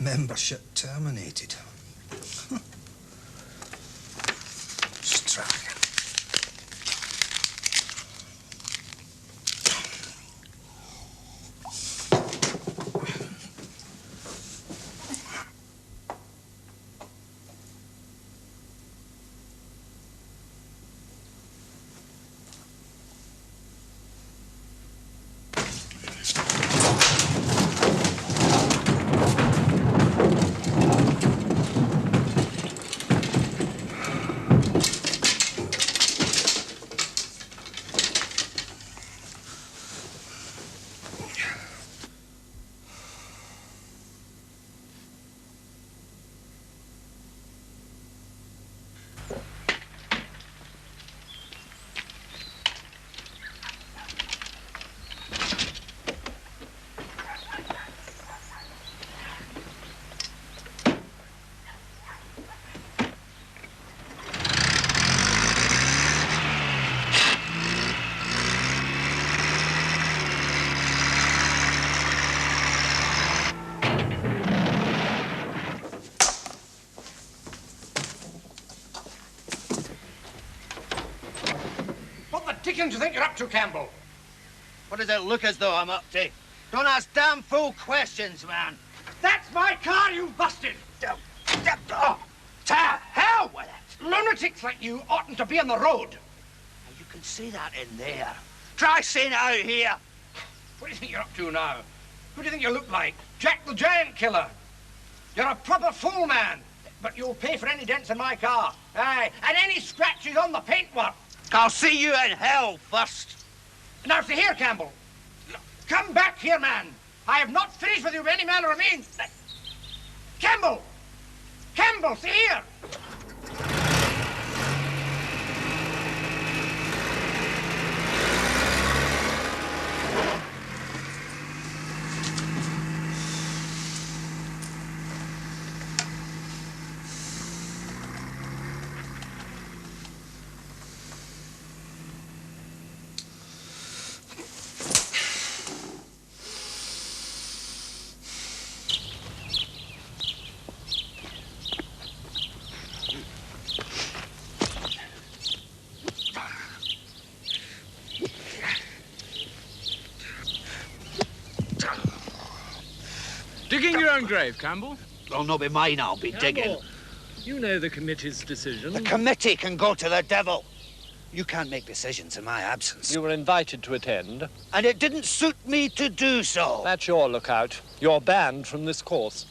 Membership terminated. Strike. Do you think you're up to, Campbell? What does it look as though I'm up to? Don't ask damn fool questions, man. That's my car, you busted! Oh, to hell with it! Lunatics like you oughtn't to be on the road. Now, you can see that in there. Try seeing it out here. What do you think you're up to now? Who do you think you look like? Jack the Giant Killer. You're a proper fool, man. But you'll pay for any dents in my car. Aye, and any scratches on the paintwork. I'll see you in hell first. Now, see here, Campbell. Come back here, man. I have not finished with you by any manner of means. Campbell! Campbell, see here! Digging your own grave, Campbell? Well, not be mine, I'll be digging. You know the committee's decision. The committee can go to the devil. You can't make decisions in my absence. You were invited to attend. And it didn't suit me to do so. That's your lookout. You're banned from this course.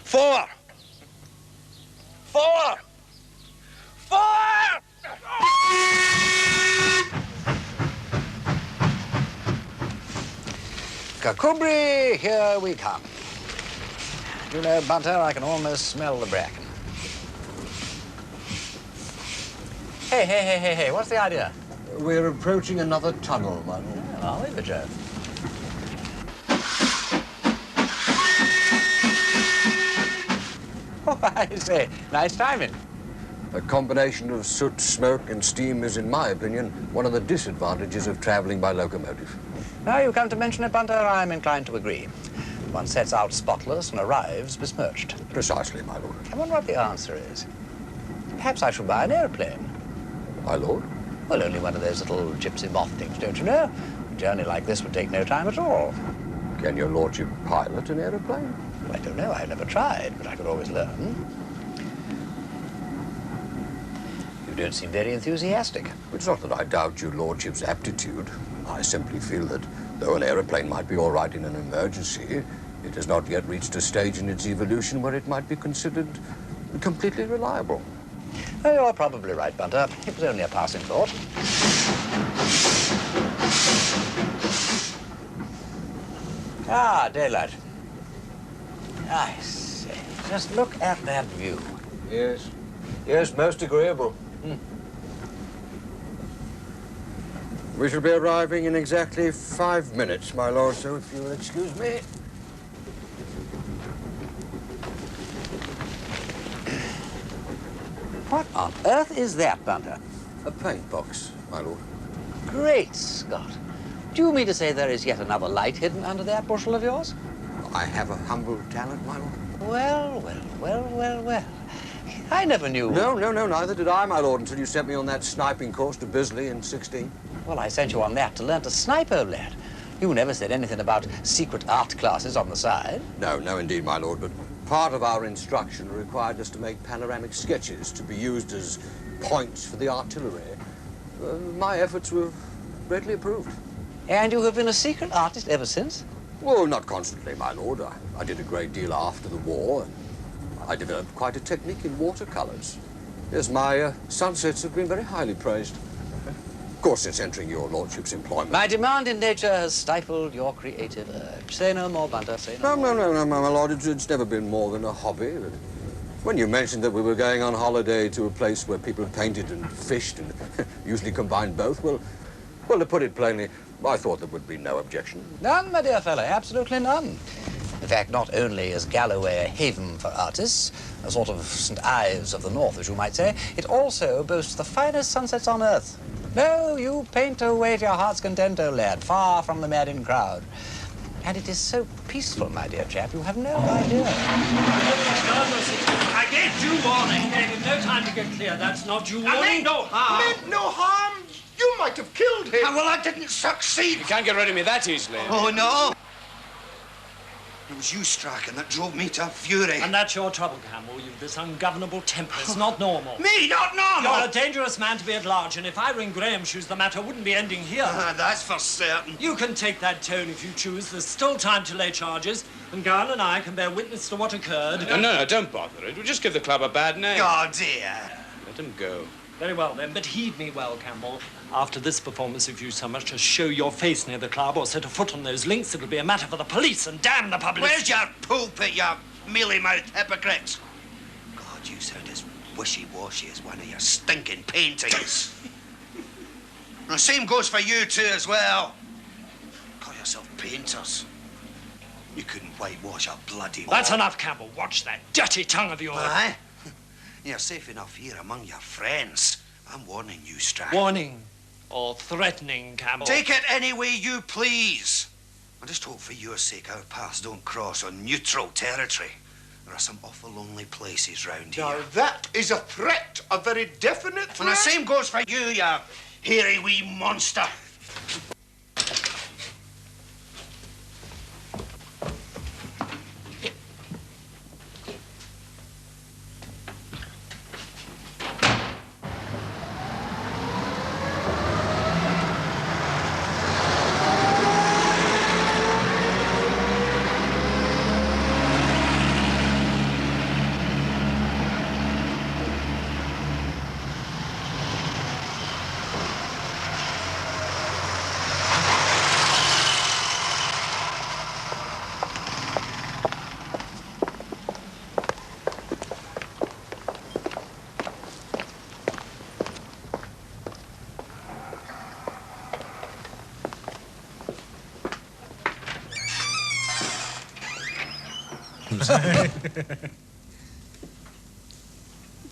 4! 4! 4! Kakubri, here we come. You know, Bunter, I can almost smell the bracken. Hey, what's the idea? We're approaching another tunnel, my lord. Are we, Joe? Oh, I say, nice timing. A combination of soot, smoke, and steam is, in my opinion, one of the disadvantages of traveling by locomotive. Now you come to mention it, Bunter, I'm inclined to agree. One sets out spotless and arrives besmirched. Precisely, my lord. I wonder what the answer is. Perhaps I should buy an airplane. My lord? Well, only one of those little gypsy moth things, don't you know? A journey like this would take no time at all. Can your lordship pilot an aeroplane? Well, I don't know. I've never tried, but I could always learn. You don't seem very enthusiastic. It's not that I doubt your lordship's aptitude. I simply feel that though an aeroplane might be all right in an emergency, it has not yet reached a stage in its evolution where it might be considered completely reliable. Oh, you're probably right, Bunter. It was only a passing thought. Ah, daylight. I say, just look at that view. Yes, most agreeable. We shall be arriving in exactly 5 minutes, my lord, so if you'll excuse me. What on earth is that, Bunter? A paint box, my lord. Great Scott. Do you mean to say there is yet another light hidden under that bushel of yours? I have a humble talent, my lord. Well. I never knew... No, neither did I, my lord, until you sent me on that sniping course to Bisley in 16. Well, I sent you on that to learn to snipe, old lad. You never said anything about secret art classes on the side. No, indeed, my lord, but part of our instruction required us to make panoramic sketches to be used as points for the artillery. My efforts were greatly approved. And you have been a secret artist ever since? Well, not constantly, my lord. I did a great deal after the war. I developed quite a technique in watercolors. Yes, my sunsets have been very highly praised. Of course, since entering your lordship's employment... My demand in nature has stifled your creative urge. Say no more, Bunter, say no more. No, my lord, it's never been more than a hobby. When you mentioned that we were going on holiday to a place where people painted and fished and usually combined both, well, to put it plainly, I thought there would be no objection. None, my dear fellow, absolutely none. In fact, not only is Galloway a haven for artists, a sort of St. Ives of the North, as you might say, it also boasts the finest sunsets on earth. No, you paint away to your heart's content, old lad, far from the madding crowd. And it is so peaceful, my dear chap, you have no idea. I gave due warning. Gave him no time to get clear. That's not due warning. I meant no harm. Meant no harm. You might have killed him. Well, I didn't succeed. You can't get rid of me that easily. Oh, no. It was you, Strachan, that drove me to fury. And that's your trouble, Campbell. You've this ungovernable temper. It's not normal. Me, not normal? You're a dangerous man to be at large, and if I were in Graham's shoes, the matter wouldn't be ending here. That's for certain. You can take that tone if you choose. There's still time to lay charges, and Garl and I can bear witness to what occurred. No, don't bother it. We'll just give the club a bad name. Oh, dear. Let him go. Very well, then, but heed me well, Campbell. After this performance, if you so much as show your face near the club or set a foot on those links, it'll be a matter for the police, and damn the public. Where's your pulpit, you mealy-mouthed hypocrites? God, you sound as wishy-washy as one of your stinking paintings. And the same goes for you two as well. Call yourself painters. You couldn't whitewash a bloody wall. That's enough, Campbell. Watch that dirty tongue of yours. Aye? You're safe enough here among your friends. I'm warning you, Strachan. Warning or threatening, Campbell. Take it any way you please. I just hope for your sake our paths don't cross on neutral territory. There are some awful lonely places round here. Now, that is a threat, a very definite threat. And the same goes for you, you hairy wee monster.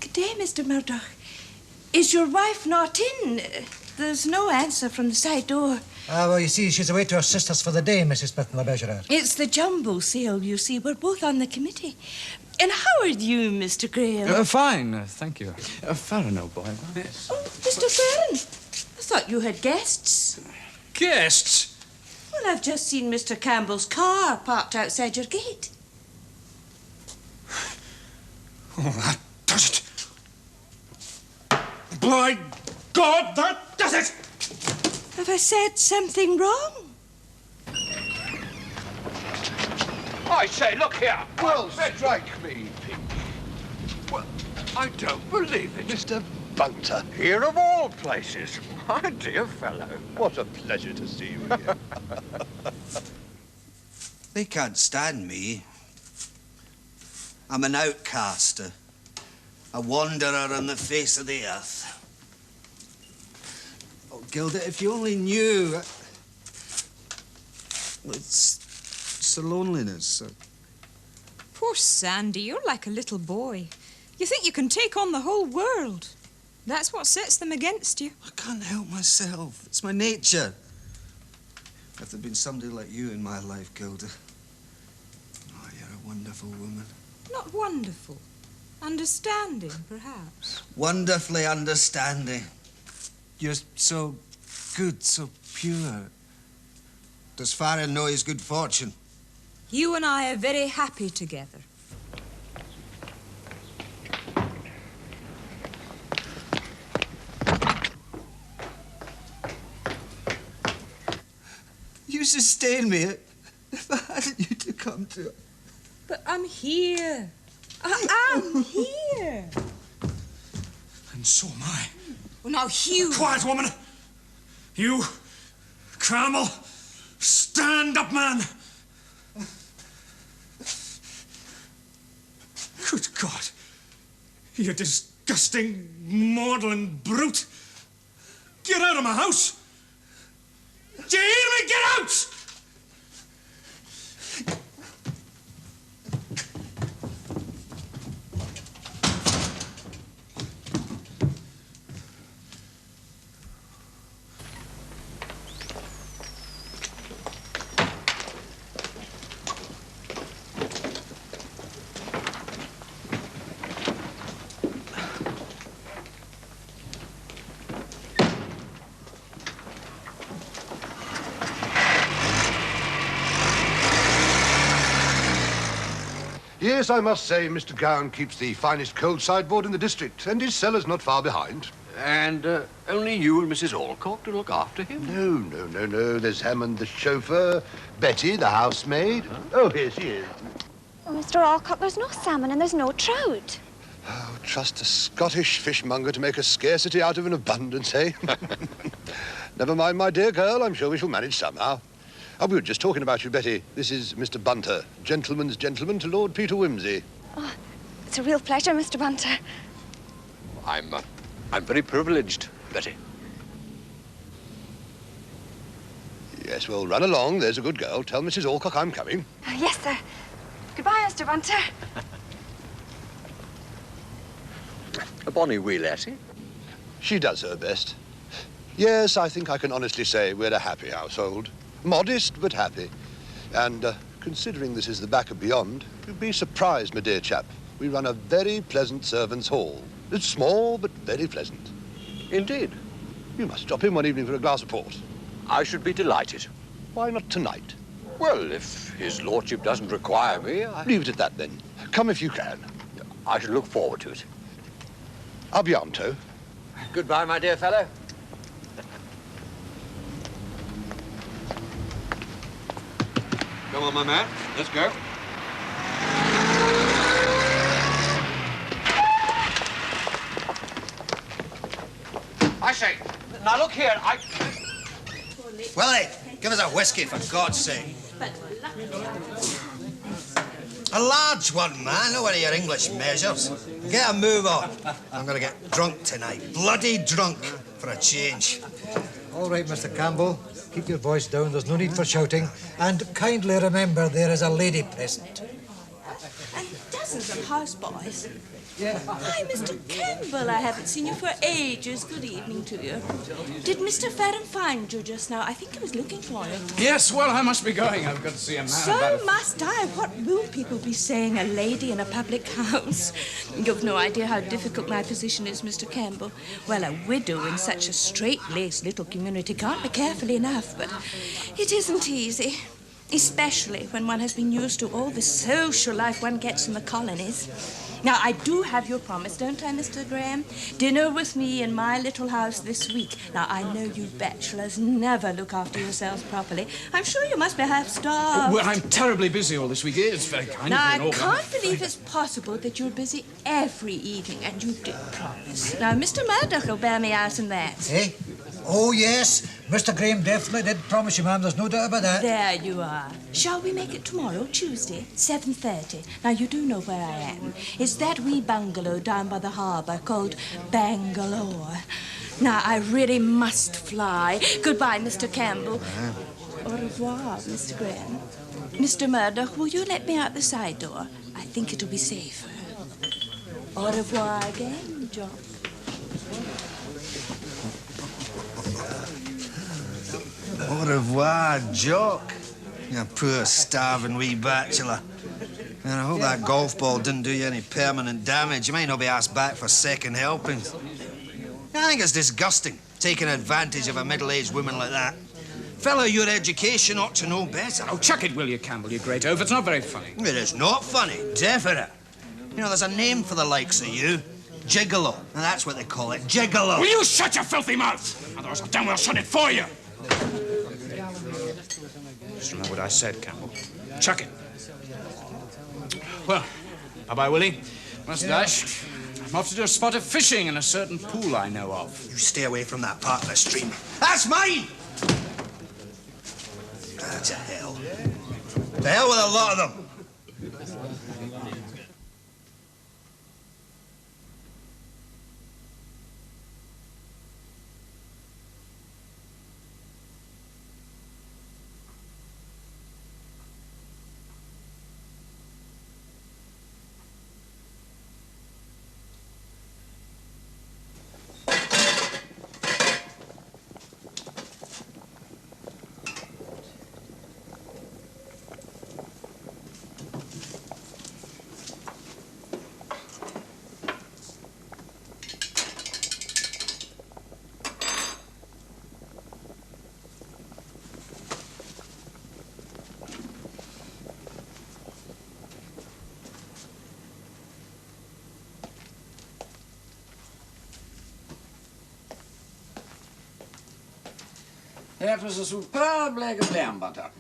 Good day, Mr. Murdoch. Is your wife not in? There's no answer from the side door. Well, you see, she's away to her sister's for the day, Mrs. Smith-Bergerac. It's the jumbo sale, you see. We're both on the committee. And how are you, Mr. Graham? Fine, thank you. Farron, old boy. Yes. Oh, Mr. Farron. I thought you had guests. Guests? Well, I've just seen Mr. Campbell's car parked outside your gate. Oh, that does it. By God, that does it! Have I said something wrong? I say, look here. Well, strike me, Pink. Well, I don't believe it. Mr. Bunter, here of all places. My dear fellow, what a pleasure to see you here. They can't stand me. I'm an outcast, a wanderer on the face of the earth. Oh, Gilda, if you only knew. It's the loneliness. Poor Sandy, you're like a little boy. You think you can take on the whole world. That's what sets them against you. I can't help myself. It's my nature. If there'd been somebody like you in my life, Gilda, wonderful woman. Not wonderful. Understanding, perhaps. Wonderfully understanding. You're so good, so pure. Does Farrell know his good fortune? You and I are very happy together. You sustain me if I hadn't you to come to. But I'm here. I'm here. And so am I. Well, now, Hugh... Quiet, woman! You, Cromwell, stand up, man! Good God. You disgusting, maudlin brute. Get out of my house! Do you hear me? Get out! Yes, I must say, Mr. Gowan keeps the finest cold sideboard in the district, and his cellar's not far behind. And only you and Mrs. Alcock to look after him? No. There's Hammond, the chauffeur, Betty, the housemaid. Oh, here she is. Oh, Mr. Alcock, there's no salmon and there's no trout. Oh, trust a Scottish fishmonger to make a scarcity out of an abundance, eh? Never mind, my dear girl. I'm sure we shall manage somehow. Oh, we were just talking about you, Betty. This is Mr. Bunter, gentleman's gentleman to Lord Peter Wimsey. Oh, it's a real pleasure, Mr. Bunter. I'm very privileged, Betty. Yes, well, run along. There's a good girl. Tell Mrs. Alcock I'm coming. Yes, sir. Goodbye, Mr. Bunter. A bonny wee lassie. She does her best. Yes, I think I can honestly say we're a happy household. Modest, but happy. And considering this is the back of beyond, you'd be surprised, my dear chap. We run a very pleasant servants' hall. It's small, but very pleasant. Indeed. You must drop in one evening for a glass of port. I should be delighted. Why not tonight? Well, if his lordship doesn't require me, Leave it at that, then. Come if you can. I should look forward to it. A bientôt. Goodbye, my dear fellow. Come on, my man. Let's go. I say, Now, look here, Willie, give us a whiskey, for God's sake. A large one, man. Not one of your English measures. Get a move on. I'm going to get drunk tonight. Bloody drunk, for a change. All right, Mr. Campbell. Keep your voice down. There's no need for shouting. And kindly remember there is a lady present. And dozens of houseboys. Yeah. Hi, Mr. Campbell. I haven't seen you for ages. Good evening to you. Did Mr. Farron find you just now? I think he was looking for you. Yes, well, I must be going. I've got to see him now. So must I. What will people be saying? A lady in a public house? You've no idea how difficult my position is, Mr. Campbell. Well, a widow in such a straight-laced little community can't be careful enough, but it isn't easy. Especially when one has been used to all the social life one gets in the colonies. Now, I do have your promise, don't I, Mr. Graham? Dinner with me in my little house this week. Now, I know you bachelors never look after yourselves properly. I'm sure you must be half-starved. Well, I'm terribly busy all this week. It's very kind Now, of you. I can't believe it's possible that you're busy every evening, and you did promise. Now, Mr. Murdoch will bear me out in that. Eh? Oh, yes. Mr. Graham definitely did promise you, ma'am. There's no doubt about that. There you are. Shall we make it tomorrow, Tuesday, 7:30? Now, you do know where I am. It's that wee bungalow down by the harbour called Bangalore. Now, I really must fly. Goodbye, Mr. Campbell. Au revoir, Mr. Graham. Mr. Murdoch, will you let me out the side door? I think it'll be safer. Au revoir again, John. Au revoir, Jock. You poor, starving wee bachelor. Man, I hope that golf ball didn't do you any permanent damage. You might not be asked back for second helpings. I think it's disgusting, taking advantage of a middle-aged woman like that. Fellow, your education ought to know better. Oh, chuck it, will you, Campbell, you great oaf. It's not very funny. It is not funny, definite. You know, there's a name for the likes of you. Gigolo. And that's what they call it, gigolo. Will you shut your filthy mouth? Otherwise I'll damn well shut it for you. Just remember what I said, Campbell. Chuck it. Well, bye-bye, Willie. Must dash. I'm off to do a spot of fishing in a certain pool I know of. You stay away from that part of the stream. That's mine! To hell. To hell with a lot of them. That was a superb leg of lamb butter.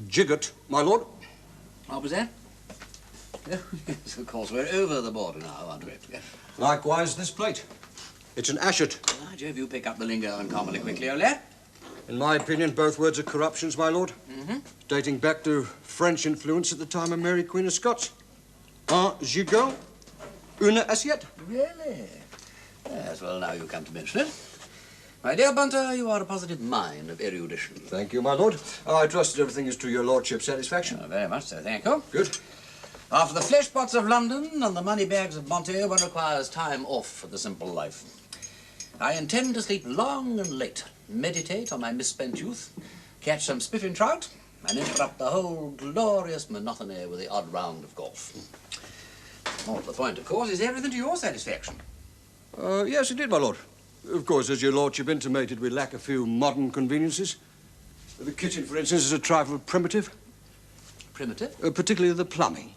Jigget, my lord. What was that? Yes, of course, we're over the border now, aren't we? Likewise this plate. It's an ashet. By Jove, you pick up the lingo uncommonly quickly, old lad. In my opinion, both words are corruptions, my lord. Mm-hmm. Dating back to French influence at the time of Mary, Queen of Scots. Un gigot, une assiette. Really? Yes, well, now you come to mention it. My dear Bunter, you are a positive mine of erudition. Thank you, my lord. I trust that everything is to your lordship's satisfaction. Very much so, thank you. Good. After the flesh pots of London and the money bags of Monte, one requires time off for the simple life. I intend to sleep long and late, meditate on my misspent youth, catch some spiffing trout, and interrupt the whole glorious monotony with the odd round of golf. More to the point, of course, is everything to your satisfaction? Yes, it did, my lord. Of course, as your lordship intimated, we lack a few modern conveniences. The kitchen, for instance, is a trifle primitive. Primitive? Particularly the plumbing.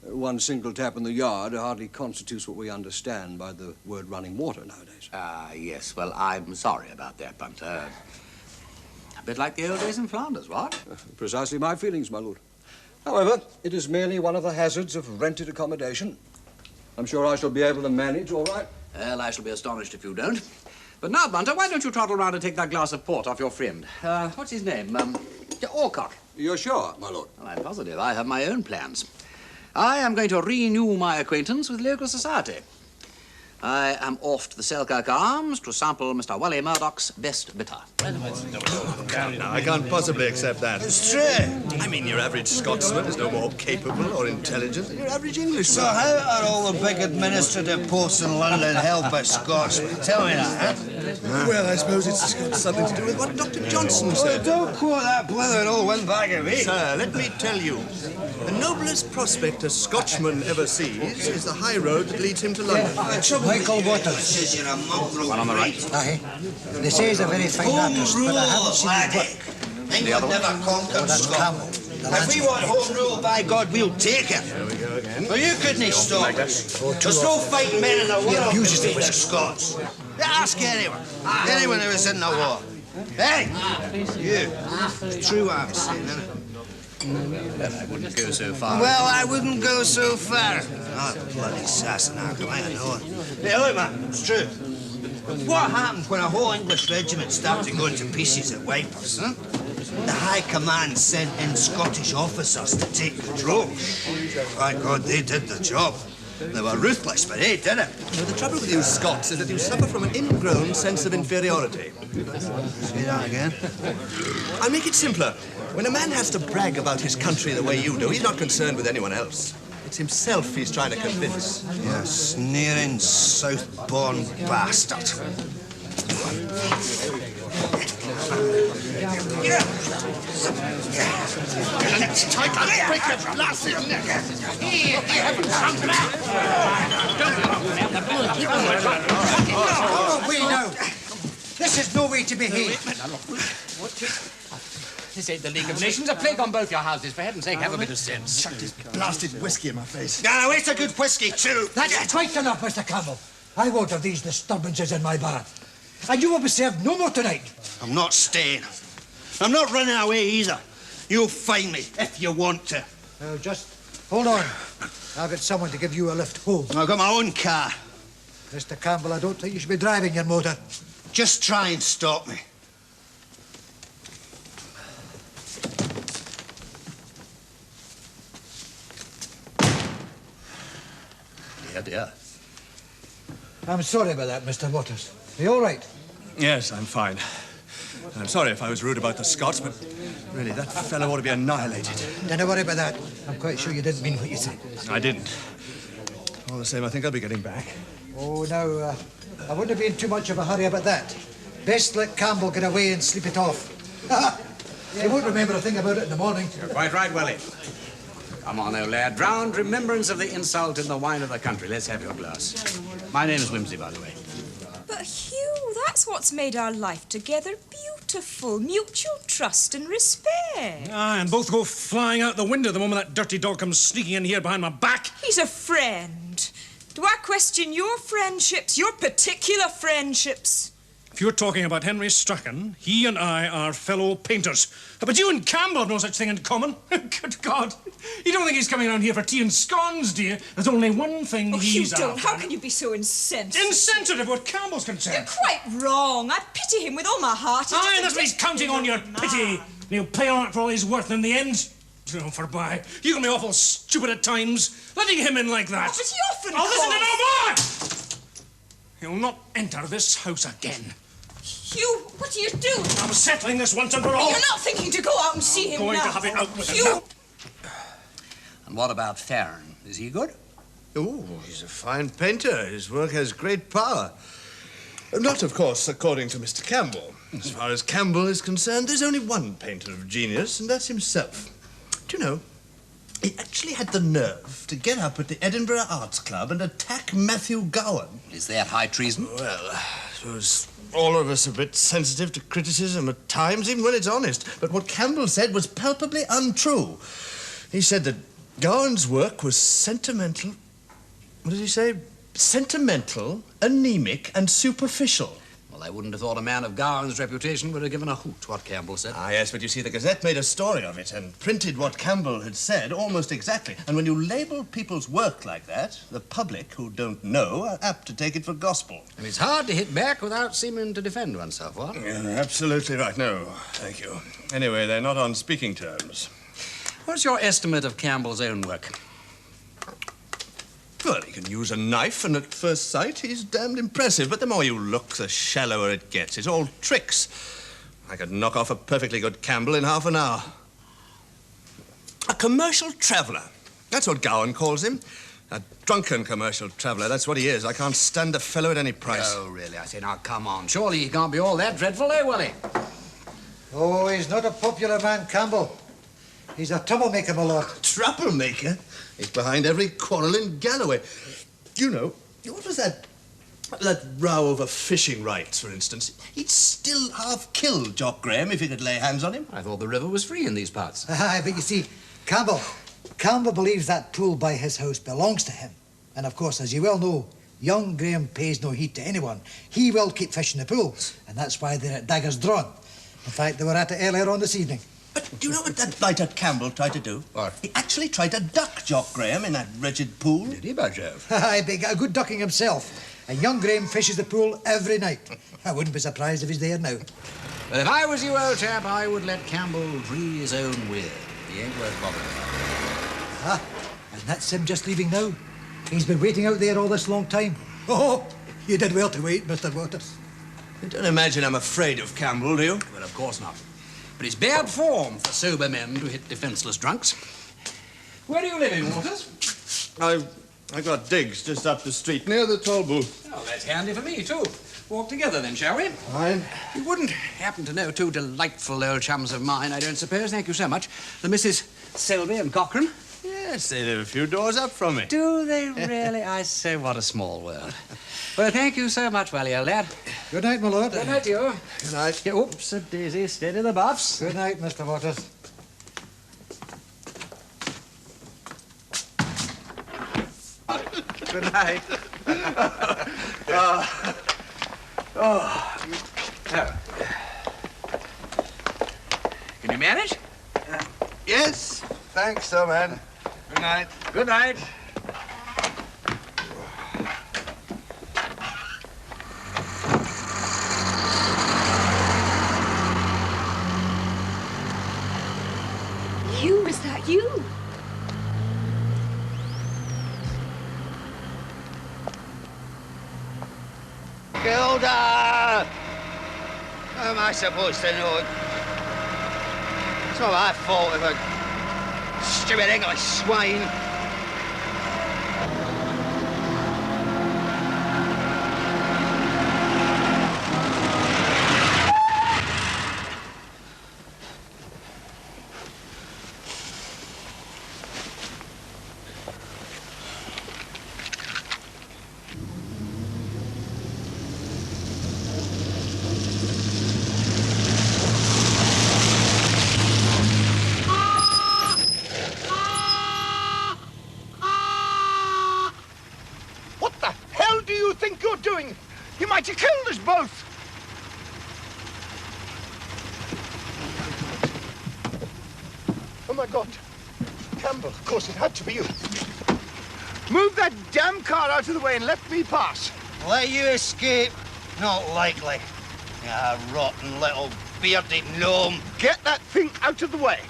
One single tap in the yard hardly constitutes what we understand by the word running water nowadays. Yes. Well, I'm sorry about that, Bunter. A bit like the old days in Flanders, what? Precisely my feelings, my lord. However, it is merely one of the hazards of rented accommodation. I'm sure I shall be able to manage all right. Well, I shall be astonished if you don't. But now, Bunter, why don't you trottle round and take that glass of port off your friend? What's his name? Alcock. You're sure, my lord? Well, I'm positive. I have my own plans. I am going to renew my acquaintance with local society. I am off to the Selkirk Arms to sample Mr. Wally Murdoch's best bitter. No, I can't possibly accept that. It's true. I mean, your average Scotsman is no more capable or intelligent than your average Englishman. So how are all the big administrative posts in London held by Scotsmen? Tell me that, huh? Well, I suppose it's got something to do with what Dr. Johnson said. Don't quote that blithered old windbag of me. Sir, let me tell you, the noblest prospect a Scotchman ever sees is the high road that leads him to London. Michael Waters. One on the right. Aye. They say he's a very fine artist, but I haven't seen him work. England never conquered Scotland. If we want home rule, by God, we'll take it. There we go again. Well, you couldn't stop us. There's no fighting men in the world who beat the Scots. Ask anyone. Anyone who was in the war. Hey, you. It's true what I'm saying, isn't it? I wouldn't go so far. Well, I wouldn't go so far. Oh, bloody Sassenach, I know it. Hey, look, man, it's true. What happened when a whole English regiment started going to pieces at Wipers, huh? The High Command sent in Scottish officers to take control. By God, they did the job. They were ruthless, but they did it. Well, the trouble with you Scots is that you suffer from an ingrown sense of inferiority. Say that again. I'll make it simpler. When a man has to brag about his country the way you do, he's not concerned with anyone else. It's himself he's trying to convince. You sneering, south-born bastard. Let's tight. I'll break your blasted neck. You haven't something out. Oh, wait now. This is no way to behave. This ain't the League of Nations. A plague on both your houses. For heaven's sake, have a bit of sense. Chucked his blasted whiskey in my face. Now, where's the good whiskey, too? That's quite enough, Mr. Campbell. I won't have these disturbances in my bar. And you will be served no more tonight. I'm not staying. I'm not running away either. You'll find me if you want to. Now, just hold on. I'll get someone to give you a lift home. I've got my own car. Mr. Campbell, I don't think you should be driving your motor. Just try and stop me. Dear. I'm sorry about that, Mr. Waters. Are you all right? Yes, I'm fine. I'm sorry if I was rude about the Scots, but really, that fellow ought to be annihilated. Don't worry about that. I'm quite sure you didn't mean what you said. I didn't. All the same, I think I'll be getting back. Oh, now, I wouldn't have been in too much of a hurry about that. Best let Campbell get away and sleep it off. He won't remember a thing about it in the morning. You're quite right, Willie. Come on, old lad. Drowned remembrance of the insult in the wine of the country. Let's have your glass. My name is Wimsey, by the way. But, Hugh, that's what's made our life together beautiful. Mutual trust and respect. Aye, and both go flying out the window the moment that dirty dog comes sneaking in here behind my back. He's a friend. Do I question your friendships, your particular friendships? If you're talking about Henry Strachan, he and I are fellow painters. But you and Campbell have no such thing in common. Good God. You don't think he's coming around here for tea and scones, do you? There's only one thing he's you don't. after. How can you be so insensitive? Insensitive what Campbell's concerned? You're quite wrong. I pity him with all my heart. Aye, that's what he's counting on, your pity. He'll pay on it for all he's worth in the end. Oh, forby. You can be awful stupid at times, letting him in like that. Oh, but he often I'll listen to no more! He'll not enter this house again. Hugh, what are you doing? I'm settling this once and for all. You're not thinking to go out and see him going now. to have it out with him Hugh! now. And what about Farron? Is he good? Oh, he's a fine painter. His work has great power. Not, of course, according to Mr. Campbell. As far as Campbell is concerned, there's only one painter of genius, and that's himself. Do you know, he actually had the nerve to get up at the Edinburgh Arts Club and attack Matthew Gowan. Is that high treason? Well, I suppose all of us are a bit sensitive to criticism at times, even when it's honest. But what Campbell said was palpably untrue. He said that Gowan's work was sentimental. What did he say? Sentimental, anemic, and superficial. Well, I wouldn't have thought a man of Gowan's reputation would have given a hoot what Campbell said. Ah, yes, but you see, the Gazette made a story of it and printed what Campbell had said almost exactly. And when you label people's work like that, the public, who don't know, are apt to take it for gospel. And it's hard to hit back without seeming to defend oneself, what? Yeah, absolutely right. No, thank you. Anyway, they're not on speaking terms. What's your estimate of Campbell's own work? Well, he can use a knife, and at first sight, he's damned impressive. But the more you look, the shallower it gets. It's all tricks. I could knock off a perfectly good Campbell in half an hour. A commercial traveller. That's what Gowan calls him. A drunken commercial traveller. That's what he is. I can't stand the fellow at any price. Oh, really? I say, now, come on. Surely he can't be all that dreadful, eh, Willie? Oh, he's not a popular man, Campbell. He's a troublemaker, my lord. Troublemaker? He's behind every quarrel in Galloway. You know, what was that row over fishing rights, for instance? He'd still half kill Jock Graham if he could lay hands on him. I thought the river was free in these parts. Aye, but you see, Campbell believes that pool by his house belongs to him. And of course, as you well know, young Graham pays no heed to anyone. He will keep fishing the pool, and that's why they're at daggers drawn. In fact, they were at it earlier on this evening. But do you know what that blighter Campbell tried to do? What? He actually tried to duck Jock Graham in that wretched pool. Did he, by Jove? Aye, but he got a good ducking himself. And young Graham fishes the pool every night. I wouldn't be surprised if he's there now. But if I was you, old chap, I would let Campbell breathe his own will. He ain't worth bothering about. Ah, and that's him just leaving now. He's been waiting out there all this long time. Oh, you did well to wait, Mr. Waters. You don't imagine I'm afraid of Campbell, do you? Well, of course not. But it's bad form for sober men to hit defenseless drunks. Where do you live in, Waters? I got digs just up the street near the toll booth. Oh, that's handy for me, too. walk together then, shall we? Fine. You wouldn't happen to know two delightful old chums of mine, I don't suppose. Thank you so much. The Misses Selby and Cochrane. Yes, they live a few doors up from me. Do they really? I say, what a small world. Well, thank you so much, Wally, old lad. Good night, my lord. Good night to you. Good night. Oops, a daisy. Steady the buffs. Good night, Mr. Waters. Good night. Can you manage? Yes, thanks, sir, man. Good night. Good night. Hugh, is that you? Gilda! How am I supposed to know? It's not my fault if a stupid English swine. You might have killed us both. Oh, my God. Campbell, of course, it had to be you. Move that damn car out of the way and let me pass. Let you escape? Not likely. You rotten little bearded gnome. Get that thing out of the way.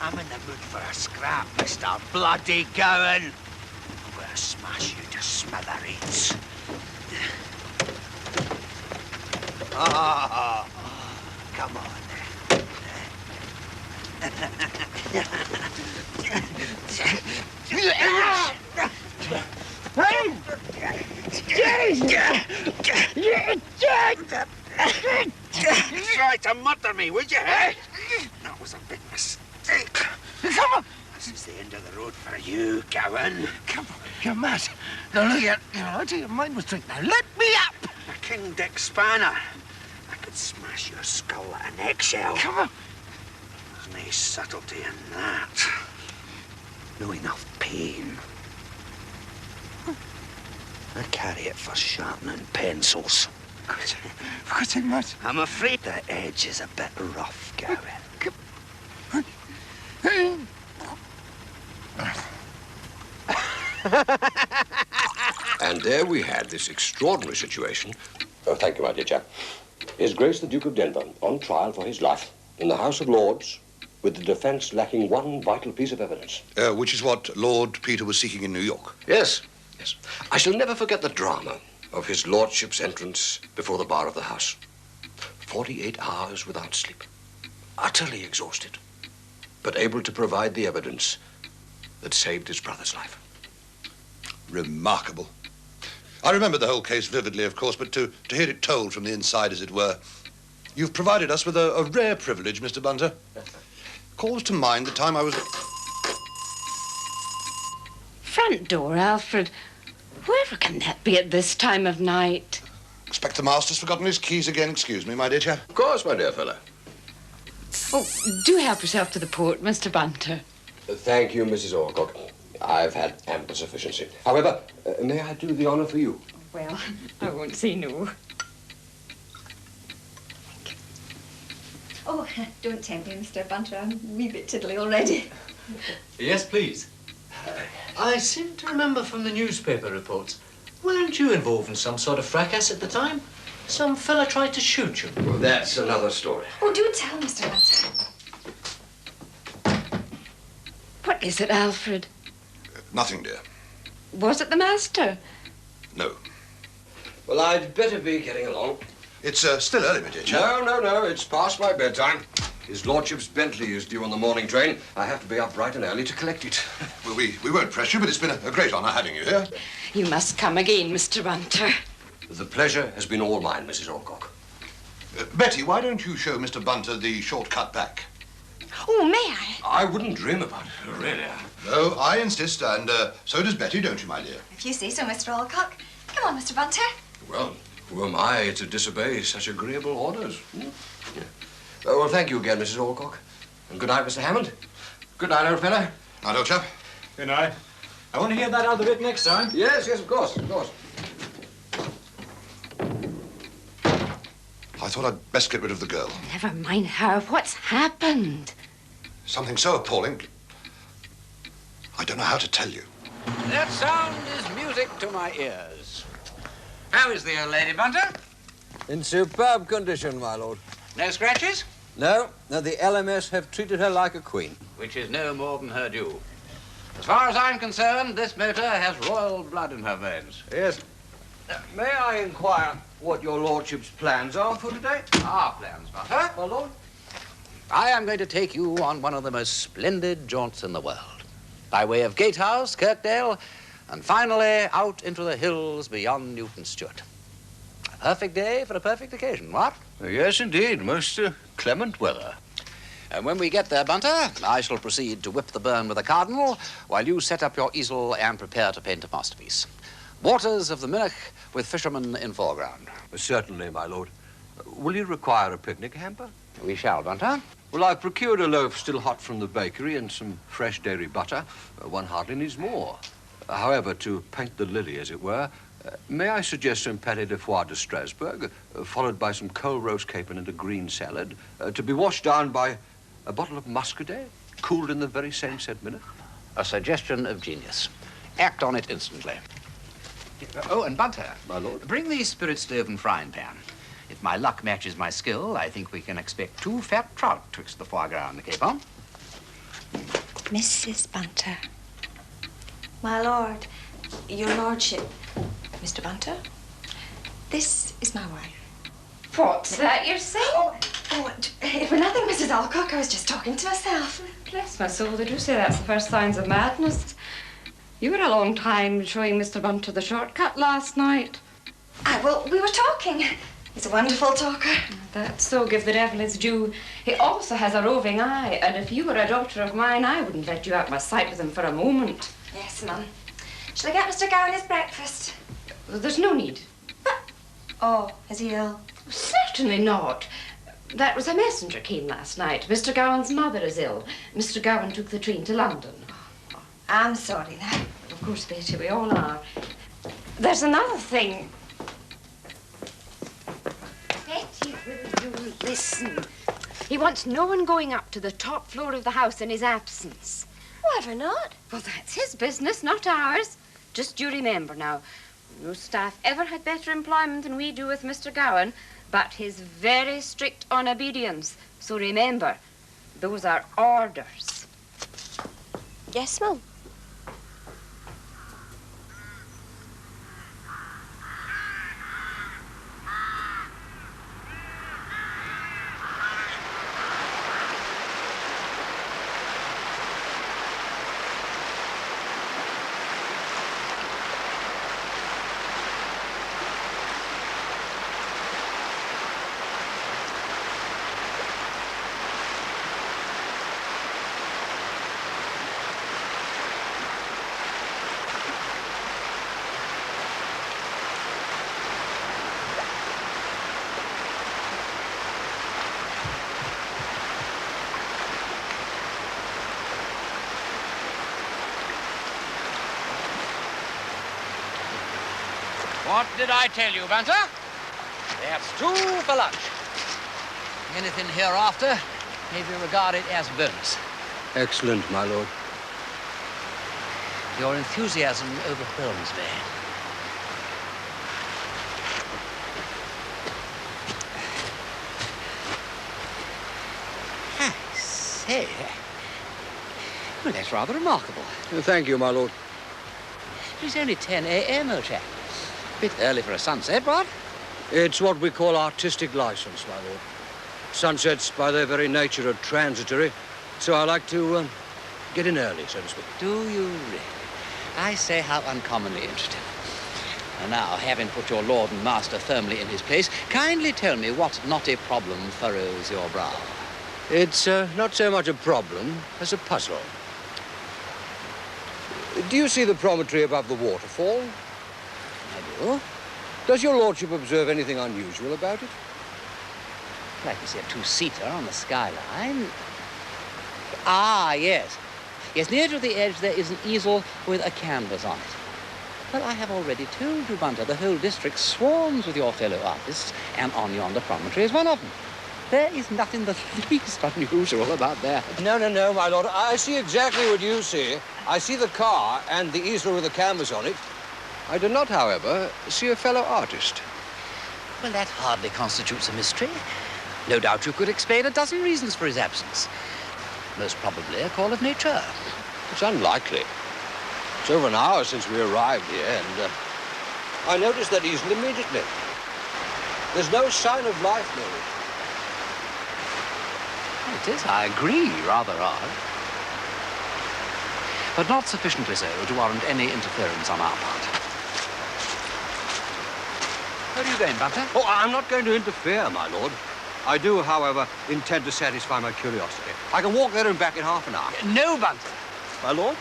I'm in the mood for a scrap, Mr. Bloody Gowan. I'm gonna smash you to smithereens. Oh, come on. Try to murder me, would you, eh? That was a big mistake. Come on. This is the end of the road for you, Gowan. Come on, you're mad. Now, look at you. I tell you, mine was straight. Now, let me up. A King Dick Spanner. I could smash your skull at an eggshell. Come on. There's no subtlety in that. No enough pain. I carry it for sharpening pencils. What's it, mate? I'm afraid the edge is a bit rough, Gowan. And there we had this extraordinary situation. Oh, thank you, my dear chap. His Grace the Duke of Denver, on trial for his life, in the House of Lords, with the defense lacking one vital piece of evidence. Which is what Lord Peter was seeking in New York. Yes, yes. I shall never forget the drama of his lordship's entrance before the bar of the House. 48 hours without sleep, utterly exhausted, but able to provide the evidence that saved his brother's life. Remarkable. I remember the whole case vividly, of course, but to hear it told from the inside, as it were. You've provided us with a rare privilege, Mr. Bunter. Calls to mind the time I was... Front door, Alfred. Whoever can that be at this time of night? Expect the master's forgotten his keys again. Excuse me, my dear chap. Of course, my dear fellow. Oh, do help yourself to the port, Mr. Bunter. Thank you, Mrs. Orcock. I've had ample sufficiency. However, may I do the honor for you? Well, I won't say no. Oh, don't tempt me, Mr. Bunter. I'm a wee bit tiddly already. Yes, please. I seem to remember from the newspaper reports. Weren't you involved in some sort of fracas at the time? Some fella tried to shoot you. Well, that's another story. Oh, do tell, Mr. Bunter. What is it, Alfred? Nothing, dear. Was it the master? No. Well, I'd better be getting along. It's still early, my dear chap. No. It's past my bedtime. His lordship's Bentley is due on the morning train. I have to be up bright and early to collect it. Well, we won't press you, but it's been a great honor having you here. You must come again, Mr. Bunter. The pleasure has been all mine, Mrs. Alcock. Betty, why don't you show Mr. Bunter the shortcut back? Oh, may I? I wouldn't dream about it, really. No, I insist, and so does Betty, don't you, my dear? If you say so, Mr. Alcock. Come on, Mr. Bunter. Well, who am I to disobey such agreeable orders? Yeah. Well, thank you again, Mrs. Alcock. And good night, Mr. Hammond. Good night, old fellow. Night, old chap. Good night. I want to hear that other bit next time. Yes, of course, of course. I thought I'd best get rid of the girl. Never mind her. What's happened? Something so appalling, I don't know how to tell you. That sound is music to my ears. How is the old lady, Bunter? In superb condition, my lord. No scratches? No, the LMS have treated her like a queen. Which is no more than her due. As far as I'm concerned, this motor has royal blood in her veins. Yes. May I inquire what your lordship's plans are for today? Our plans, Bunter. My lord? I am going to take you on one of the most splendid jaunts in the world. By way of Gatehouse, Kirkdale, and finally out into the hills beyond Newton Stewart. A perfect day for a perfect occasion, what? Yes, indeed. Most clement weather. And when we get there, Bunter, I shall proceed to whip the burn with a cardinal while you set up your easel and prepare to paint a masterpiece. Waters of the Minnoch with fishermen in foreground. Certainly, my lord. Will you require a picnic hamper? We shall, Bunter. Well, I've procured a loaf still hot from the bakery and some fresh dairy butter. One hardly needs more. However, to paint the lily, as it were, may I suggest some pâté de foie de Strasbourg, followed by some cold roast capon and a green salad, to be washed down by a bottle of muscadet, cooled in the very same said minute? A suggestion of genius. Act on it instantly. Oh, and Bunter. My lord. Bring the spirit stove and frying pan. If my luck matches my skill, I think we can expect 2 fat trout twixt the foie gras and the capon. Mrs. Bunter. My lord, your lordship. Mr. Bunter, this is my wife. What's that you're saying? It were nothing, Mrs. Alcock. I was just talking to myself. Bless my soul, they do say that's the first signs of madness. You were a long time showing Mr. Bunter the shortcut last night. Well, we were talking. He's a wonderful talker. That's so, give the devil his due. He also has a roving eye, and if you were a daughter of mine, I wouldn't let you out my sight with him for a moment. Yes, Mum. Shall I get Mr. Gowan his breakfast? There's no need. Oh, is he ill? Certainly not. That was a messenger came last night. Mr. Gowan's mother is ill. Mr. Gowan took the train to London. I'm sorry, then. Of course, Betty, we all are. There's another thing. Betty, will you listen? He wants no one going up to the top floor of the house in his absence. Whatever not? Well, that's his business, not ours. Just you remember now, no staff ever had better employment than we do with Mr. Gowan, but he's very strict on obedience. So remember, those are orders. Yes, Mum. What did I tell you, Bunter? That's 2 for lunch. Anything hereafter may be regarded as bonus. Excellent, my lord. Your enthusiasm overwhelms me. I say, well, that's rather remarkable. Thank you, my lord. It's only 10 a.m., old chap. Bit early for a sunset, what? It's what we call artistic license, my lord. Sunsets, by their very nature, are transitory, so I like to get in early, so to speak. Do you really? I say, how uncommonly interesting. And now, having put your lord and master firmly in his place, kindly tell me what knotty problem furrows your brow. It's not so much a problem as a puzzle. Do you see the promontory above the waterfall? I do. Does your lordship observe anything unusual about it? I can see a two-seater on the skyline. Ah, yes. Yes, near to the edge there is an easel with a canvas on it. Well, I have already told you, Bunter, the whole district swarms with your fellow artists, and on yonder promontory is one of them. There is nothing the least unusual about that. No, my lord. I see exactly what you see. I see the car and the easel with the canvas on it. I do not, however, see a fellow artist. Well, that hardly constitutes a mystery. No doubt you could explain a dozen reasons for his absence. Most probably a call of nature. It's unlikely. It's over an hour since we arrived here, and I noticed that easel immediately. There's no sign of life near it. It is, I agree, rather odd. But not sufficiently so to warrant any interference on our part. Where are you going, Bunter? Oh, I'm not going to interfere, my lord. I do, however, intend to satisfy my curiosity. I can walk there and back in half an hour. No, Bunter. My lord?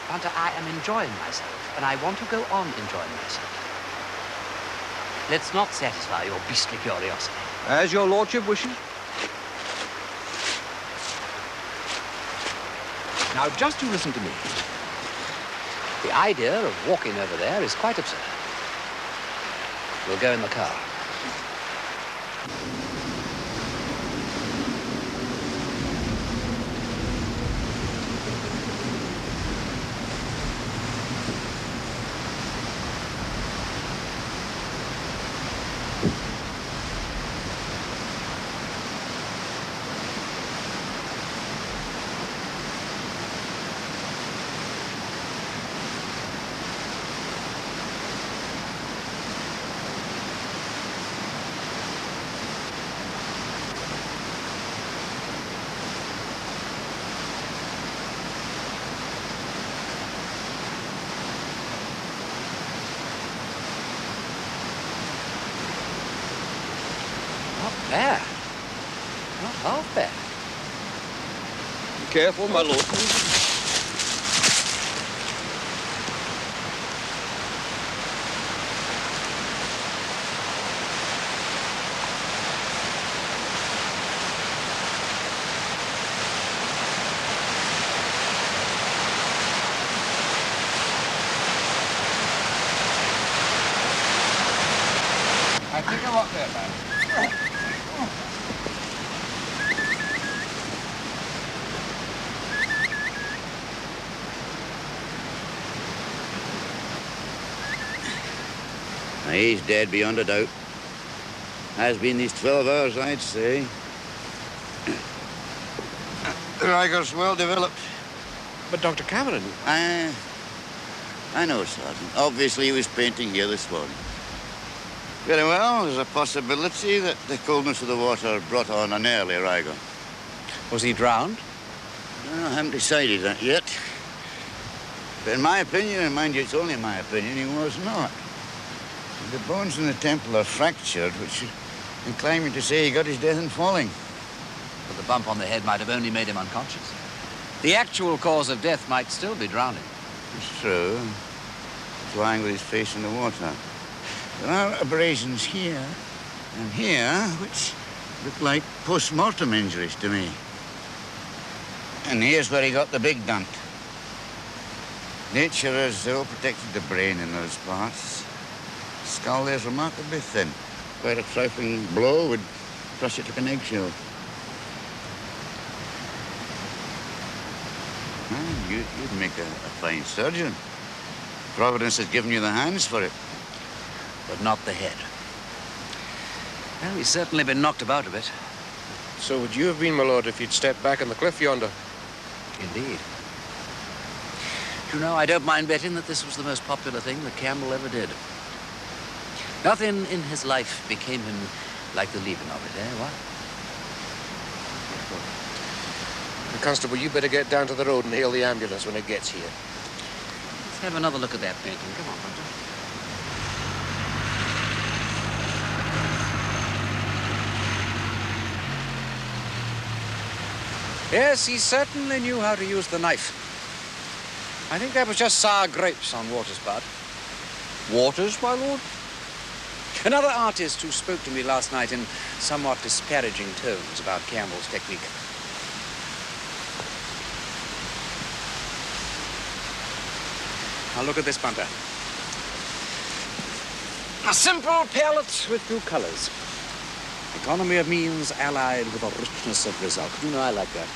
Bunter, I am enjoying myself, and I want to go on enjoying myself. Let's not satisfy your beastly curiosity. As your lordship wishes. Now, just you listen to me. The idea of walking over there is quite absurd. We'll go in the car. Bad. Not half bad. Be careful, my lord. I think I'm up there, man. He's dead beyond a doubt. Has been these 12 hours, I'd say. The Riger's well developed. But Dr. Cameron... I know, Sergeant. Obviously, he was painting here this morning. Very well, there's a possibility that the coldness of the water brought on an early Riger. Was he drowned? I haven't decided that yet. But in my opinion, and mind you, it's only my opinion, he was not. The bones in the temple are fractured, which incline me to say he got his death in falling. But the bump on the head might have only made him unconscious. The actual cause of death might still be drowning. It's true. He's lying with his face in the water. There are abrasions here and here, which look like post-mortem injuries to me. And here's where he got the big dunt. Nature has so protected the brain in those parts. The skull there's remarkably thin. Quite a trifling blow would crush it like an eggshell. Well, you'd make a fine surgeon. Providence has given you the hands for it. But not the head. Well, he's certainly been knocked about a bit. So would you have been, my lord, if you'd stepped back on the cliff yonder? Indeed. You know, I don't mind betting that this was the most popular thing that Campbell ever did. Nothing in his life became him like the leaving of it, eh, what? Constable, you better get down to the road and hail the ambulance when it gets here. Let's have another look at that painting. Come on, Hunter. Yes, he certainly knew how to use the knife. I think that was just sour grapes on Waters' part. Waters, my lord? Another artist who spoke to me last night in somewhat disparaging tones about Campbell's technique. Now look at this, Bunter. A simple palette with two colors. Economy of means allied with a richness of result. You know, I like that.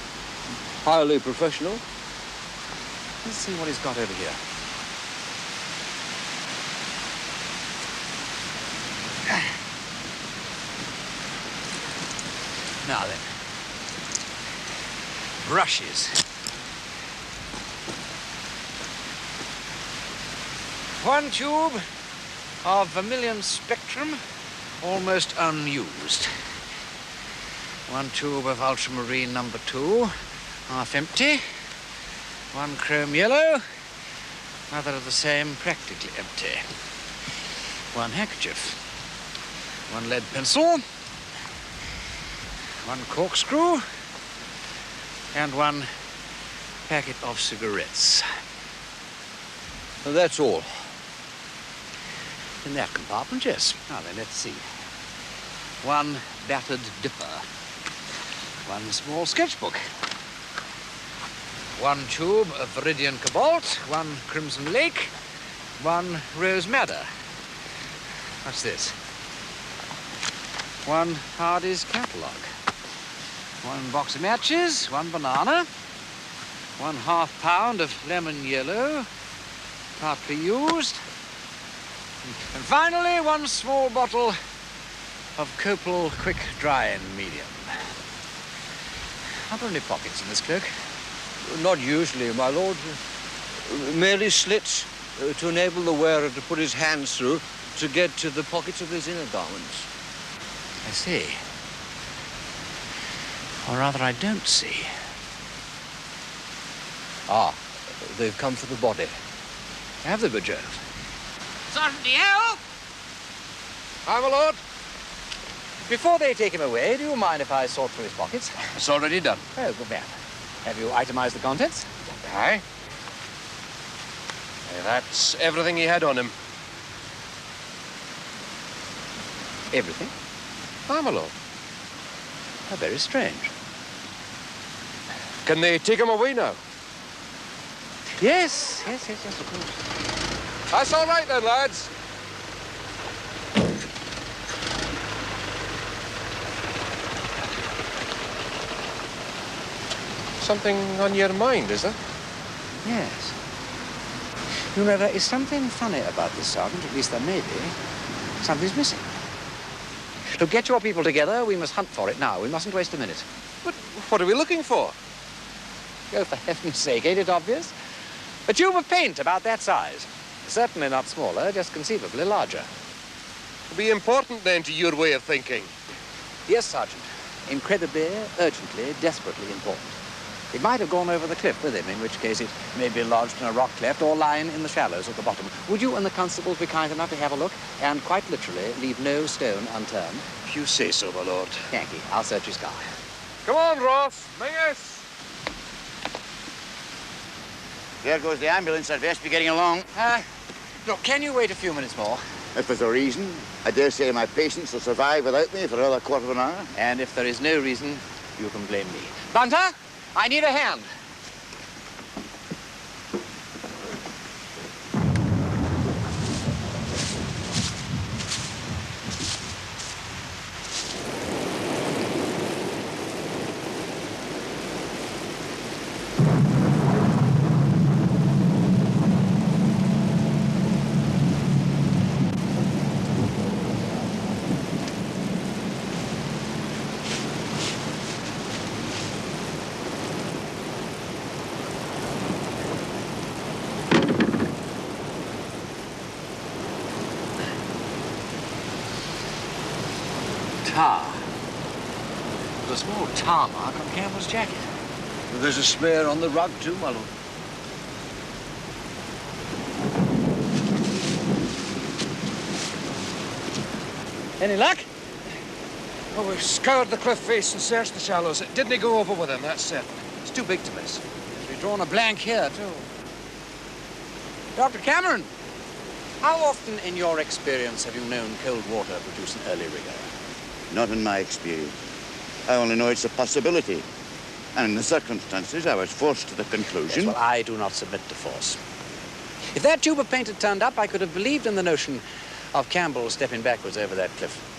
Highly professional. Let's see what he's got over here. Now then. Brushes. One tube of vermilion spectrum, almost unused. One tube of ultramarine number 2, half empty. One chrome yellow, another of the same, practically empty. One handkerchief. One lead pencil. One corkscrew. And one packet of cigarettes. That's all. In that compartment, yes. Now then, let's see. One battered dipper. One small sketchbook. One tube of Viridian Cobalt. One Crimson Lake. One Rose Madder. What's this? One Hardy's catalogue. One box of matches. One banana. 1/2 pound of lemon yellow, partly used. And finally, one small bottle of Copal quick drying medium. Are there any pockets in this cloak? Not usually, my lord. Merely slits to enable the wearer to put his hands through to get to the pockets of his inner garments. I see. Or rather, I don't see. Ah, they've come for the body. Have they, by Jove? Sergeant DL! Aye, my lord. Before they take him away, do you mind if I sort through his pockets? It's already done. Oh, good man. Have you itemized the contents? Aye. That's everything he had on him. Everything? Aye, my lord. How very strange. Can they take him away now? Yes, of course. That's all right then, lads. Something on your mind, is there? Yes. You know, there is something funny about this, Sergeant. At least there may be. Something's missing. To get your people together, we must hunt for it now. We mustn't waste a minute. But what are we looking for? Oh, for heaven's sake, ain't it obvious? A tube of paint about that size. Certainly not smaller, just conceivably larger. It'll be important, then, to your way of thinking. Yes, Sergeant. Incredibly, urgently, desperately important. It might have gone over the cliff with him, in which case it may be lodged in a rock cleft or lying in the shallows at the bottom. Would you and the constables be kind enough to have a look and, quite literally, leave no stone unturned? If you say so, my lord. Thank you. I'll search his car. Come on, Ross. Mingus. There goes the ambulance. I'd best be getting along. Look, can you wait a few minutes more? If there's a reason, I dare say my patients will survive without me for another quarter of an hour. And if there is no reason, you can blame me. Bunter, I need a hand. Tar. There's a small tar mark on Campbell's jacket. There's a smear on the rug, too, my lord. Any luck? Well, we've scoured the cliff face and searched the shallows. It didn't go over with him, that's certain. It's too big to miss. We've drawn a blank here, too. Dr. Cameron, how often in your experience have you known cold water produce an early rigor? Not in my experience. I only know it's a possibility. And in the circumstances, I was forced to the conclusion... Yes, well, I do not submit to force. If that tube of paint had turned up, I could have believed in the notion of Campbell stepping backwards over that cliff.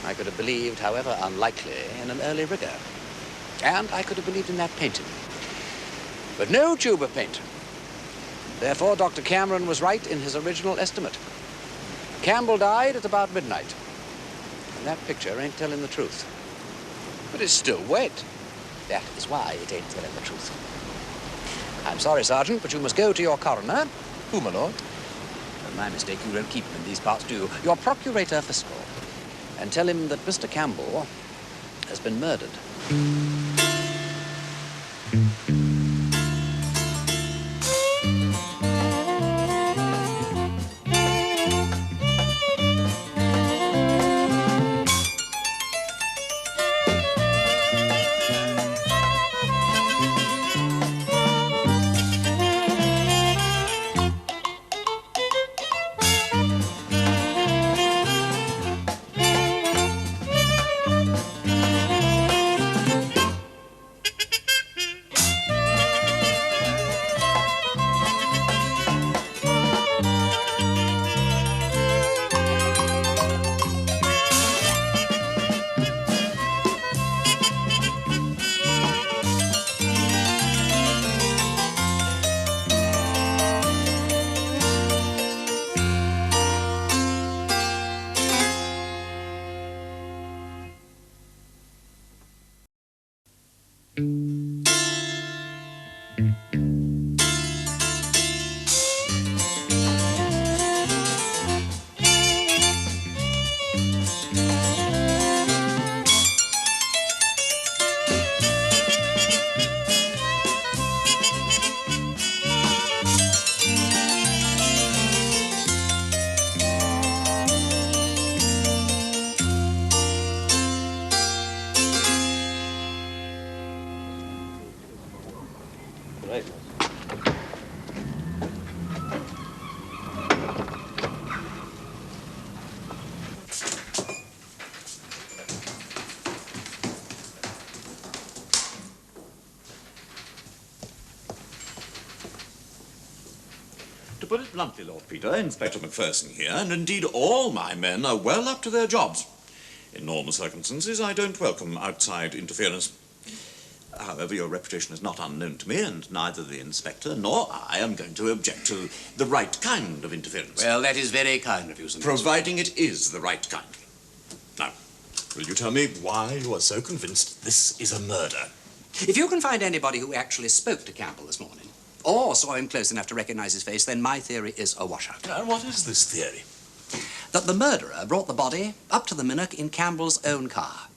I could have believed, however unlikely, in an early rigor. And I could have believed in that painting. But no tube of paint. Therefore, Dr. Cameron was right in his original estimate. Campbell died at about midnight. And that picture ain't telling the truth. But it's still wet. That is why it ain't telling the truth. I'm sorry, Sergeant, but you must go to your coroner. Who, my lord? My mistake, you don't keep him in these parts, do you? Your procurator fiscal. And tell him that Mr. Campbell has been murdered. To put it bluntly, Lord Peter, Inspector Macpherson here, and indeed all my men are well up to their jobs. In normal circumstances, I don't welcome outside interference. However, your reputation is not unknown to me, and neither the Inspector nor I am going to object to the right kind of interference. Well, that is very kind of you, Sir. Providing it is the right kind. Now, will you tell me why you are so convinced this is a murder? If you can find anybody who actually spoke to Campbell this morning, or saw him close enough to recognize his face, then my theory is a washout. And what is this theory? That the murderer brought the body up to the Minnock in Campbell's own car,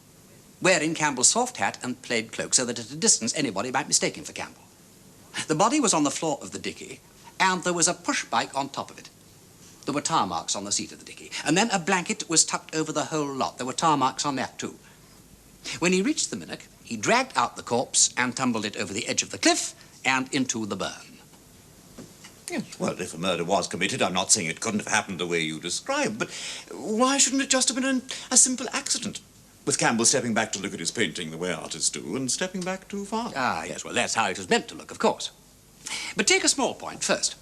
wearing Campbell's soft hat and plaid cloak, so that at a distance anybody might mistake him for Campbell. The body was on the floor of the dickey, and there was a push bike on top of it. There were tar marks on the seat of the dickey, and then a blanket was tucked over the whole lot. There were tar marks on that, too. When he reached the Minnock, he dragged out the corpse and tumbled it over the edge of the cliff and into the burn. Yes, well, if a murder was committed, I'm not saying it couldn't have happened the way you describe, but why shouldn't it just have been a simple accident? With Campbell stepping back to look at his painting the way artists do and stepping back too far. Ah, yes, well, that's how it was meant to look, of course. But take a small point first.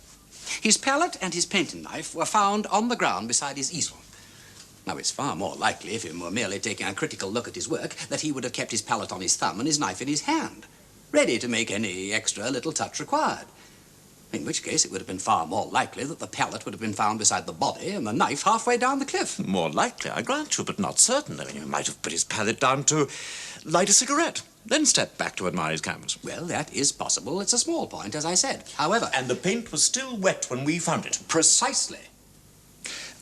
His palette and his painting knife were found on the ground beside his easel. Now, it's far more likely, if he were merely taking a critical look at his work, that he would have kept his palette on his thumb and his knife in his hand, ready to make any extra little touch required. In which case, it would have been far more likely that the palette would have been found beside the body and the knife halfway down the cliff. More likely, I grant you, but not certain. I mean, he might have put his palette down to light a cigarette, then step back to admire his canvas. Well, that is possible. It's a small point, as I said. However... And the paint was still wet when we found it. Precisely.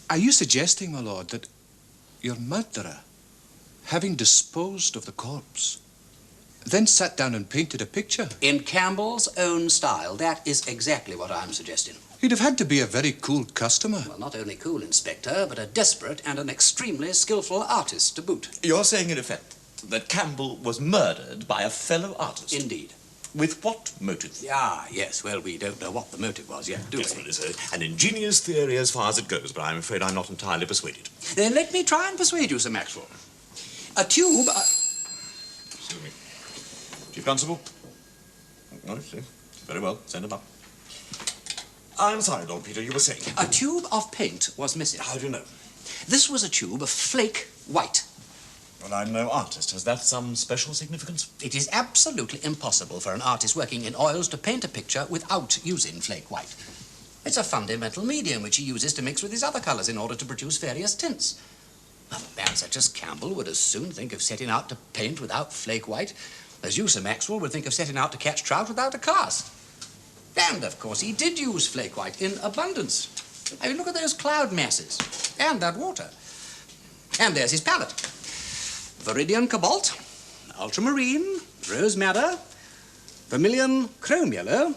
Are you suggesting, my lord, that your murderer, having disposed of the corpse, Then sat down and painted a picture. In Campbell's own style. That is exactly what I'm suggesting. He'd have had to be a very cool customer. Well, not only cool, Inspector, but a desperate and an extremely skillful artist to boot. You're saying, in effect, that Campbell was murdered by a fellow artist? Indeed. With what motive? Ah, yes. Well, we don't know what the motive was yet, do we? Well, it's an ingenious theory as far as it goes, but I'm afraid I'm not entirely persuaded. Then let me try and persuade you, Sir Maxwell. A tube... Excuse me. Chief Constable? Oh, I see. Very well. Send him up. I'm sorry, Lord Peter, you were saying. A tube of paint was missing. How do you know? This was a tube of flake white. Well, I'm no artist. Has that some special significance? It is absolutely impossible for an artist working in oils to paint a picture without using flake white. It's a fundamental medium which he uses to mix with his other colours in order to produce various tints. Well, a man such as Campbell would as soon think of setting out to paint without flake white as you, Sir Maxwell, would think of setting out to catch trout without a cast. And, of course, he did use flake white in abundance. I mean, look at those cloud masses and that water. And there's his palette. Viridian cobalt, ultramarine, rose madder, vermilion chrome yellow,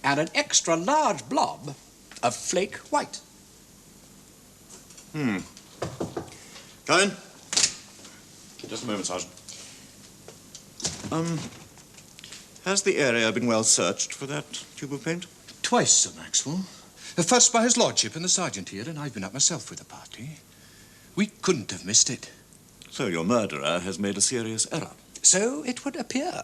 and an extra large blob of flake white. Come in. Just a moment, Sergeant. Has the area been well searched for that tube of paint? Twice, Sir Maxwell. First by his lordship and the sergeant here, and I've been up myself with the party. We couldn't have missed it. So your murderer has made a serious error. So it would appear.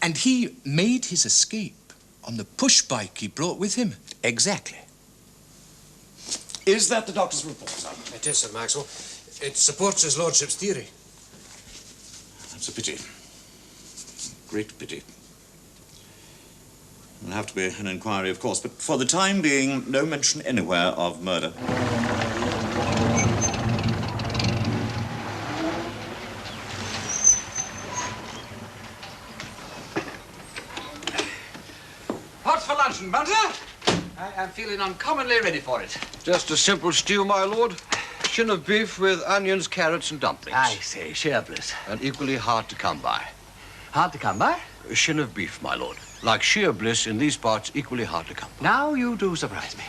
And he made his escape on the push bike he brought with him. Exactly. Is that the doctor's report, sir? It is, Sir Maxwell. It supports his lordship's theory. That's a pity. Great pity. There'll have to be an inquiry, of course, but for the time being, no mention anywhere of murder. What's for luncheon, Bunter? I am feeling uncommonly ready for it. Just a simple stew, my lord. Shin of beef with onions, carrots, and dumplings. I say, sheer bliss. And equally hard to come by. Hard to come by? A shin of beef, my lord. Like sheer bliss in these parts, equally hard to come by. Now you do surprise me.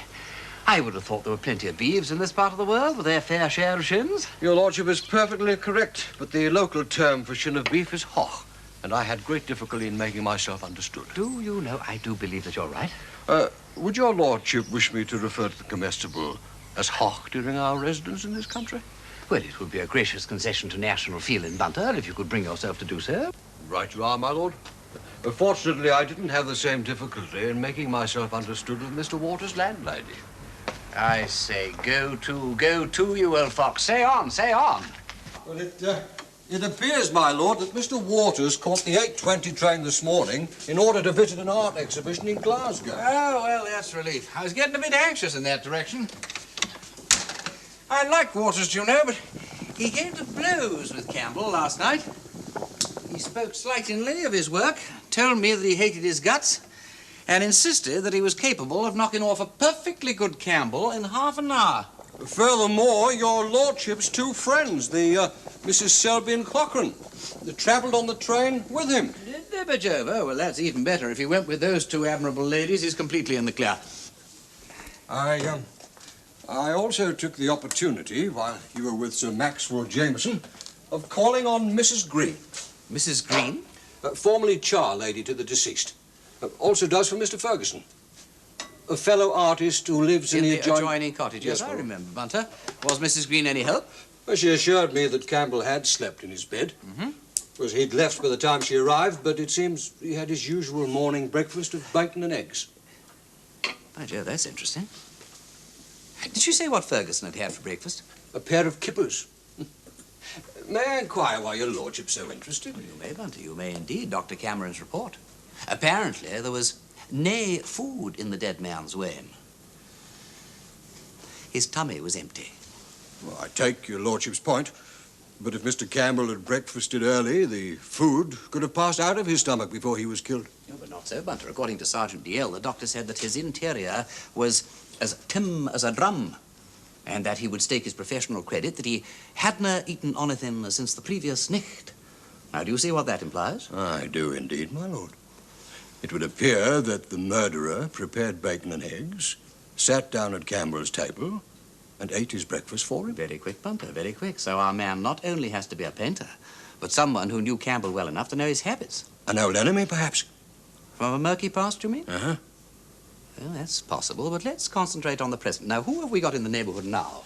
I would have thought there were plenty of beeves in this part of the world with their fair share of shins. Your lordship is perfectly correct, but the local term for shin of beef is hoch, and I had great difficulty in making myself understood. Do you know, I do believe that you're right. Would your lordship wish me to refer to the comestible as hoch during our residence in this country? Well, it would be a gracious concession to national feeling, Bunter, if you could bring yourself to do so. Right you are, my lord. Fortunately, I didn't have the same difficulty in making myself understood with Mr. Waters' landlady. I say, go to, you old fox. Say on, say on. Well, it appears, my lord, that Mr. Waters caught the 8:20 train this morning in order to visit an art exhibition in Glasgow. Oh, well, that's relief. I was getting a bit anxious in that direction. I like Waters, you know, but he came to blows with Campbell last night. He spoke slightingly of his work, told me that he hated his guts, and insisted that he was capable of knocking off a perfectly good Campbell in half an hour. Furthermore, your lordship's two friends, the Mrs. Selby and Cochrane, they travelled on the train with him. Did they, by Jove? Oh, well, that's even better. If he went with those two admirable ladies, he's completely in the clear. I also took the opportunity, while you were with Sir Maxwell Jameson, of calling on Mrs. Green. Mrs. Green? Formerly char-lady to the deceased. Also does for Mr. Ferguson. A fellow artist who lives in the adjoining cottage. Yes, I remember, Bunter. Was Mrs. Green any help? Well, she assured me that Campbell had slept in his bed. Was he'd left by the time she arrived, but it seems he had his usual morning breakfast of bacon and eggs. By Jove, that's interesting. Did you say what Ferguson had had for breakfast? A pair of kippers. May I inquire why your lordship's so interested? You may, Bunter, you may indeed. Dr. Cameron's report. Apparently, there was nay food in the dead man's wame. His tummy was empty. Well, I take your lordship's point. But if Mr. Campbell had breakfasted early, the food could have passed out of his stomach before he was killed. No, but not so, Bunter. According to Sergeant DL, the doctor said that his interior was as tim as a drum, and that he would stake his professional credit that he hadna eaten onything since the previous nicht. Now, do you see what that implies? I do indeed, my lord. It would appear that the murderer prepared bacon and eggs, sat down at Campbell's table, and ate his breakfast for him. Very quick, Bunter, very quick. So our man not only has to be a painter, but someone who knew Campbell well enough to know his habits. An old enemy, perhaps? From a murky past, you mean? Uh-huh. Well, that's possible, but let's concentrate on the present. Now, who have we got in the neighborhood now?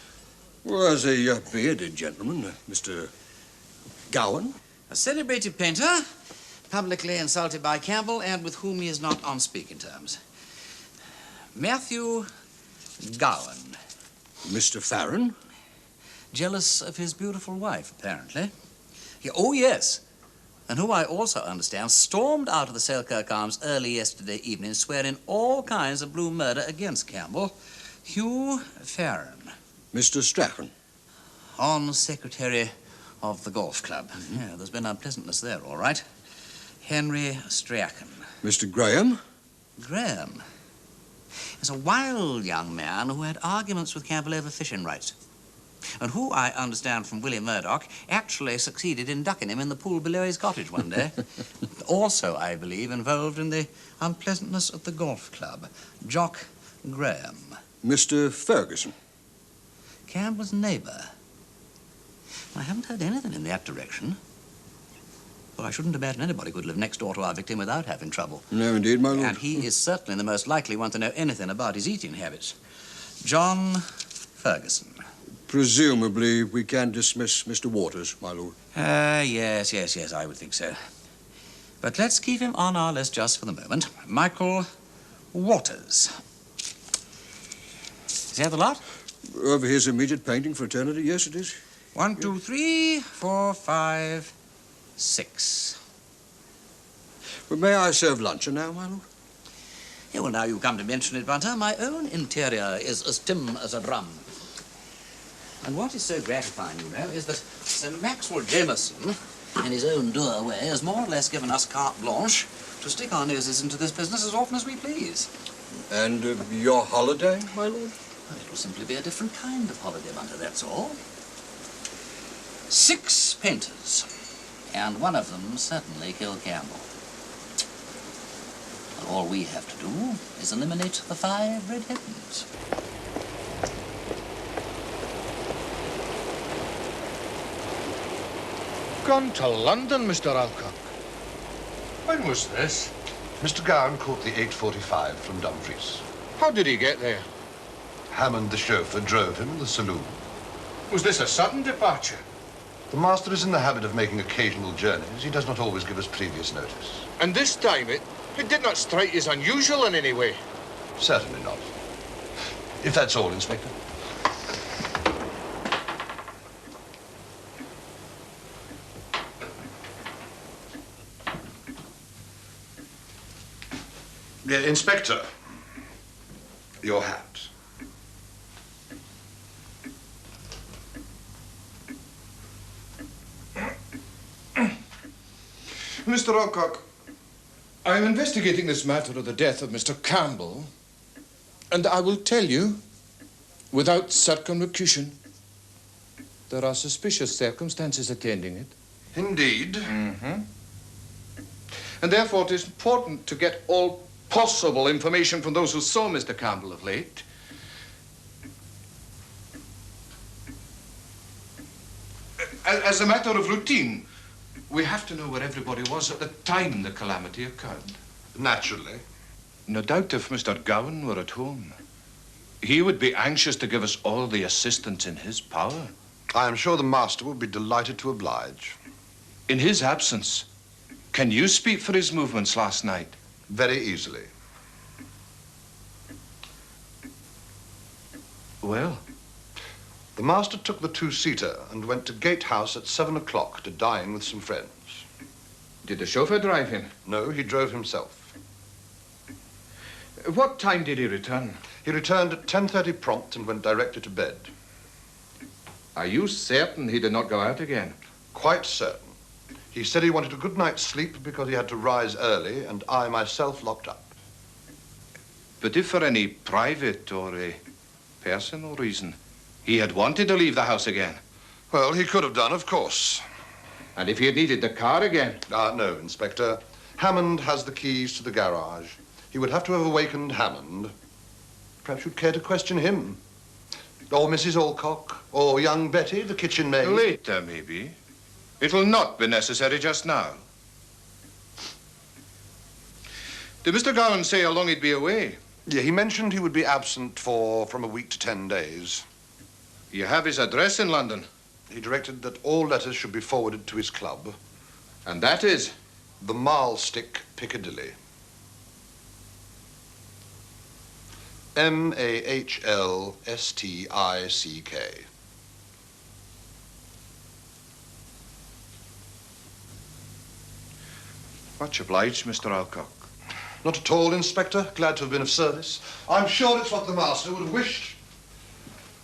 Well, there's a bearded gentleman, Mr. Gowan. A celebrated painter, publicly insulted by Campbell, and with whom he is not on speaking terms. Matthew Gowan. Mr. Farron? Jealous of his beautiful wife, apparently. Oh, yes. And who I also understand stormed out of the Selkirk Arms early yesterday evening, swearing all kinds of blue murder against Campbell. Hugh Farron. Mr. Strachan. On secretary of the golf club. Yeah, there's been unpleasantness there, all right. Henry Strachan. Mr. Graham? Graham. He's a wild young man who had arguments with Campbell over fishing rights, and who, I understand from Willie Murdoch, actually succeeded in ducking him in the pool below his cottage one day. Also, I believe, involved in the unpleasantness at the golf club. Jock Graham. Mr. Ferguson. Campbell's neighbour. I haven't heard anything in that direction. Well, I shouldn't imagine anybody could live next door to our victim without having trouble. No, indeed, my lord. And he is certainly the most likely one to know anything about his eating habits. John Ferguson. Presumably, we can dismiss Mr. Waters, my lord. Yes, I would think so. But let's keep him on our list just for the moment. Michael Waters. Is that the lot? Over his immediate painting fraternity, yes, it is. 1, 2, 3, 4, 5, 6. Well, may I serve luncheon now, my lord? Yeah, well, now you come to mention it, Bunter, my own interior is as tim as a drum. And what is so gratifying, you know, is that Sir Maxwell Jameson, in his own dour way, has more or less given us carte blanche to stick our noses into this business as often as we please. And your holiday, my lord? Well, it will simply be a different kind of holiday, Bunter, that's all. 6 painters, and one of them certainly killed Campbell. And all we have to do is eliminate the 5 red herrings. Gone to London, Mr. Alcock. When was this? Mr. Gowan caught the 8:45 from Dumfries. How did he get there? Hammond, the chauffeur, drove him in the saloon. Was this a sudden departure? The master is in the habit of making occasional journeys. He does not always give us previous notice. And this time it did not strike you as unusual in any way? Certainly not. If that's all, Inspector. Inspector, your hat. Mr. Alcock, I'm investigating this matter of the death of Mr. Campbell, and I will tell you, without circumlocution, there are suspicious circumstances attending it. Indeed. Mm-hmm. And therefore it is important to get all possible information from those who saw Mr. Campbell of late. As a matter of routine, we have to know where everybody was at the time the calamity occurred. Naturally. No doubt if Mr. Gowan were at home, he would be anxious to give us all the assistance in his power. I am sure the master would be delighted to oblige. In his absence, can you speak for his movements last night? Very easily. Well? The master took the 2-seater and went to Gatehouse at 7 o'clock to dine with some friends. Did the chauffeur drive him? No, he drove himself. What time did he return? He returned at 10:30 prompt and went directly to bed. Are you certain he did not go out again? Quite certain. He said he wanted a good night's sleep because he had to rise early, and I myself locked up. But if for any private or a personal reason he had wanted to leave the house again? Well, he could have done, of course. And if he had needed the car again? No, Inspector. Hammond has the keys to the garage. He would have to have awakened Hammond. Perhaps you'd care to question him. Or Mrs. Alcock, or young Betty, the kitchen maid. Later, maybe. It will not be necessary just now. Did Mr. Gowan say how long he'd be away? Yeah, he mentioned he would be absent from a week to 10 days. You have his address in London? He directed that all letters should be forwarded to his club. And that is? The Marlstick, Piccadilly. Mahlstick. Much obliged, Mr. Alcock. Not at all, Inspector. Glad to have been of service. I'm sure it's what the master would have wished.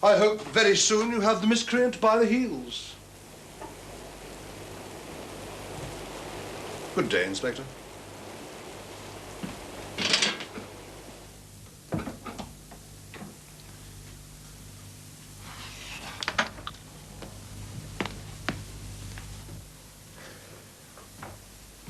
I hope very soon you have the miscreant by the heels. Good day, Inspector.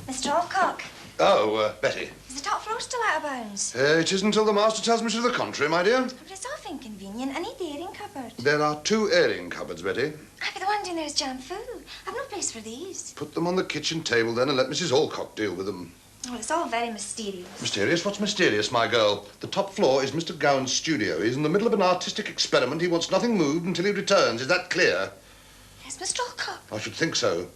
Mr. Alcock, Oh, Betty. is the top floor still out of bounds? It isn't until the master tells me to the contrary, my dear. But it's awful inconvenient. I need the airing cupboard. There are 2 airing cupboards, Betty. But the one down there is jam full. I've no place for these. Put them on the kitchen table, then, and let Mrs. Alcock deal with them. Well, it's all very mysterious. Mysterious? What's mysterious, my girl? The top floor is Mr. Gowan's studio. He's in the middle of an artistic experiment. He wants nothing moved until he returns. Is that clear? Yes, Mr. Alcock. I should think so.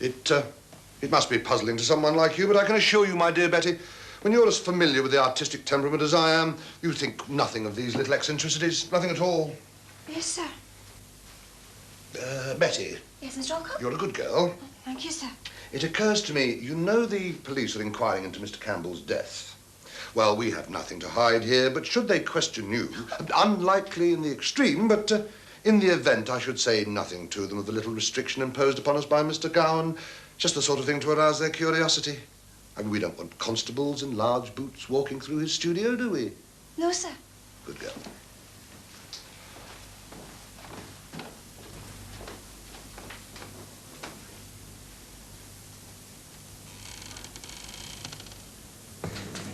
It must be puzzling to someone like you, but I can assure you, my dear Betty, when you're as familiar with the artistic temperament as I am, you think nothing of these little eccentricities. Nothing at all. Yes, sir. Betty. Yes, Mr. Alcock? You're a good girl. Thank you, sir. It occurs to me, you know the police are inquiring into Mr. Campbell's death. Well, we have nothing to hide here, but should they question you, unlikely in the extreme, but in the event, I should say nothing to them of the little restriction imposed upon us by Mr. Gowan. Just the sort of thing to arouse their curiosity. I mean, we don't want constables in large boots walking through his studio, do we? No, sir. Good girl.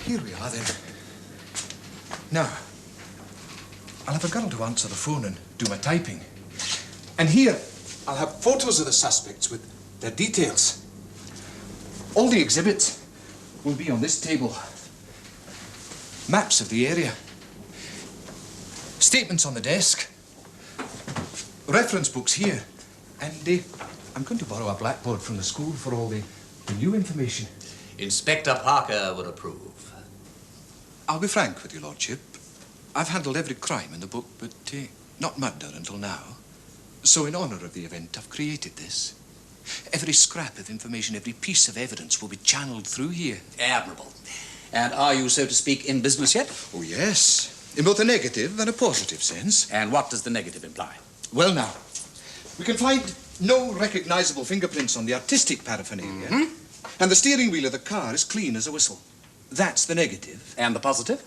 Here we are, then. Now, I'll have a girl to answer the phone and do my typing. And here, I'll have photos of the suspects with their details. All the exhibits will be on this table. Maps of the area. Statements on the desk. Reference books here. And I'm going to borrow a blackboard from the school for all the new information. Inspector Parker would approve. I'll be frank with you, Lordship. I've handled every crime in the book, but not murder until now. So in honour of the event, I've created this. Every scrap of information, every piece of evidence will be channeled through here. Admirable. And are you, so to speak, in business yet? Oh, yes. In both a negative and a positive sense. And what does the negative imply? Well, now, we can find no recognisable fingerprints on the artistic paraphernalia. Mm-hmm. And the steering wheel of the car is clean as a whistle. That's the negative. And the positive?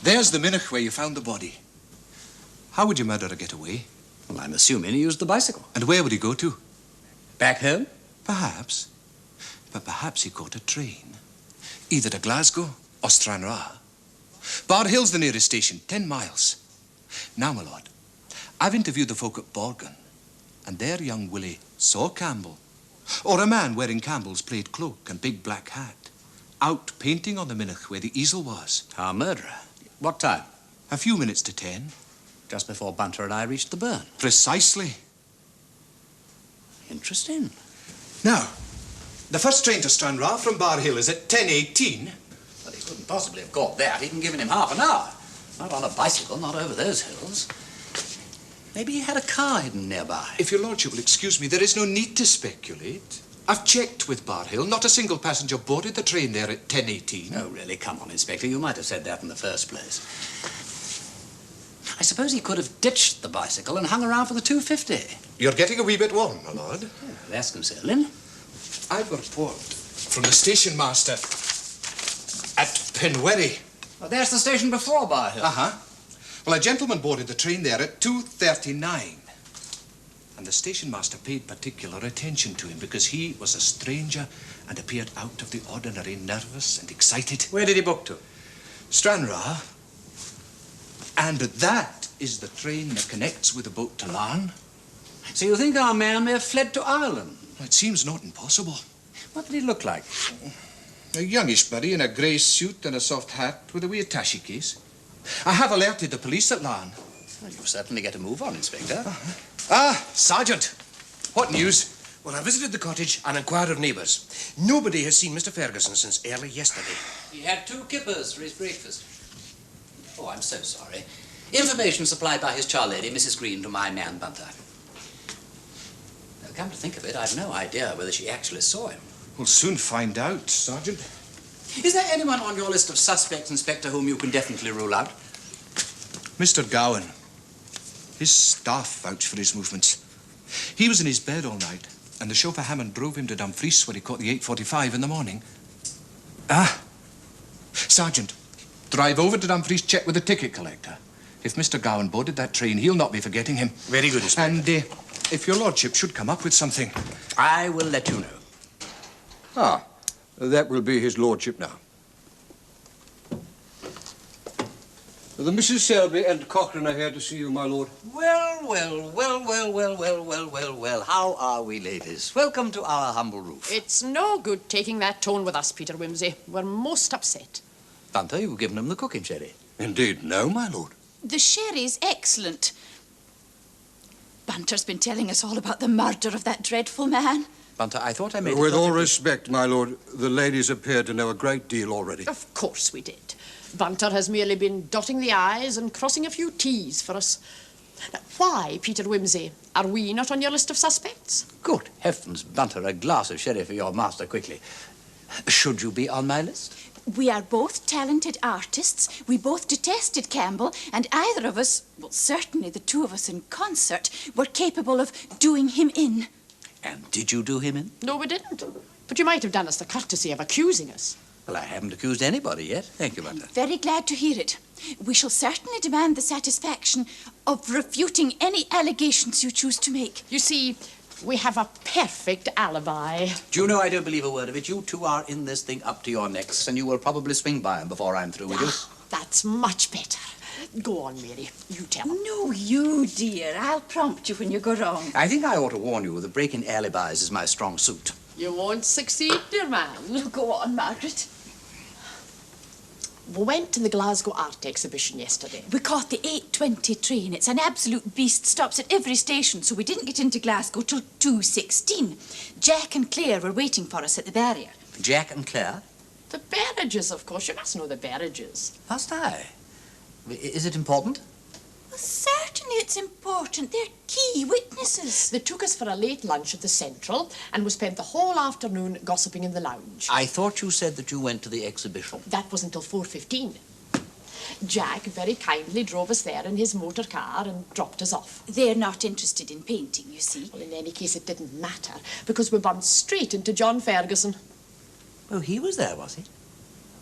There's the minute where you found the body. How would your murderer get away? Well, I'm assuming he used the bicycle. And where would he go to? Back home? Perhaps. But perhaps he caught a train. Either to Glasgow or Stranraer. Bar Hill's the nearest station, 10 miles. Now, my lord, I've interviewed the folk at Borgen, and their young Willie saw Campbell, or a man wearing Campbell's plaid cloak and big black hat, out painting on the minute where the easel was. Our murderer. What time? A few minutes to 10. Just before Bunter and I reached the burn. Precisely. Interesting. Now, the first train to Stranraer from Bar Hill is at 10:18. Well, he couldn't possibly have got that, even given him half an hour. Not on a bicycle, not over those hills. Maybe he had a car hidden nearby. If your lordship will excuse me, there is no need to speculate. I've checked with Bar Hill. Not a single passenger boarded the train there at 10:18. Oh, really? Come on, Inspector. You might have said that in the first place. I suppose he could have ditched the bicycle and hung around for the 250. You're getting a wee bit warm, my lord. Yeah, that's concerning. I've got a report from the station master at Penwerry. Well, there's the station before Bar Hill. Uh-huh. Well, a gentleman boarded the train there at 2:39. And the station master paid particular attention to him because he was a stranger and appeared out of the ordinary, nervous and excited. Where did he book to? Stranraer. And that is the train that connects with the boat to Larne. So you think our man may have fled to Ireland? It seems not impossible. What did he look like? A youngish buddy in a grey suit and a soft hat with a wee attache case. I have alerted the police at Larne. Well, you certainly get a move on, Inspector. Ah, Sergeant. What news? Well, I visited the cottage and inquired of neighbours. Nobody has seen Mr. Ferguson since early yesterday. He had 2 kippers for his breakfast. Oh, I'm so sorry. Information supplied by his charlady, Mrs. Green, to my man Bunter. Now, come to think of it, I've no idea whether she actually saw him. We'll soon find out, Sergeant. Is there anyone on your list of suspects, Inspector, whom you can definitely rule out? Mr. Gowan. His staff vouch for his movements. He was in his bed all night, and the chauffeur Hammond drove him to Dumfries where he caught the 8:45 in the morning. Ah, Sergeant, drive over to Dumfries, check with the ticket collector. If Mr. Gowan boarded that train, he'll not be forgetting him. Very good, Inspector. And if your lordship should come up with something... I will let you know. Ah, that will be his lordship now. The Mrs. Selby and Cochrane are here to see you, my lord. Well. How are we, ladies? Welcome to our humble roof. It's no good taking that tone with us, Peter Wimsey. We're most upset. Bunter, you've given him the cooking sherry. Indeed, no, my lord. The sherry's excellent. Bunter's been telling us all about the murder of that dreadful man. Bunter, I thought I made With all respect, my lord, the ladies appear to know a great deal already. Of course we did. Bunter has merely been dotting the I's and crossing a few T's for us. Now, why, Peter Wimsey, are we not on your list of suspects? Good heavens, Bunter, a glass of sherry for your master, quickly. Should you be on my list? We are both talented artists. We both detested Campbell, and either of us, well, certainly the 2 of us in concert, were capable of doing him in. And did you do him in? No, we didn't. But you might have done us the courtesy of accusing us. Well, I haven't accused anybody yet. Thank you, Bunter. Very glad to hear it. We shall certainly demand the satisfaction of refuting any allegations you choose to make. You see, we have a perfect alibi. Do you know I don't believe a word of it? You 2 are in this thing up to your necks, and you will probably swing by him before I'm through with you. That's much better. Go on, Mary. You tell him. No, you, dear. I'll prompt you when you go wrong. I think I ought to warn you that breaking alibis is my strong suit. You won't succeed, dear man. Go on, Margaret. We went to the Glasgow Art Exhibition yesterday. We caught the 8:20 train. It's an absolute beast. Stops at every station, so we didn't get into Glasgow till 2:16. Jack and Claire were waiting for us at the barrier. Jack and Claire? The Barrages, of course. You must know the Barrages. Must I? Is it important? Well, certainly it's important. They're key witnesses. They took us for a late lunch at the Central, and we spent the whole afternoon gossiping in the lounge. I thought you said that you went to the exhibition. That was until 4:15. Jack very kindly drove us there in his motor car and dropped us off. They're not interested in painting, you see. Well, in any case, it didn't matter, because we bumped straight into John Ferguson. Oh, he was there, was he?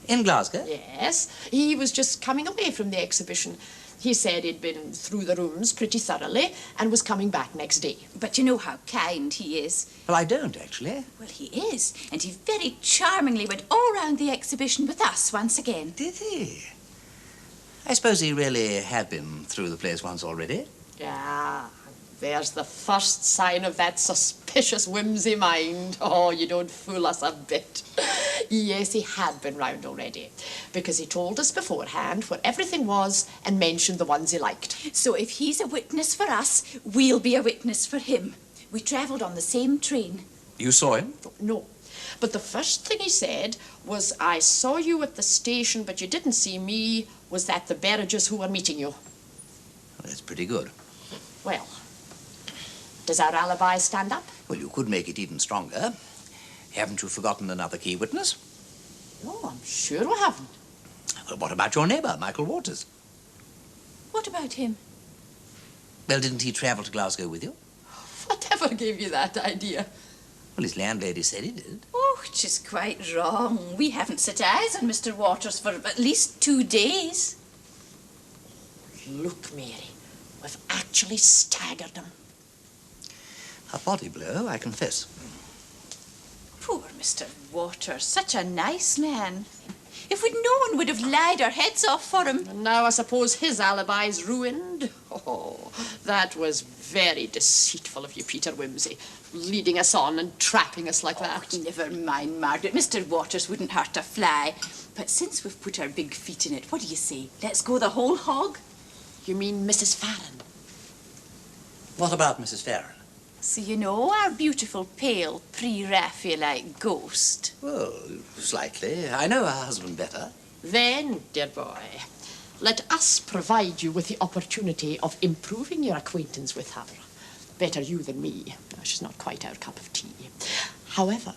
In Glasgow? Yes. He was just coming away from the exhibition. He said he'd been through the rooms pretty thoroughly and was coming back next day. But you know how kind he is. Well, I don't, actually. Well, he is. And he very charmingly went all round the exhibition with us once again. Did he? I suppose he really had been through the place once already. Yeah, there's the first sign of that suspicious whimsy mind. Oh, you don't fool us a bit. Yes, he had been round already, because he told us beforehand where everything was and mentioned the ones he liked. So if he's a witness for us, we'll be a witness for him. We travelled on the same train. You saw him? No. But the first thing he said was, I saw you at the station, but you didn't see me. Was that the Barrages who were meeting you? Well, that's pretty good. Well, does our alibi stand up? Well, you could make it even stronger. Haven't you forgotten another key witness? No, I'm sure we haven't. Well, what about your neighbour, Michael Waters? What about him? Well, didn't he travel to Glasgow with you? Whatever gave you that idea? Well, his landlady said he did. Oh, which is quite wrong. We haven't set eyes on Mr. Waters for at least 2 days. Look, Mary, we've actually staggered him. A body blow, I confess. Poor Mr. Waters, such a nice man. If we'd known, we'd have lied our heads off for him. And now I suppose his alibi's ruined. Oh, that was very deceitful of you, Peter Wimsey, leading us on and trapping us like that. Never mind, Margaret. Mr. Waters wouldn't hurt a fly. But since we've put our big feet in it, what do you say? Let's go the whole hog? You mean Mrs. Farron? What about Mrs. Farron? So you know our beautiful, pale, pre-Raphaelite ghost? Well, slightly. I know her husband better. Then, dear boy, let us provide you with the opportunity of improving your acquaintance with her. Better you than me. She's not quite our cup of tea. However,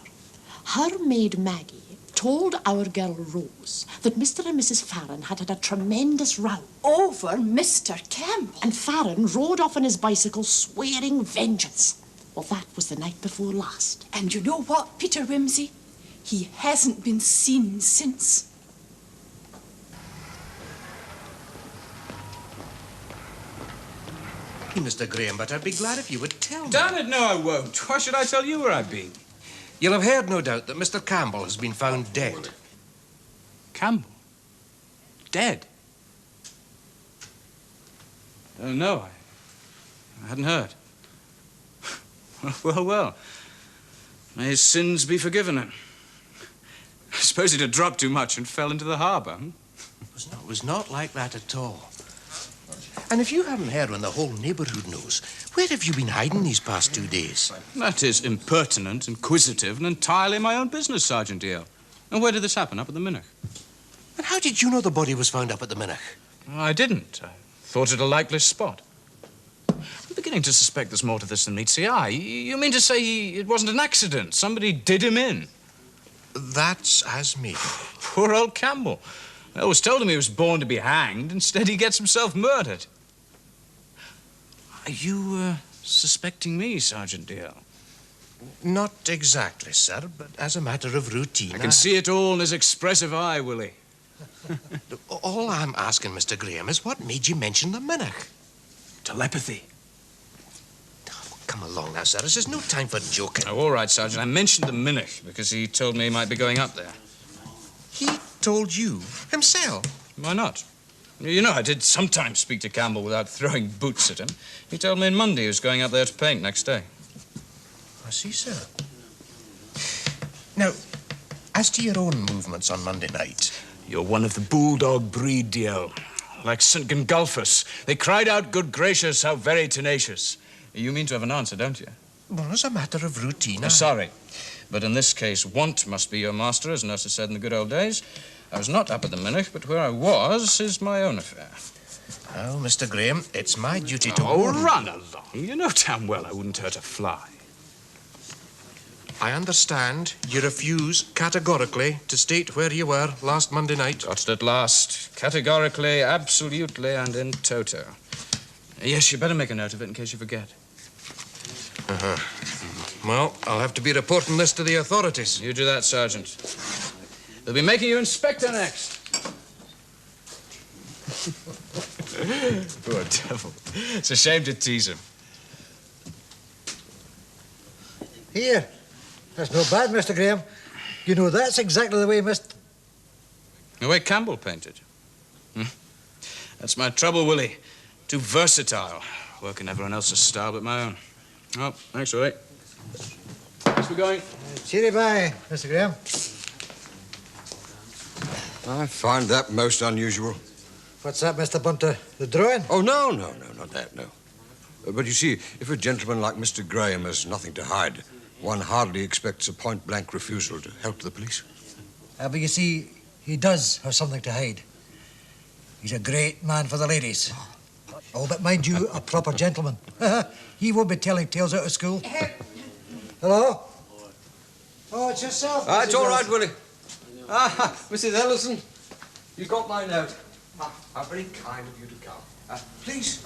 her maid Maggie told our girl Rose that Mr. and Mrs. Farron had a tremendous row. Over Mr. Campbell? And Farron rode off on his bicycle swearing vengeance. Well, that was the night before last. And you know what, Peter Wimsey? He hasn't been seen since. Mr. Graham, but I'd be glad if you would tell me. Damn it, no, I won't. Why should I tell you where I've been? You'll have heard, no doubt, that Mr. Campbell has been found dead. Campbell? Dead? No, I hadn't heard. Well. May his sins be forgiven him. I suppose he'd have dropped too much and fell into the harbour. It was not like that at all. And if you haven't heard when the whole neighbourhood knows, where have you been hiding these past 2 days? That is impertinent, inquisitive, and entirely my own business, Sergeant Yale. And where did this happen? Up at the Minnoch? And how did you know the body was found up at the Minnoch? I didn't. I thought it a likely spot. I'm beginning to suspect there's more to this than meets the eye. You mean to say it wasn't an accident? Somebody did him in? That's as me. Poor old Campbell. I always told him he was born to be hanged. Instead, he gets himself murdered. Are you suspecting me, Sergeant Yale? Not exactly, sir, but as a matter of routine. I can see it all in his expressive eye, Willie. All I'm asking, Mr. Graham, is what made you mention the Minnoch? Telepathy. Oh, come along now, sir. This is no time for joking. Oh, all right, Sergeant. I mentioned the Minnoch because he told me he might be going up there. He told you himself? Why not? You know, I did sometimes speak to Campbell without throwing boots at him. He told me on Monday he was going up there to paint next day. I see, sir. Now, as to your own movements on Monday night... You're one of the bulldog breed, Dio. Like St. Gungulphus. They cried out, good gracious, how very tenacious. You mean to have an answer, don't you? Well, as a matter of routine, Sorry. But in this case, want must be your master, as nurses said in the good old days. I was not up at the Minnoch, but where I was is my own affair. Oh, Mr. Graham, it's my duty to... Oh, run along. You know damn well I wouldn't hurt a fly. I understand you refuse categorically to state where you were last Monday night. Got it at last. Categorically, absolutely, and in toto. Yes, you better make a note of it in case you forget. Uh-huh. Well, I'll have to be reporting this to the authorities. You do that, Sergeant. They'll be making you inspector next. Poor devil. It's a shame to tease him. Here. That's no bad, Mr. Graham. You know, that's exactly the way The way Campbell painted. That's my trouble, Willie. Too versatile. Working everyone else's style but my own. Oh, thanks, Willie. Thanks for going. Cheery bye, Mr. Graham. I find that most unusual. What's that, Mr. Bunter? The drawing? Oh, no, not that, no. But you see, if a gentleman like Mr. Graham has nothing to hide, one hardly expects a point-blank refusal to help the police. But you see, he does have something to hide. He's a great man for the ladies. Oh, but mind you, a proper gentleman. He won't be telling tales out of school. Hello? Oh, it's yourself. It's all right, Willie. Mrs. Ellison, you got my note. How very kind of you to come. Please.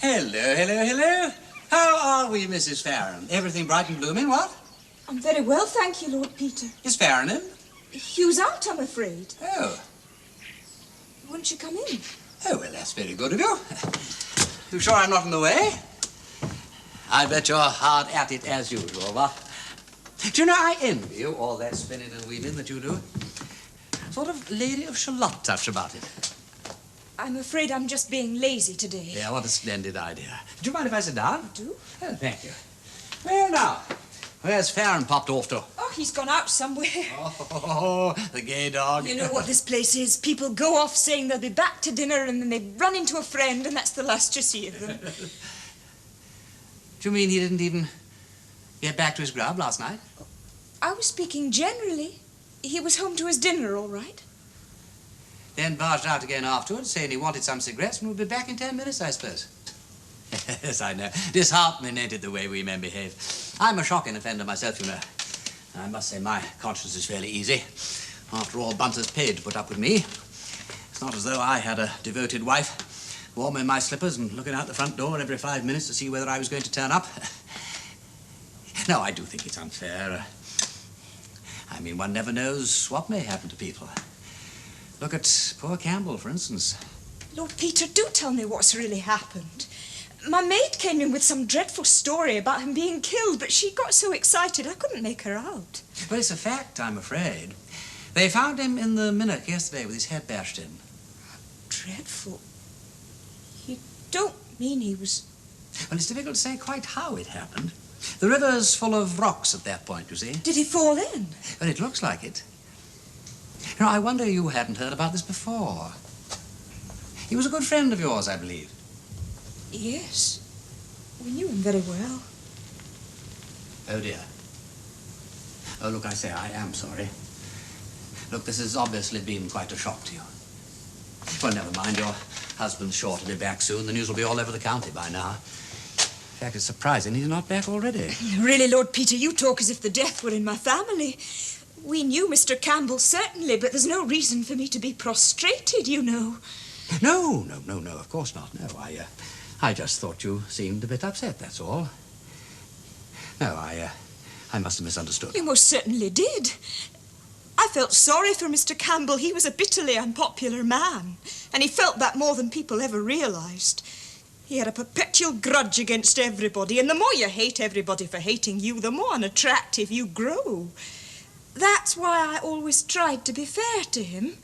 Hello. How are we, Mrs. Farron? Everything bright and blooming, what? I'm very well, thank you, Lord Peter. Is Farron in? He was out, I'm afraid. Oh. Won't you come in? Oh, well, that's very good of you. You sure I'm not in the way? I bet you're hard at it as usual, what? Do you know, I envy you all that spinning and weaving that you do. Sort of Lady of Shalott touch about it. I'm afraid I'm just being lazy today. Yeah, what a splendid idea. Do you mind if I sit down? I do. Oh, thank you. Well, now, where's Farron popped off to? Oh, he's gone out somewhere. Oh, the gay dog. You know what this place is. People go off saying they'll be back to dinner and then they run into a friend and that's the last you see of them. Do you mean he didn't even get back to his grub last night? I was speaking generally. He was home to his dinner, all right. Then barged out again afterwards, saying he wanted some cigarettes and would be back in 10 minutes, I suppose. Yes, I know. Disheartening, ain't it, the way we men behave? I'm a shocking offender myself, you know. I must say my conscience is fairly easy. After all, Bunter's paid to put up with me. It's not as though I had a devoted wife, warming my slippers and looking out the front door every 5 minutes to see whether I was going to turn up. No, I do think it's unfair. I mean, one never knows what may happen to people. Look at poor Campbell, for instance. Lord Peter, do tell me what's really happened. My maid came in with some dreadful story about him being killed, but she got so excited I couldn't make her out. Well, it's a fact, I'm afraid. They found him in the Minnock yesterday with his head bashed in. Dreadful. You don't mean he was... Well, it's difficult to say quite how it happened. The river's full of rocks at that point, you see. Did he fall in? Well, it looks like it. You know, I wonder you hadn't heard about this before. He was a good friend of yours, I believe. Yes. We knew him very well. Oh, dear. Oh, look, I say, I am sorry. Look, this has obviously been quite a shock to you. Well, never mind. Your husband's sure to be back soon. The news will be all over the county by now. In fact, it's surprising he's not back already. Really, Lord Peter, you talk as if the death were in my family. We knew Mr. Campbell, certainly, but there's no reason for me to be prostrated, you know. No, of course not. No, I just thought you seemed a bit upset, that's all. No, I must have misunderstood. You most certainly did. I felt sorry for Mr. Campbell. He was a bitterly unpopular man, and he felt that more than people ever realized. He had a perpetual grudge against everybody, and the more you hate everybody for hating you, the more unattractive you grow. That's why I always tried to be fair to him.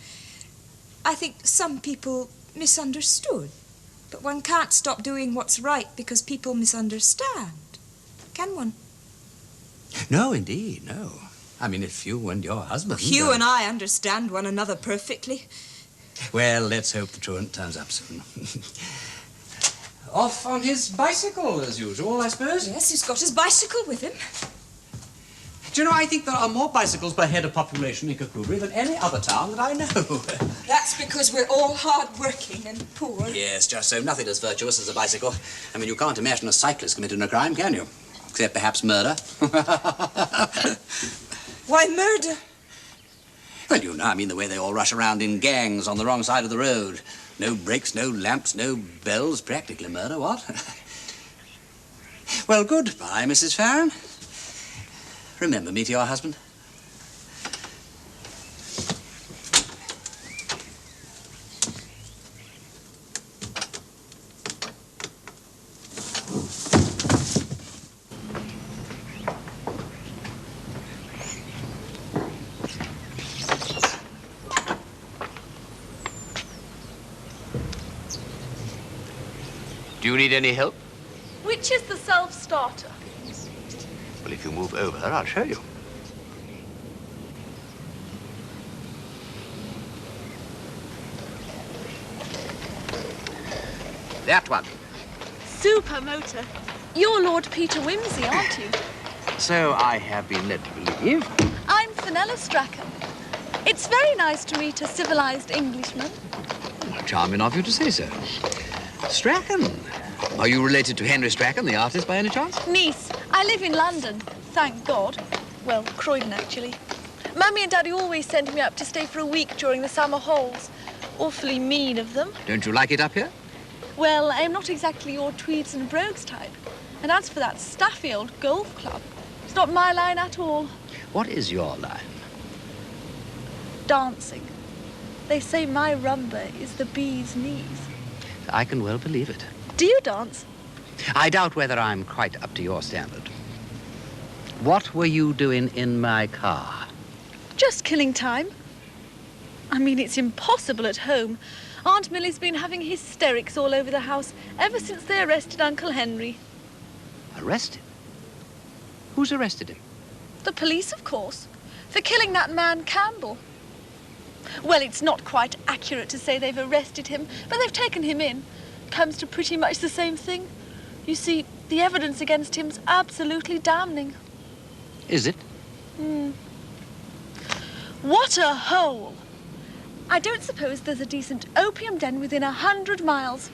I think some people misunderstood, but one can't stop doing what's right because people misunderstand, can one? No, indeed, no. I mean, if you and your husband... Hugh and I understand one another perfectly. Well, let's hope the truant turns up soon. Off on his bicycle, as usual, I suppose? Yes, he's got his bicycle with him. Do you know, I think there are more bicycles per head of population in Kirkcudbright than any other town that I know. That's because we're all hard-working and poor. Yes, just so. Nothing as virtuous as a bicycle. I mean, you can't imagine a cyclist committing a crime, can you? Except perhaps murder. Why murder? Well, you know, I mean the way they all rush around in gangs on the wrong side of the road. No brakes, no lamps, no bells. Practically murder, what? Well, goodbye, Mrs. Farron. Remember me to your husband. Do you need any help? Which is the self-starter? Well, if you move over, I'll show you. That one. Super motor. You're Lord Peter Wimsey, aren't you? So I have been led to believe. I'm Fenella Strachan. It's very nice to meet a civilized Englishman. Charming of you to say so. Strachan. Are you related to Henry Strachan, the artist, by any chance? Niece. I live in London, thank God. Well, Croydon, actually. Mummy and Daddy always send me up to stay for a week during the summer holes. Awfully mean of them. Don't you like it up here? Well, I'm not exactly your Tweeds and Brogues type. And as for that stuffy old golf club, it's not my line at all. What is your line? Dancing. They say my rumba is the bee's knees. I can well believe it. Do you dance? I doubt whether I'm quite up to your standard. What were you doing in my car? Just killing time. I mean, it's impossible at home. Aunt Millie's been having hysterics all over the house ever since they arrested Uncle Henry. Arrested? Who's arrested him? The police, of course, for killing that man Campbell. Well, it's not quite accurate to say they've arrested him, but they've taken him in. Comes to pretty much the same thing. You see, the evidence against him's absolutely damning. Is it? What a hole! I don't suppose there's a decent opium den within 100 miles.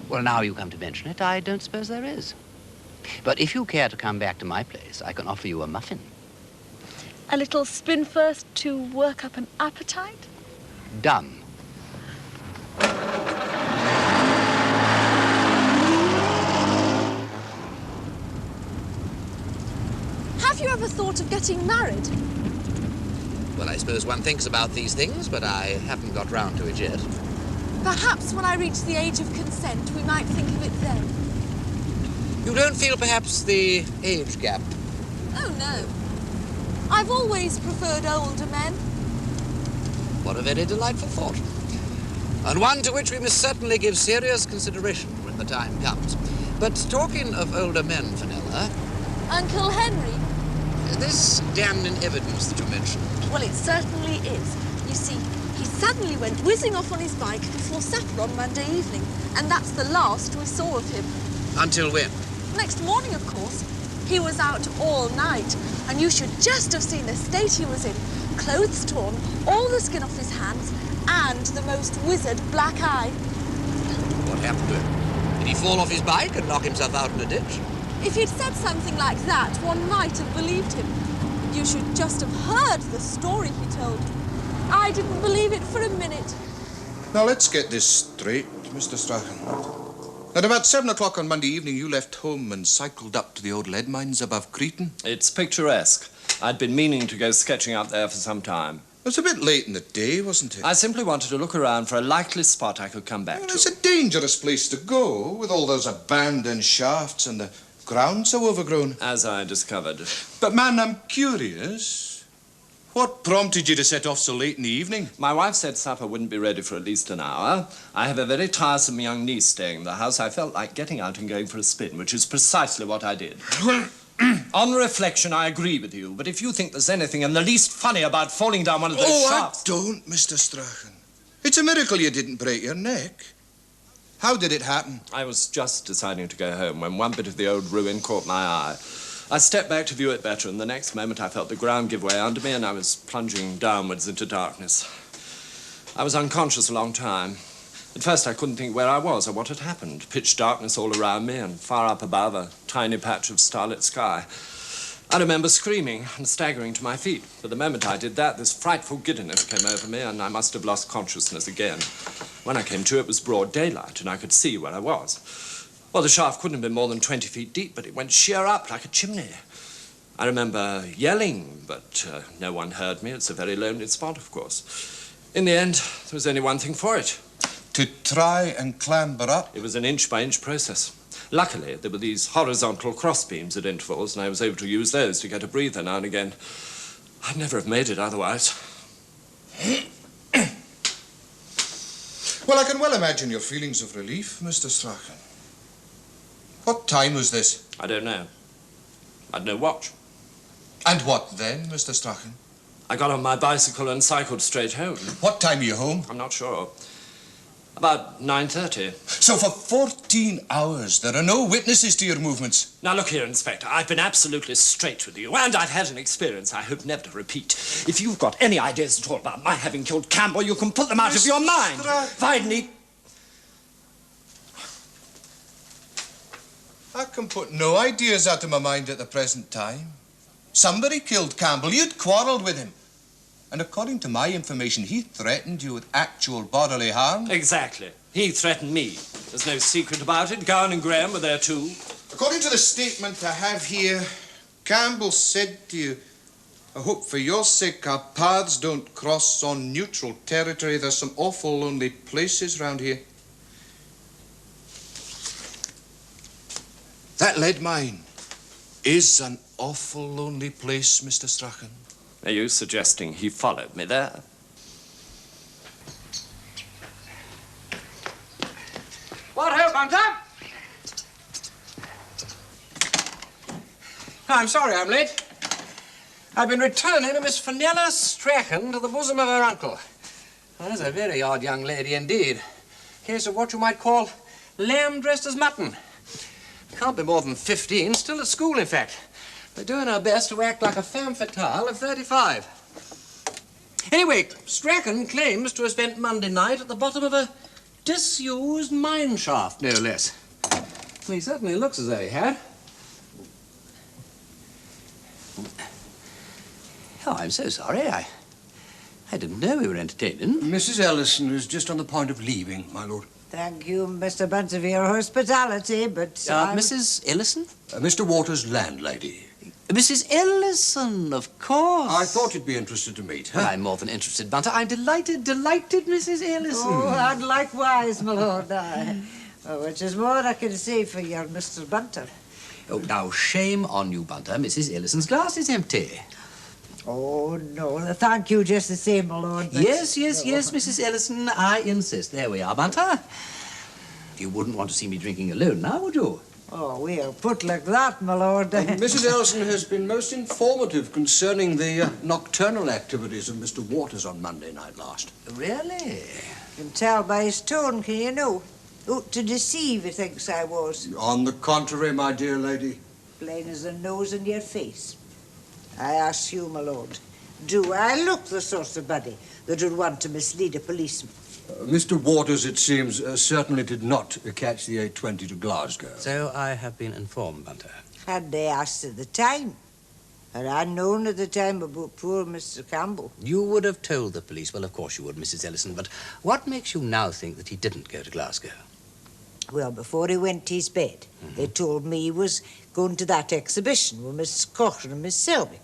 Well, now you come to mention it, I don't suppose there is. But if you care to come back to my place, I can offer you a muffin. A little spin first to work up an appetite? Done. Have you ever thought of getting married? Well, I suppose one thinks about these things, but I haven't got round to it yet. Perhaps when I reach the age of consent, we might think of it then. You don't feel perhaps the age gap? Oh, no. I've always preferred older men. What a very delightful thought. And one to which we must certainly give serious consideration when the time comes. But talking of older men, Fenella... Uncle Henry? This damning evidence that you mentioned. Well, it certainly is. You see, he suddenly went whizzing off on his bike before supper on Monday evening, and that's the last we saw of him. Until when? Next morning, of course. He was out all night, and you should just have seen the state he was in. Clothes torn, all the skin off his hands, and the most wizard black eye. What happened to him? Did he fall off his bike and knock himself out in a ditch? If he'd said something like that, one might have believed him. You should just have heard the story he told. I didn't believe it for a minute. Now, let's get this straight, Mr. Strachan. At about 7 o'clock on Monday evening, you left home and cycled up to the old lead mines above Cretan. It's picturesque. I'd been meaning to go sketching up there for some time. It was a bit late in the day, wasn't it? I simply wanted to look around for a likely spot I could come back to. It's a dangerous place to go, with all those abandoned shafts and the ground so overgrown. As I discovered. But, man, I'm curious. What prompted you to set off so late in the evening? My wife said supper wouldn't be ready for at least an hour. I have a very tiresome young niece staying in the house. I felt like getting out and going for a spin, which is precisely what I did. On reflection, I agree with you, but if you think there's anything in the least funny about falling down one of those shafts... I don't, Mr. Strachan. It's a miracle you didn't break your neck. How did it happen? I was just deciding to go home when one bit of the old ruin caught my eye. I stepped back to view it better, and the next moment I felt the ground give way under me, and I was plunging downwards into darkness. I was unconscious a long time. At first I couldn't think where I was or what had happened. Pitch darkness all around me, and far up above, a tiny patch of starlit sky. I remember screaming and staggering to my feet. But the moment I did that, this frightful giddiness came over me, and I must have lost consciousness again. When I came to, it was broad daylight, and I could see where I was. Well, the shaft couldn't have been more than 20 feet deep, but it went sheer up like a chimney. I remember yelling, but no one heard me. It's a very lonely spot, of course. In the end, there was only one thing for it. To try and clamber up? It was an inch-by-inch process. Luckily, there were these horizontal crossbeams at intervals, and I was able to use those to get a breather now and again. I'd never have made it otherwise. Well, I can well imagine your feelings of relief, Mr. Strachan. What time was this? I don't know. I'd no watch. And what then, Mr. Strachan? I got on my bicycle and cycled straight home. What time are you home? I'm not sure. About 9:30. So for 14 hours, there are no witnesses to your movements? Now, look here, Inspector. I've been absolutely straight with you, and I've had an experience I hope never to repeat. If you've got any ideas at all about my having killed Campbell, you can put them out of your mind. Vidney. I can put no ideas out of my mind at the present time. Somebody killed Campbell. You'd quarrelled with him. And according to my information, he threatened you with actual bodily harm. Exactly. He threatened me. There's no secret about it. Gowan and Graham were there too. According to the statement I have here, Campbell said to you, I hope for your sake our paths don't cross on neutral territory. There's some awful lonely places round here. That lead mine is an awful lonely place, Mr. Strachan. Are you suggesting he followed me there? What ho, Bunter? I'm sorry I'm late. I've been returning a Miss Fenella Strachan to the bosom of her uncle. Well, that's a very odd young lady indeed. Case of what you might call lamb dressed as mutton. Can't be more than 15, still at school, in fact. They're doing her best to act like a femme fatale of 35. Anyway, Strachan claims to have spent Monday night at the bottom of a disused mine shaft, no less. Well, he certainly looks as though he had. Oh, I'm so sorry. I didn't know we were entertaining. Mrs. Ellison is just on the point of leaving, my lord. Thank you, Mr. Bunter, for your hospitality, but... Mrs. Ellison? Mr. Waters' landlady. Mrs. Ellison, of course. I thought you'd be interested to meet her. Well, I'm more than interested, Bunter. I'm delighted, Mrs. Ellison. Oh, and likewise, my lord. Which is more I can say for your Mr. Bunter. Oh, now, shame on you, Bunter. Mrs. Ellison's glass is empty. Oh, no. Thank you just the same, my lord. Yes, Mrs. Ellison. I insist. There we are, Bunter. You wouldn't want to see me drinking alone now, would you? Oh, we'll put like that, my lord. Mrs. Ellison has been most informative concerning the nocturnal activities of Mr. Waters on Monday night last. Really? You can tell by his tone, can you know? Out to deceive, he thinks I was. On the contrary, my dear lady. Plain as the nose in your face. I ask you, my lord, do I look the sort of body that would want to mislead a policeman? Mr. Waters, it seems, certainly did not catch the 8:20 to Glasgow. So I have been informed, Bunter. Had they asked at the time? Had I known at the time about poor Mr. Campbell? You would have told the police. Well, of course you would, Mrs. Ellison. But what makes you now think that he didn't go to Glasgow? Well, before he went to his bed, they told me he was going to that exhibition with Miss Cochran and Miss Selby.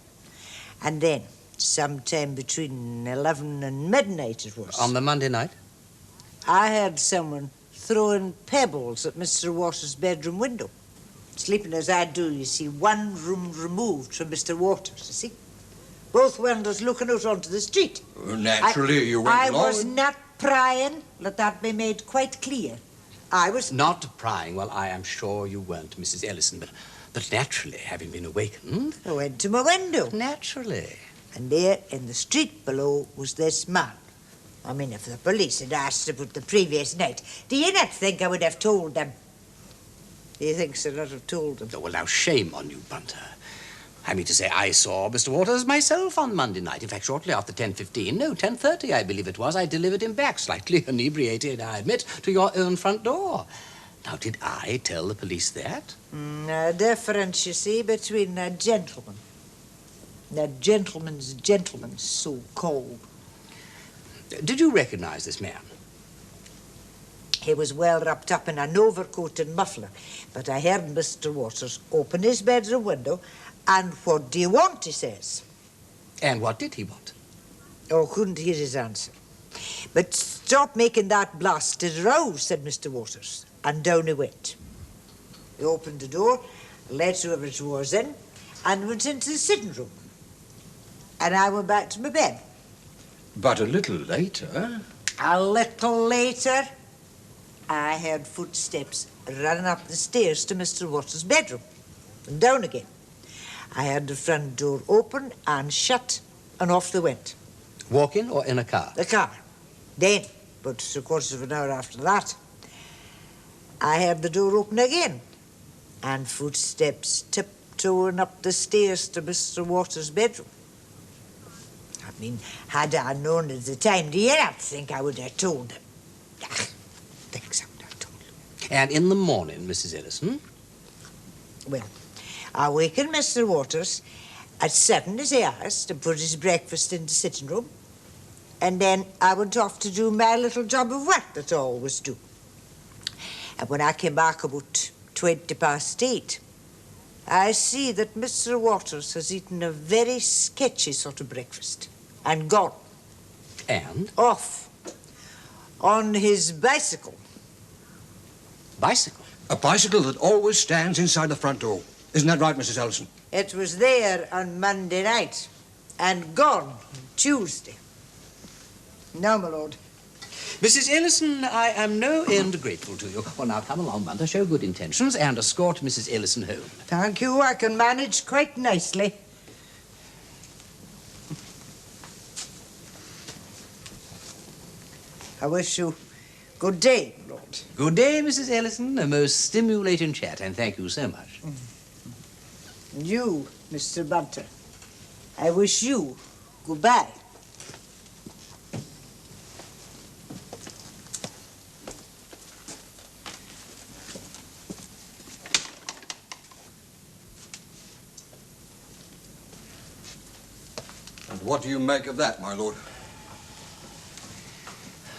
And then, sometime between 11 and midnight it was. On the Monday night? I heard someone throwing pebbles at Mr. Waters' bedroom window. Sleeping as I do, you see, one room removed from Mr. Waters, you see. Both windows looking out onto the street. Naturally, you went along. I was not prying, let that be made quite clear. I was... Not prying? Well, I am sure you weren't, Mrs. Ellison, but naturally, having been awakened... I went to my window. Naturally. And there, in the street below, was this man. I mean, if the police had asked about the previous night, do you not think I would have told them? He thinks I'd not have told them. Oh, well, now, shame on you, Bunter. I mean to say, I saw Mr. Waters myself on Monday night. In fact, shortly after 10:15, no, 10:30, I believe it was, I delivered him back, slightly inebriated, I admit, to your own front door. Now, did I tell the police that? A difference, you see, between a gentleman. A gentleman's gentleman, so-called. Did you recognize this man? He was well wrapped up in an overcoat and muffler, but I heard Mr. Waters open his bedroom window, and what do you want, he says. And what did he want? Oh, couldn't hear his answer. But stop making that blasted row, said Mr. Waters, and down he went. He opened the door, let whoever it was in, and went into the sitting room. And I went back to my bed. But a little later... A little later, I heard footsteps running up the stairs to Mr. Waters' bedroom and down again. I heard the front door open and shut, and off they went. Walking or in a car? The car. Then, but a quarter of an hour after that, I heard the door open again, and footsteps tiptoeing up the stairs to Mr. Waters' bedroom. I mean, had I known at the time, do you not think I would have told them? Thanks, I would have told them. And in the morning, Mrs. Ellison? Well, I wakened Mr. Waters at 7, as he asked, and put his breakfast in the sitting room. And then I went off to do my little job of work that I always do. And when I came back about 8:20, I see that Mr. Waters has eaten a very sketchy sort of breakfast and gone. And? Off. On his bicycle. Bicycle? A bicycle that always stands inside the front door. Isn't that right, Mrs. Ellison? It was there on Monday night and gone on Tuesday. No, my lord. Mrs. Ellison, I am no end grateful to you. Well, now, come along, Bunter, show good intentions and escort Mrs. Ellison home. Thank you. I can manage quite nicely. I wish you good day, Lord. Good day, Mrs. Ellison. A most stimulating chat, and thank you so much. And you, Mr. Bunter, I wish you goodbye. And what do you make of that, my lord?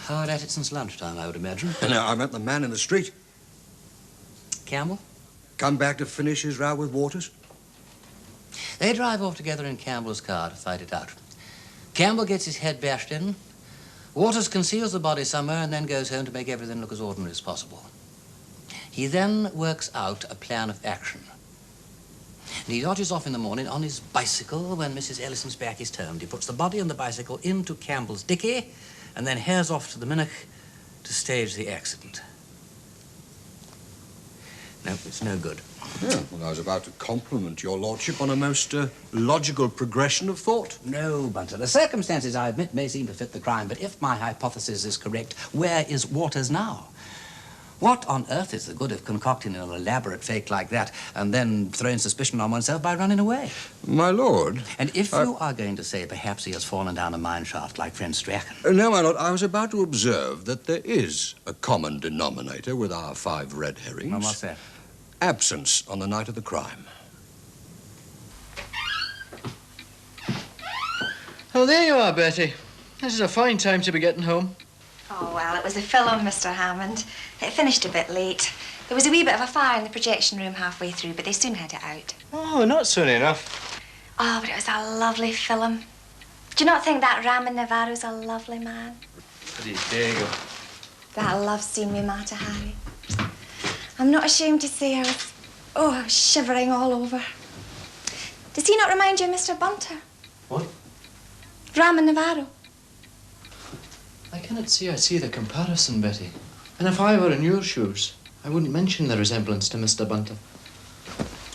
Hard at it since lunchtime, I would imagine. No, I meant the man in the street. Campbell? Come back to finish his row with Waters? They drive off together in Campbell's car to fight it out. Campbell gets his head bashed in. Waters conceals the body somewhere and then goes home to make everything look as ordinary as possible. He then works out a plan of action. And he dodges off in the morning on his bicycle when Mrs. Ellison's back is turned. He puts the body and the bicycle into Campbell's dicky and then hares off to the Minnoch to stage the accident. No, it's no good. Yeah, well, I was about to compliment your lordship on a most logical progression of thought. No, Bunter. The circumstances, I admit, may seem to fit the crime, but if my hypothesis is correct, where is Waters now? What on earth is the good of concocting an elaborate fake like that and then throwing suspicion on oneself by running away? My lord... And if you are going to say perhaps he has fallen down a mine shaft like friend Strachan... No, my lord, I was about to observe that there is a common denominator with our 5 red herrings. Well, what's that? Absence on the night of the crime. Oh, there you are, Bertie. This is a fine time to be getting home. Oh, well, it was a film, Mr. Hammond. It finished a bit late. There was a wee bit of a fire in the projection room halfway through, but they soon had it out. Oh, not soon enough. Oh, but it was a lovely film. Do you not think that Raman Navarro's a lovely man? Pretty dago. That love scene with Mata Hari. I'm not ashamed to say I was shivering all over. Does he not remind you of Mr. Bunter? What? Raman Navarro. I cannot say I see the comparison, Betty. And if I were in your shoes, I wouldn't mention the resemblance to Mr. Bunter.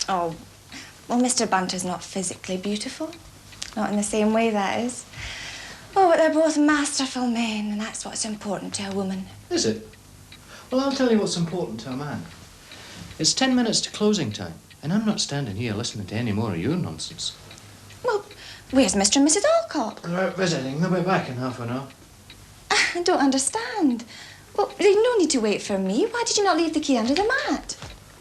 Oh, well, Mr. Bunter's not physically beautiful. Not in the same way, that is. Oh, but they're both masterful men, and that's what's important to a woman. Is it? Well, I'll tell you what's important to a man. It's 10 minutes to closing time, and I'm not standing here listening to any more of your nonsense. Well, where's Mr. and Mrs. Alcock? They're out visiting. They'll be back in half an hour. I don't understand. Well, there's no need to wait for me. Why did you not leave the key under the mat?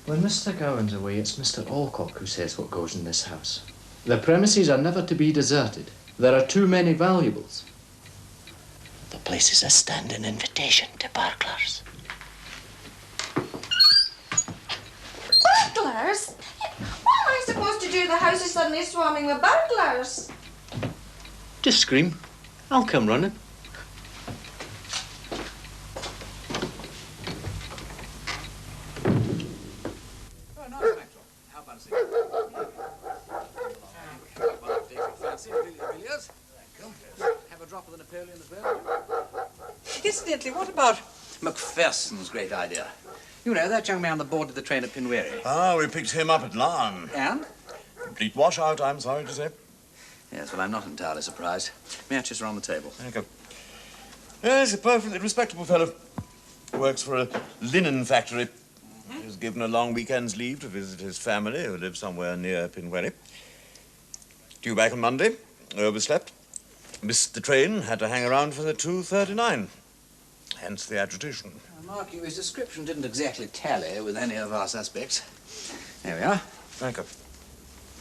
When Mr. Gowan's away, it's Mr. Alcock who says what goes in this house. The premises are never to be deserted. There are too many valuables. The place is a standing invitation to burglars. Burglars? What am I supposed to do? The house is suddenly swarming with burglars. Just scream. I'll come running. Have a drop of the Napoleon as well. Incidentally, what about Macpherson's great idea? You know, that young man that boarded the train at Pinwary. Ah, we picked him up at Larne. And? Complete washout, I'm sorry to say. Yes, well, I'm not entirely surprised. Matches are on the table. There you go. Yes, a perfectly respectable fellow. Works for a linen factory. He's given a long weekend's leave to visit his family, who live somewhere near Pinwary. Due back on Monday. Overslept. Missed the train. Had to hang around for the 2:39. Hence the agitation. Mark you, his description didn't exactly tally with any of our suspects. There we are. Thank you.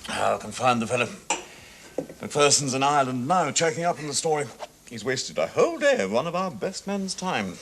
I can find the fellow. Macpherson's in Ireland now, checking up on the story. He's wasted a whole day of one of our best men's time.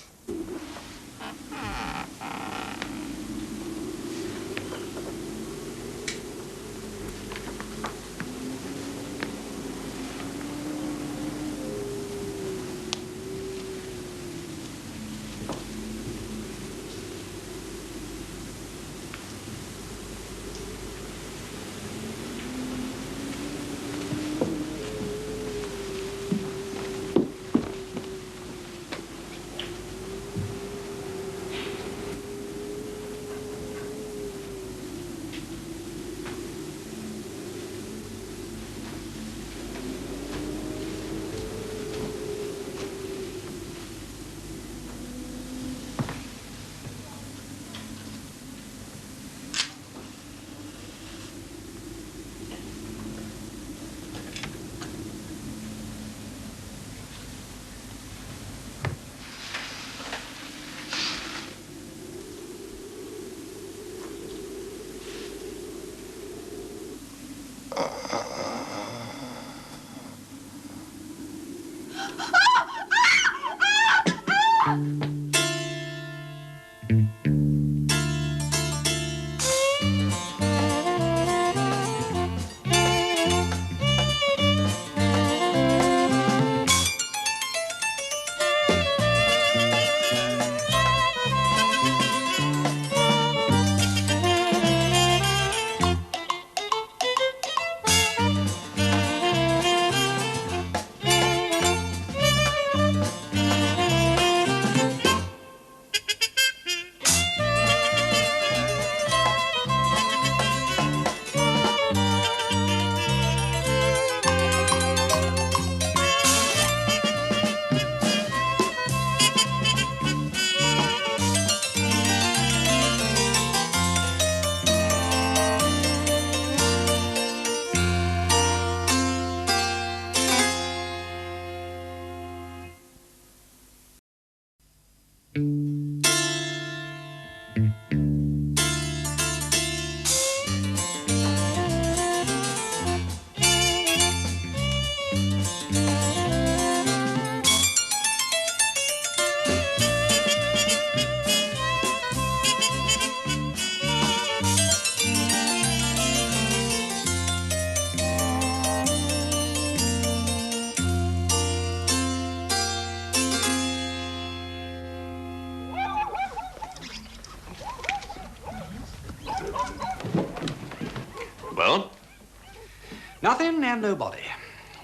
Nothing and nobody.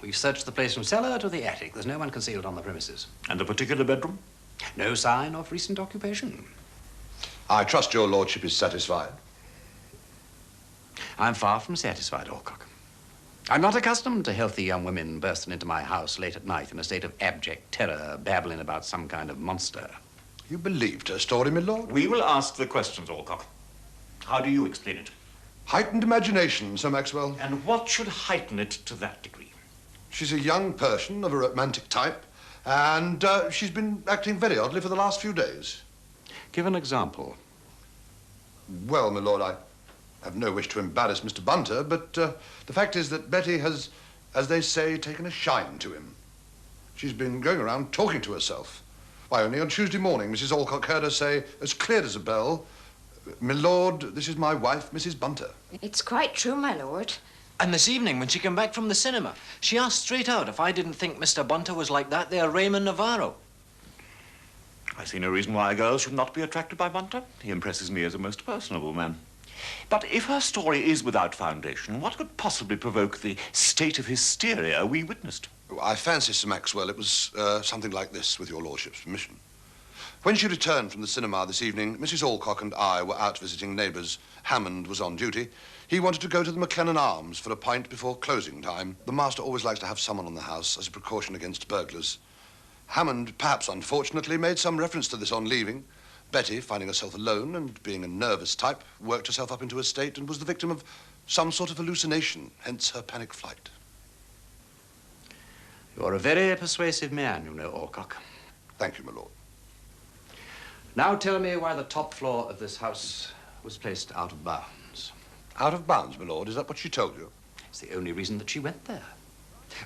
We've searched the place from cellar to the attic. There's no one concealed on the premises. And the particular bedroom? No sign of recent occupation. I trust your lordship is satisfied. I'm far from satisfied, Alcock. I'm not accustomed to healthy young women bursting into my house late at night in a state of abject terror, babbling about some kind of monster. You believed her story, my lord? We will ask the questions, Alcock. How do you explain it? Heightened imagination, Sir Maxwell. And what should heighten it to that degree? She's a young Persian of a romantic type, and she's been acting very oddly for the last few days. Give an example. Well, my lord, I have no wish to embarrass Mr. Bunter, but the fact is that Betty has, as they say, taken a shine to him. She's been going around talking to herself. Why, only on Tuesday morning, Mrs. Alcock heard her say, as clear as a bell, "My lord, this is my wife, Mrs. Bunter." It's quite true, my lord. And this evening, when she came back from the cinema, she asked straight out if I didn't think Mr. Bunter was like that there Raymond Navarro. I see no reason why a girl should not be attracted by Bunter. He impresses me as a most personable man. But if her story is without foundation, what could possibly provoke the state of hysteria we witnessed? I fancy, Sir Maxwell, it was something like this, with your lordship's permission. When she returned from the cinema this evening, Mrs. Alcock and I were out visiting neighbours. Hammond was on duty. He wanted to go to the McLennan Arms for a pint before closing time. The master always likes to have someone on the house as a precaution against burglars. Hammond, perhaps unfortunately, made some reference to this on leaving. Betty, finding herself alone and being a nervous type, worked herself up into a state and was the victim of some sort of hallucination, hence her panic flight. You're a very persuasive man, you know, Alcock. Thank you, my lord. Now tell me why the top floor of this house was placed out of bounds. Out of bounds, my lord? Is that what she told you? It's the only reason that she went there.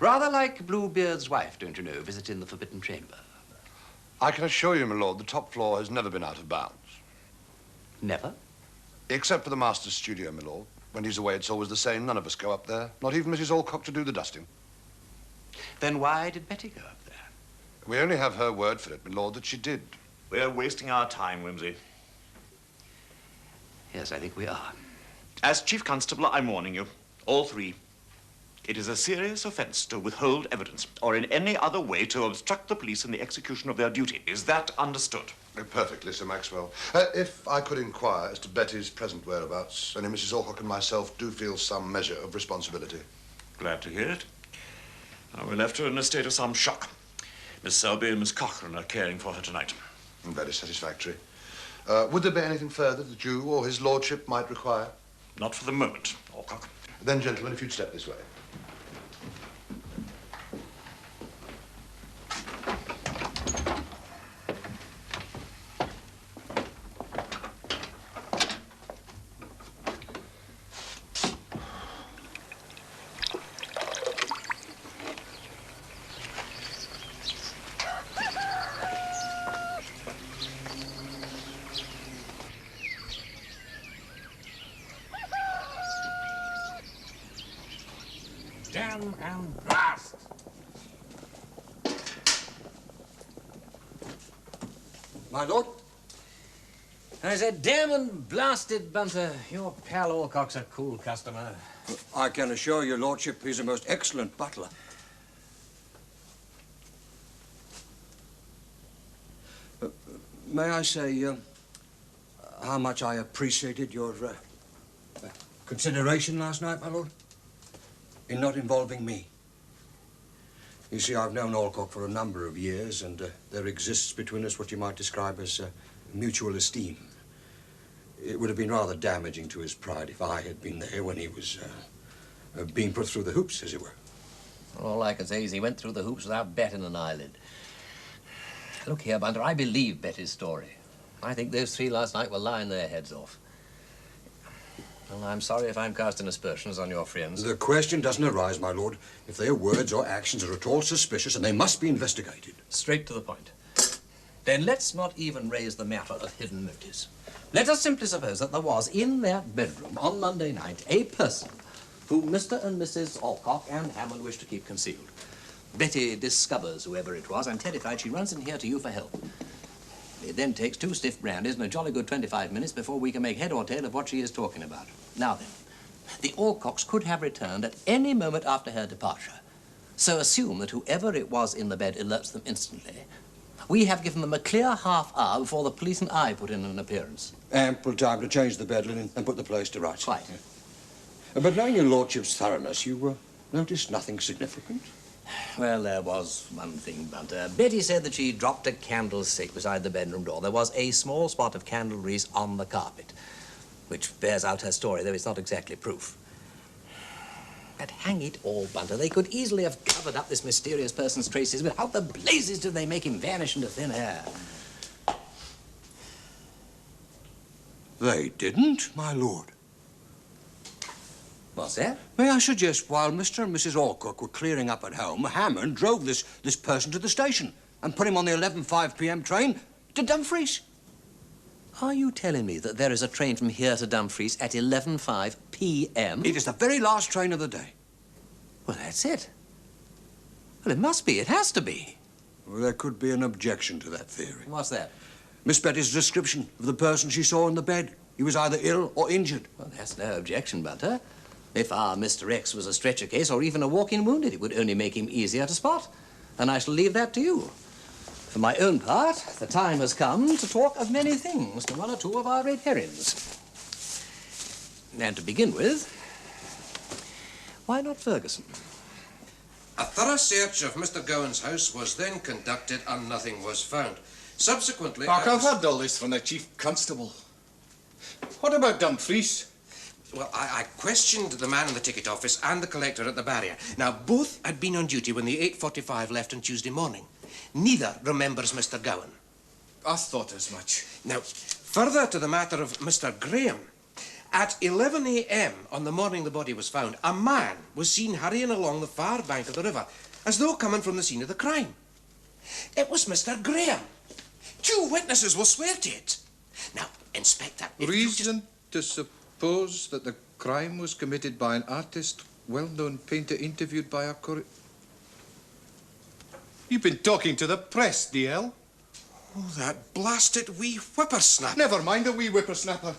Rather like Bluebeard's wife, don't you know, visiting the Forbidden Chamber. I can assure you, my lord, the top floor has never been out of bounds. Never? Except for the master's studio, my lord. When he's away, it's always the same. None of us go up there. Not even Mrs. Alcock to do the dusting. Then why did Betty go up there? We only have her word for it, my lord, that she did. We're wasting our time, Wimsey. Yes, I think we are. As Chief Constable, I'm warning you, all three. It is a serious offense to withhold evidence or in any other way to obstruct the police in the execution of their duty. Is that understood? Perfectly, Sir Maxwell. If I could inquire as to Betty's present whereabouts, only Mrs. Alcock and myself do feel some measure of responsibility. Glad to hear it. We left her in a state of some shock. Miss Selby and Miss Cochrane are caring for her tonight. Very satisfactory. Would there be anything further that you or his lordship might require? Not for the moment, Alcock. Then, gentlemen, if you'd step this way. Damn and blast! My lord? I said, damn and blasted, Bunter. Your pal Alcock's a cool customer. I can assure your lordship he's a most excellent butler. May I say how much I appreciated your consideration last night, my lord, in not involving me. You see, I've known Alcock for a number of years, and there exists between us what you might describe as mutual esteem. It would have been rather damaging to his pride if I had been there when he was being put through the hoops, as it were. All I can say is he went through the hoops without batting an eyelid. Look here, Bunter, I believe Betty's story. I think those three last night were lying their heads off. Well, I'm sorry if I'm casting aspersions on your friends. The question doesn't arise, my lord, if their words or actions are at all suspicious, and they must be investigated. Straight to the point. Then let's not even raise the matter of hidden motives. Let us simply suppose that there was in that bedroom on Monday night a person whom Mr. and Mrs. Alcock and Hammond wish to keep concealed. Betty discovers whoever it was, and terrified, she runs in here to you for help. It then takes 2 stiff brandies and a jolly good 25 minutes before we can make head or tail of what she is talking about. Now then, The Alcocks could have returned at any moment after her departure. So assume that whoever it was in the bed alerts them instantly. We have given them a clear half-hour before the police and I put in an appearance. Ample time to change the bed linen and put the place to rights. Quite. Yeah. But knowing your lordship's thoroughness, you noticed nothing significant? Well, there was one thing, Bunter. Betty said that she dropped a candlestick beside the bedroom door. There was a small spot of candle grease on the carpet, which bears out her story, though it's not exactly proof. But hang it all, Bunter, they could easily have covered up this mysterious person's traces, but how the blazes did they make him vanish into thin air? They didn't, my lord. What's that? May I suggest, while Mr. and Mrs. Alcock were clearing up at home, Hammond drove this person to the station and put him on the 11:05 p.m. train to Dumfries. Are you telling me that there is a train from here to Dumfries at 11:05 p.m.? It is the very last train of the day. Well, that's it. Well, it must be. It has to be. Well, there could be an objection to that theory. What's that? Miss Betty's description of the person she saw in the bed. He was either ill or injured. Well, that's no objection, Bunter. If our Mr. X was a stretcher case or even a walk-in wounded, it would only make him easier to spot. And I shall leave that to you. For my own part, the time has come to talk of many things to one or two of our red herrings. And to begin with, why not Ferguson? A thorough search of Mr. Gowan's house was then conducted and nothing was found. Subsequently... I've had all this from the Chief Constable. What about Dumfries? Well, I questioned the man in the ticket office and the collector at the barrier. Now, both had been on duty when the 8:45 left on Tuesday morning. Neither remembers Mr. Gowan. I thought as much. Now, further to the matter of Mr. Graham, at 11 a.m. on the morning the body was found, a man was seen hurrying along the far bank of the river, as though coming from the scene of the crime. It was Mr. Graham. 2 witnesses will swear to it. Now, Inspector... Reason to suppose that the crime was committed by an artist, well-known painter interviewed by our You've been talking to the press, DL. Oh, that blasted wee whippersnapper. Never mind the wee whippersnapper.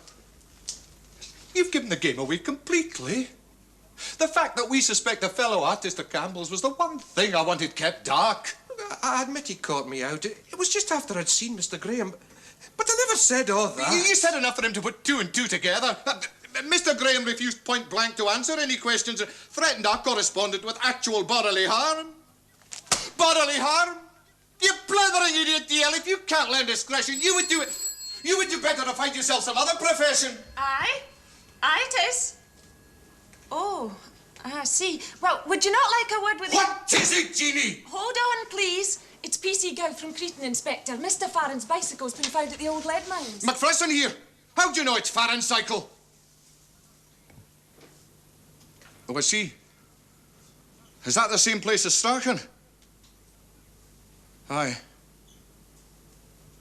You've given the game away completely. The fact that we suspect a fellow artist of Campbell's was the one thing I wanted kept dark. I admit he caught me out. It was just after I'd seen Mr. Graham. But I never said all that. You said enough for him to put 2 and 2 together. Mr. Graham refused point blank to answer any questions, threatened our correspondent with actual bodily harm. Bodily harm? You blithering idiot, DL. If you can't learn discretion, you would do it. You would do better to find yourself some other profession. Aye? Aye, it is. Oh, I see. Well, would you not like a word with... What is it, Jeannie? Hold on, please. It's PC Gow from Cretan, Inspector. Mr. Farron's bicycle's been found at the old lead mines. McPherson here. How do you know it's Farron's cycle? Oh, I see. Is that the same place as Strachan? Aye.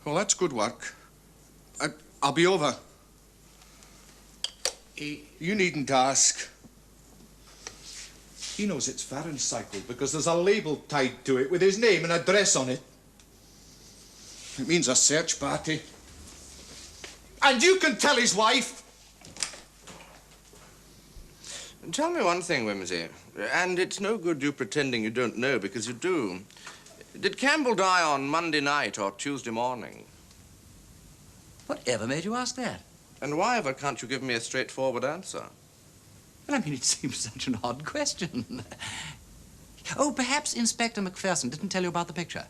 Well, that's good work. I'll be over. You needn't ask. He knows it's Farron's cycle because there's a label tied to it with his name and address on it. It means a search party. And you can tell his wife. Tell me one thing, Wimsey, and it's no good you pretending you don't know, because you do. Did Campbell die on Monday night or Tuesday morning? Whatever made you ask that? And why ever can't you give me a straightforward answer? Well, I mean, it seems such an odd question. Oh, perhaps Inspector McPherson didn't tell you about the picture.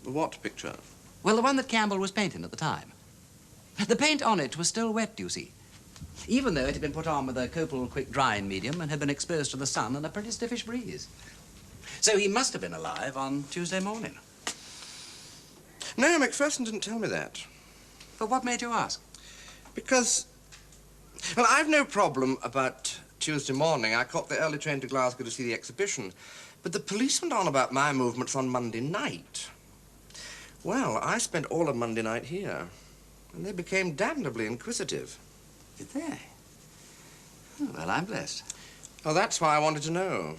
What picture? Well, the one that Campbell was painting at the time. The paint on it was still wet, you see, even though it had been put on with a copal quick drying medium and had been exposed to the sun and a pretty stiffish breeze. So he must have been alive on Tuesday morning. No, McPherson didn't tell me that. But what made you ask? Because, well, I've no problem about Tuesday morning. I caught the early train to Glasgow to see the exhibition. But the police went on about my movements on Monday night. Well, I spent all of Monday night here, and they became damnably inquisitive. Did they? Oh, well, I'm blessed. Oh, that's why I wanted to know.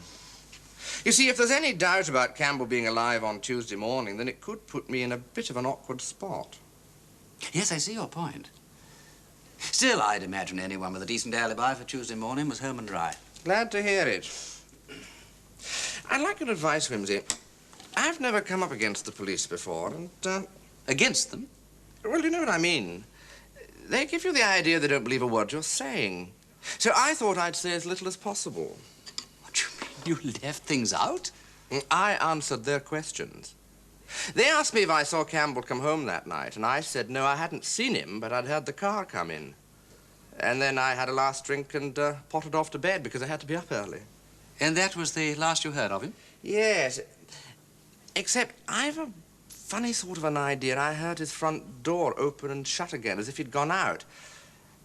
You see, if there's any doubt about Campbell being alive on Tuesday morning, then it could put me in a bit of an awkward spot. Yes, I see your point. Still, I'd imagine anyone with a decent alibi for Tuesday morning was home and dry. Glad to hear it. I'd like your advice, Wimsey. I've never come up against the police before, and, Against them? Well, you know what I mean. They give you the idea they don't believe a word you're saying. So I thought I'd say as little as possible. What do you mean? You left things out? I answered their questions. They asked me if I saw Campbell come home that night, and I said no, I hadn't seen him, but I'd heard the car come in. And then I had a last drink and potted off to bed because I had to be up early. And that was the last you heard of him? Yes, except I've a funny sort of an idea. I heard his front door open and shut again, as if he'd gone out.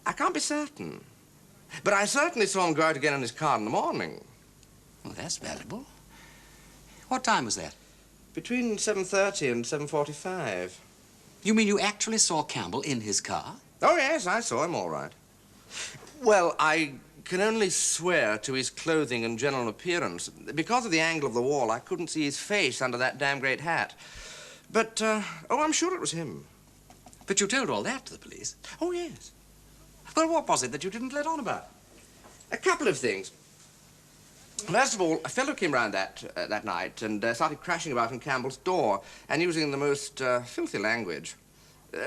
I can't be certain, but I certainly saw him go out again in his car in the morning. Well, that's valuable. What time was that? Between 7:30 and 7:45. You mean you actually saw Campbell in his car? Oh, yes, I saw him all right. Well, I can only swear to his clothing and general appearance. Because of the angle of the wall, I couldn't see his face under that damn great hat. But, oh, I'm sure it was him. But you told all that to the police? Oh, yes. Well, what was it that you didn't let on about? A couple of things. First of all, a fellow came round that night and started crashing about in Campbell's door and using the most filthy language.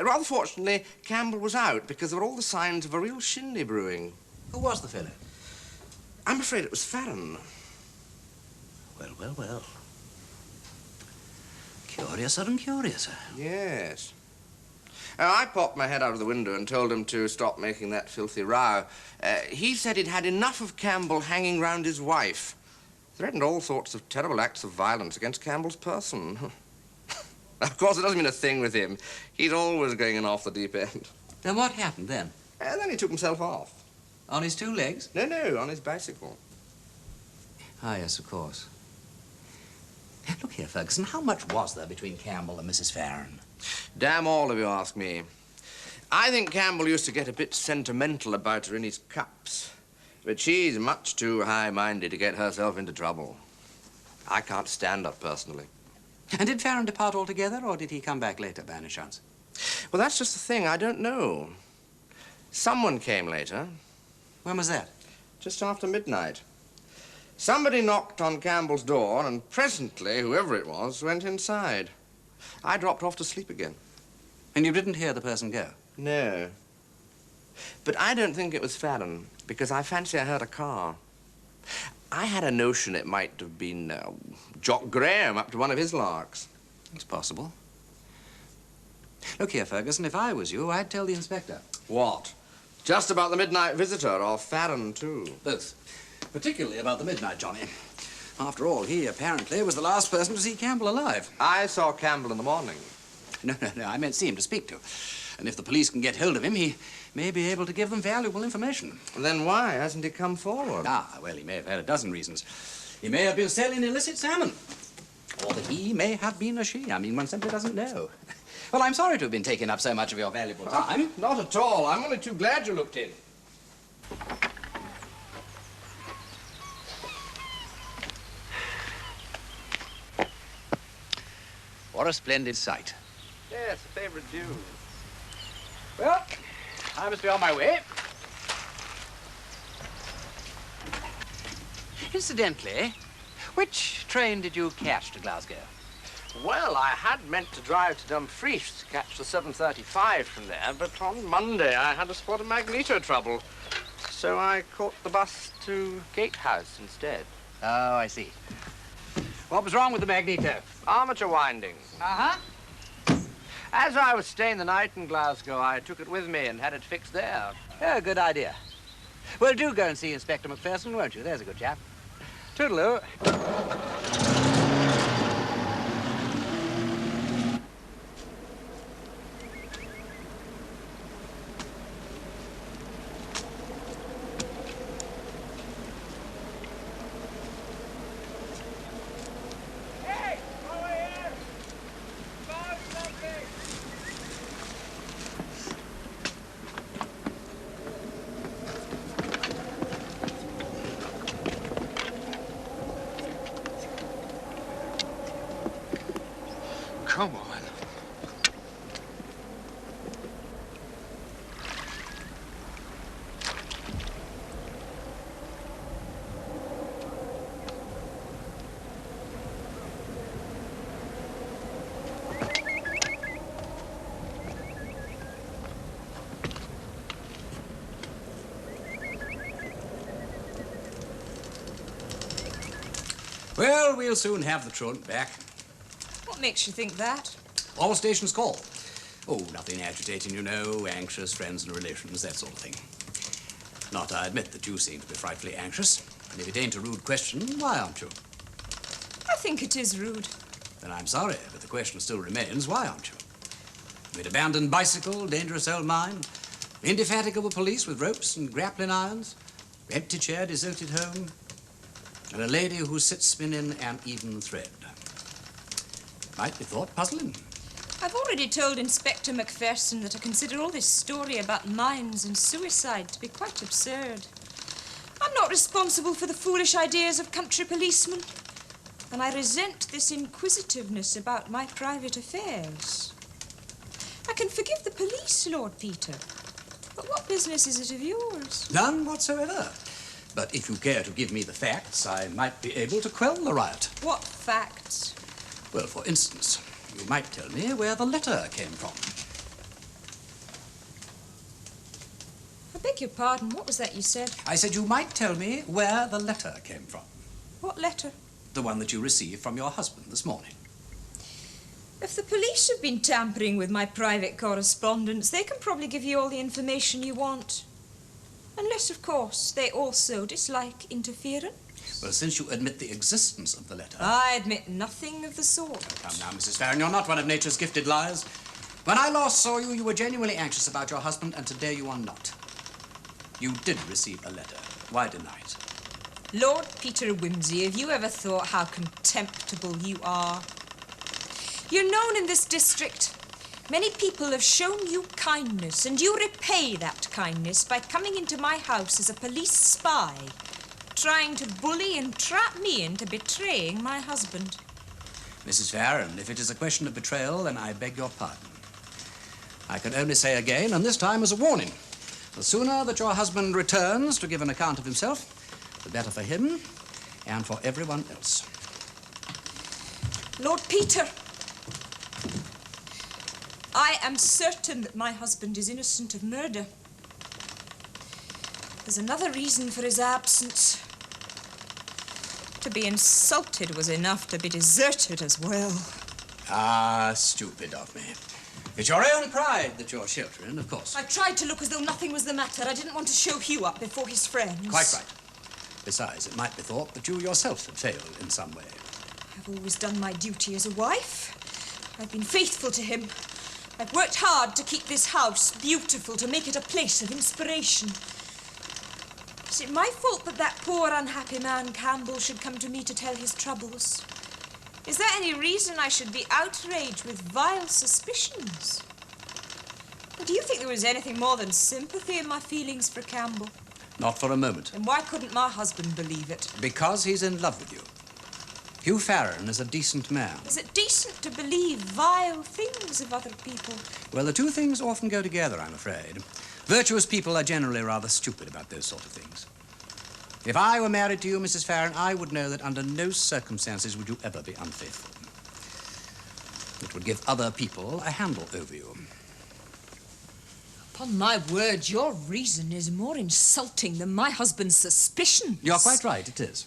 Rather fortunately, Campbell was out because there were all the signs of a real shindy brewing. Who was the fellow? I'm afraid it was Farron. Well, well, well. Curiouser and curiouser. Yes. I popped my head out of the window and told him to stop making that filthy row. He said he'd had enough of Campbell hanging round his wife. Threatened all sorts of terrible acts of violence against Campbell's person. Of course, it doesn't mean a thing with him. He's always going in off the deep end. Then what happened then? And then he took himself off. On his two legs? No, on his bicycle. Ah, yes, of course. Look here, Ferguson, how much was there between Campbell and Mrs. Farron? Damn all if you ask me. I think Campbell used to get a bit sentimental about her in his cups. But she's much too high-minded to get herself into trouble. I can't stand her personally. And did Farron depart altogether, or did he come back later, by any chance? Well, that's just the thing. I don't know. Someone came later. When was that? Just after midnight. Somebody knocked on Campbell's door, and presently, whoever it was, went inside. I dropped off to sleep again. And you didn't hear the person go? No. But I don't think it was Farron, because I fancy I heard a car. I had a notion it might have been Jock Graham up to one of his larks. It's possible. Look here, Ferguson, if I was you, I'd tell the inspector. What? Just about the midnight visitor, or Farron, too? Both. Particularly about the midnight Johnny. After all, he apparently was the last person to see Campbell alive. I saw Campbell in the morning. No, I meant see him to speak to. And if the police can get hold of him, he may be able to give them valuable information. Then why hasn't he come forward? Ah, well, he may have had a dozen reasons. He may have been selling illicit salmon. Or he may have been a she. I mean, one simply doesn't know. Well, I'm sorry to have been taking up so much of your valuable time. Not at all. I'm only too glad you looked in. What a splendid sight. Yes, a favorite view. Well, I must be on my way. Incidentally, which train did you catch to Glasgow? Well, I had meant to drive to Dumfries to catch the 7:35 from there, but on Monday I had a spot of magneto trouble. So I caught the bus to Gatehouse instead. Oh, I see. What was wrong with the magneto? Armature winding. Uh-huh. As I was staying the night in Glasgow, I took it with me and had it fixed there. Oh, good idea. Well, do go and see Inspector McPherson, won't you? There's a good chap. Toodaloo. Come on. Well, we'll soon have the truant back. What makes you think that? All stations call. Oh, nothing agitating, you know. Anxious friends and relations, that sort of thing. Not, I admit, that you seem to be frightfully anxious. And if it ain't a rude question, why aren't you? I think it is rude. Then I'm sorry, but the question still remains, why aren't you? With abandoned bicycle, dangerous old mine, indefatigable police with ropes and grappling irons, empty chair, deserted home, and a lady who sits spinning an even thread. Might be thought puzzling. I've already told Inspector Macpherson that I consider all this story about mines and suicide to be quite absurd. I'm not responsible for the foolish ideas of country policemen, and I resent this inquisitiveness about my private affairs. I can forgive the police, Lord Peter, but what business is it of yours? None whatsoever. But if you care to give me the facts, I might be able to quell the riot. What facts? Well, for instance, you might tell me where the letter came from. I beg your pardon, what was that you said? I said you might tell me where the letter came from. What letter? The one that you received from your husband this morning. If the police have been tampering with my private correspondence, they can probably give you all the information you want. Unless, of course, they also dislike interference. Well, since you admit the existence of the letter... I admit nothing of the sort. Come now, Mrs. Farron, you're not one of nature's gifted liars. When I last saw you, you were genuinely anxious about your husband, and today you are not. You did receive a letter. Why deny it? Lord Peter Wimsey, have you ever thought how contemptible you are? You're known in this district. Many people have shown you kindness, and you repay that kindness by coming into my house as a police spy, trying to bully and trap me into betraying my husband. Mrs. Farron, if it is a question of betrayal, then I beg your pardon. I can only say again, and this time as a warning, the sooner that your husband returns to give an account of himself, the better for him and for everyone else. Lord Peter, I am certain that my husband is innocent of murder. There's another reason for his absence. To be insulted was enough to be deserted as well. Ah, stupid of me. It's your own pride that you're sheltering, of course. I tried to look as though nothing was the matter. I didn't want to show Hugh up before his friends. Quite right. Besides, it might be thought that you yourself had failed in some way. I've always done my duty as a wife. I've been faithful to him. I've worked hard to keep this house beautiful, to make it a place of inspiration. Is it my fault that that poor, unhappy man, Campbell, should come to me to tell his troubles? Is there any reason I should be outraged with vile suspicions? Do you think there was anything more than sympathy in my feelings for Campbell? Not for a moment. And why couldn't my husband believe it? Because he's in love with you. Hugh Farron is a decent man. Is it decent to believe vile things of other people? Well, the two things often go together, I'm afraid. Virtuous people are generally rather stupid about those sort of things. If I were married to you, Mrs. Farron, I would know that under no circumstances would you ever be unfaithful. It would give other people a handle over you. Upon my word, your reason is more insulting than my husband's suspicions. You're quite right, it is.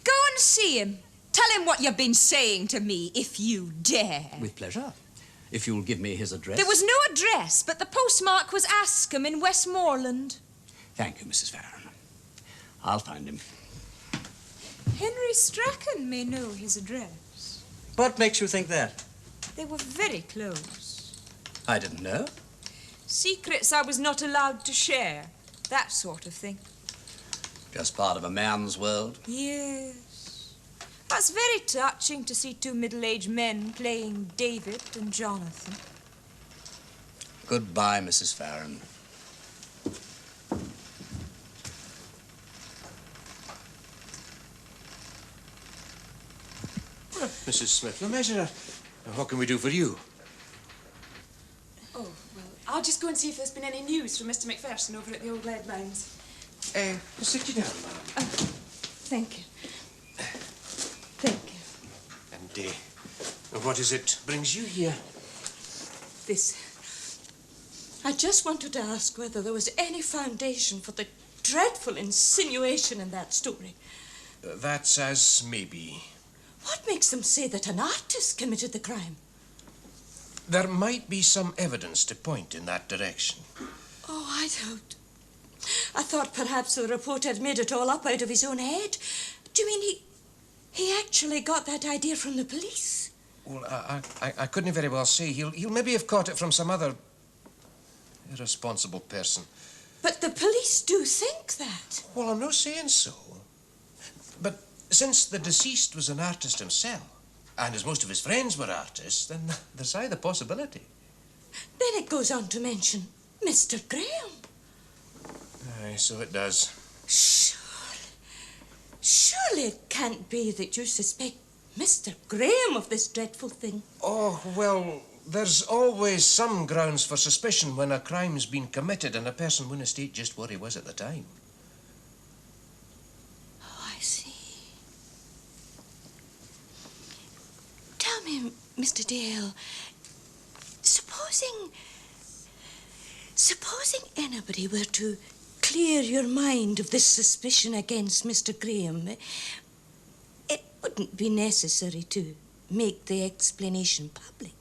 Go and see him. Tell him what you've been saying to me, if you dare. With pleasure. If you'll give me his address. There was no address, but the postmark was Askham in Westmoreland. Thank you, Mrs. Farron. I'll find him. Henry Strachan may know his address. What makes you think that? They were very close. I didn't know. Secrets I was not allowed to share. That sort of thing. Just part of a man's world. Yes. That's very touching to see two middle-aged men playing David and Jonathan. Goodbye, Mrs. Farron. Well, Mrs. Smith-Lemessurier, what can we do for you? Oh, well, I'll just go and see if there's been any news from Mr. Macpherson over at the old lead mines. Sit you down, madam. Thank you. Thank you. And what is it brings you here? This. I just wanted to ask whether there was any foundation for the dreadful insinuation in that story. That's as maybe. What makes them say that an artist committed the crime? There might be some evidence to point in that direction. Oh, I don't. I thought perhaps the reporter had made it all up out of his own head. Do you mean he actually got that idea from the police? Well, I couldn't very well say. He'll maybe have caught it from some other irresponsible person. But the police do think that. Well, I'm not saying so. But since the deceased was an artist himself, and as most of his friends were artists, then there's either possibility. Then it goes on to mention Mr. Graham. Aye, so it does. Surely it can't be that you suspect Mr. Graham of this dreadful thing. Oh, well, there's always some grounds for suspicion when a crime's been committed and a person wouldn't state just where he was at the time. Oh, I see. Tell me, Mr. Dale, supposing anybody were to clear your mind of this suspicion against Mr. Graham, it wouldn't be necessary to make the explanation public.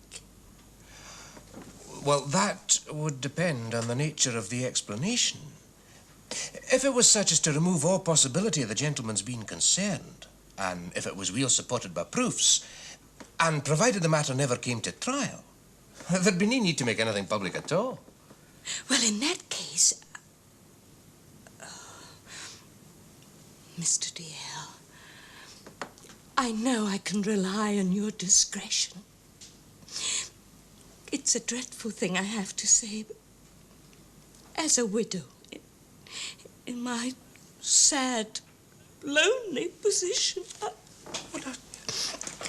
Well, that would depend on the nature of the explanation. If it was such as to remove all possibility of the gentleman's being concerned, and if it was well supported by proofs, and provided the matter never came to trial, there'd be no need to make anything public at all. Well, in that case, Mr. Dale, I know I can rely on your discretion. It's a dreadful thing I have to say, but as a widow, in my sad, lonely position,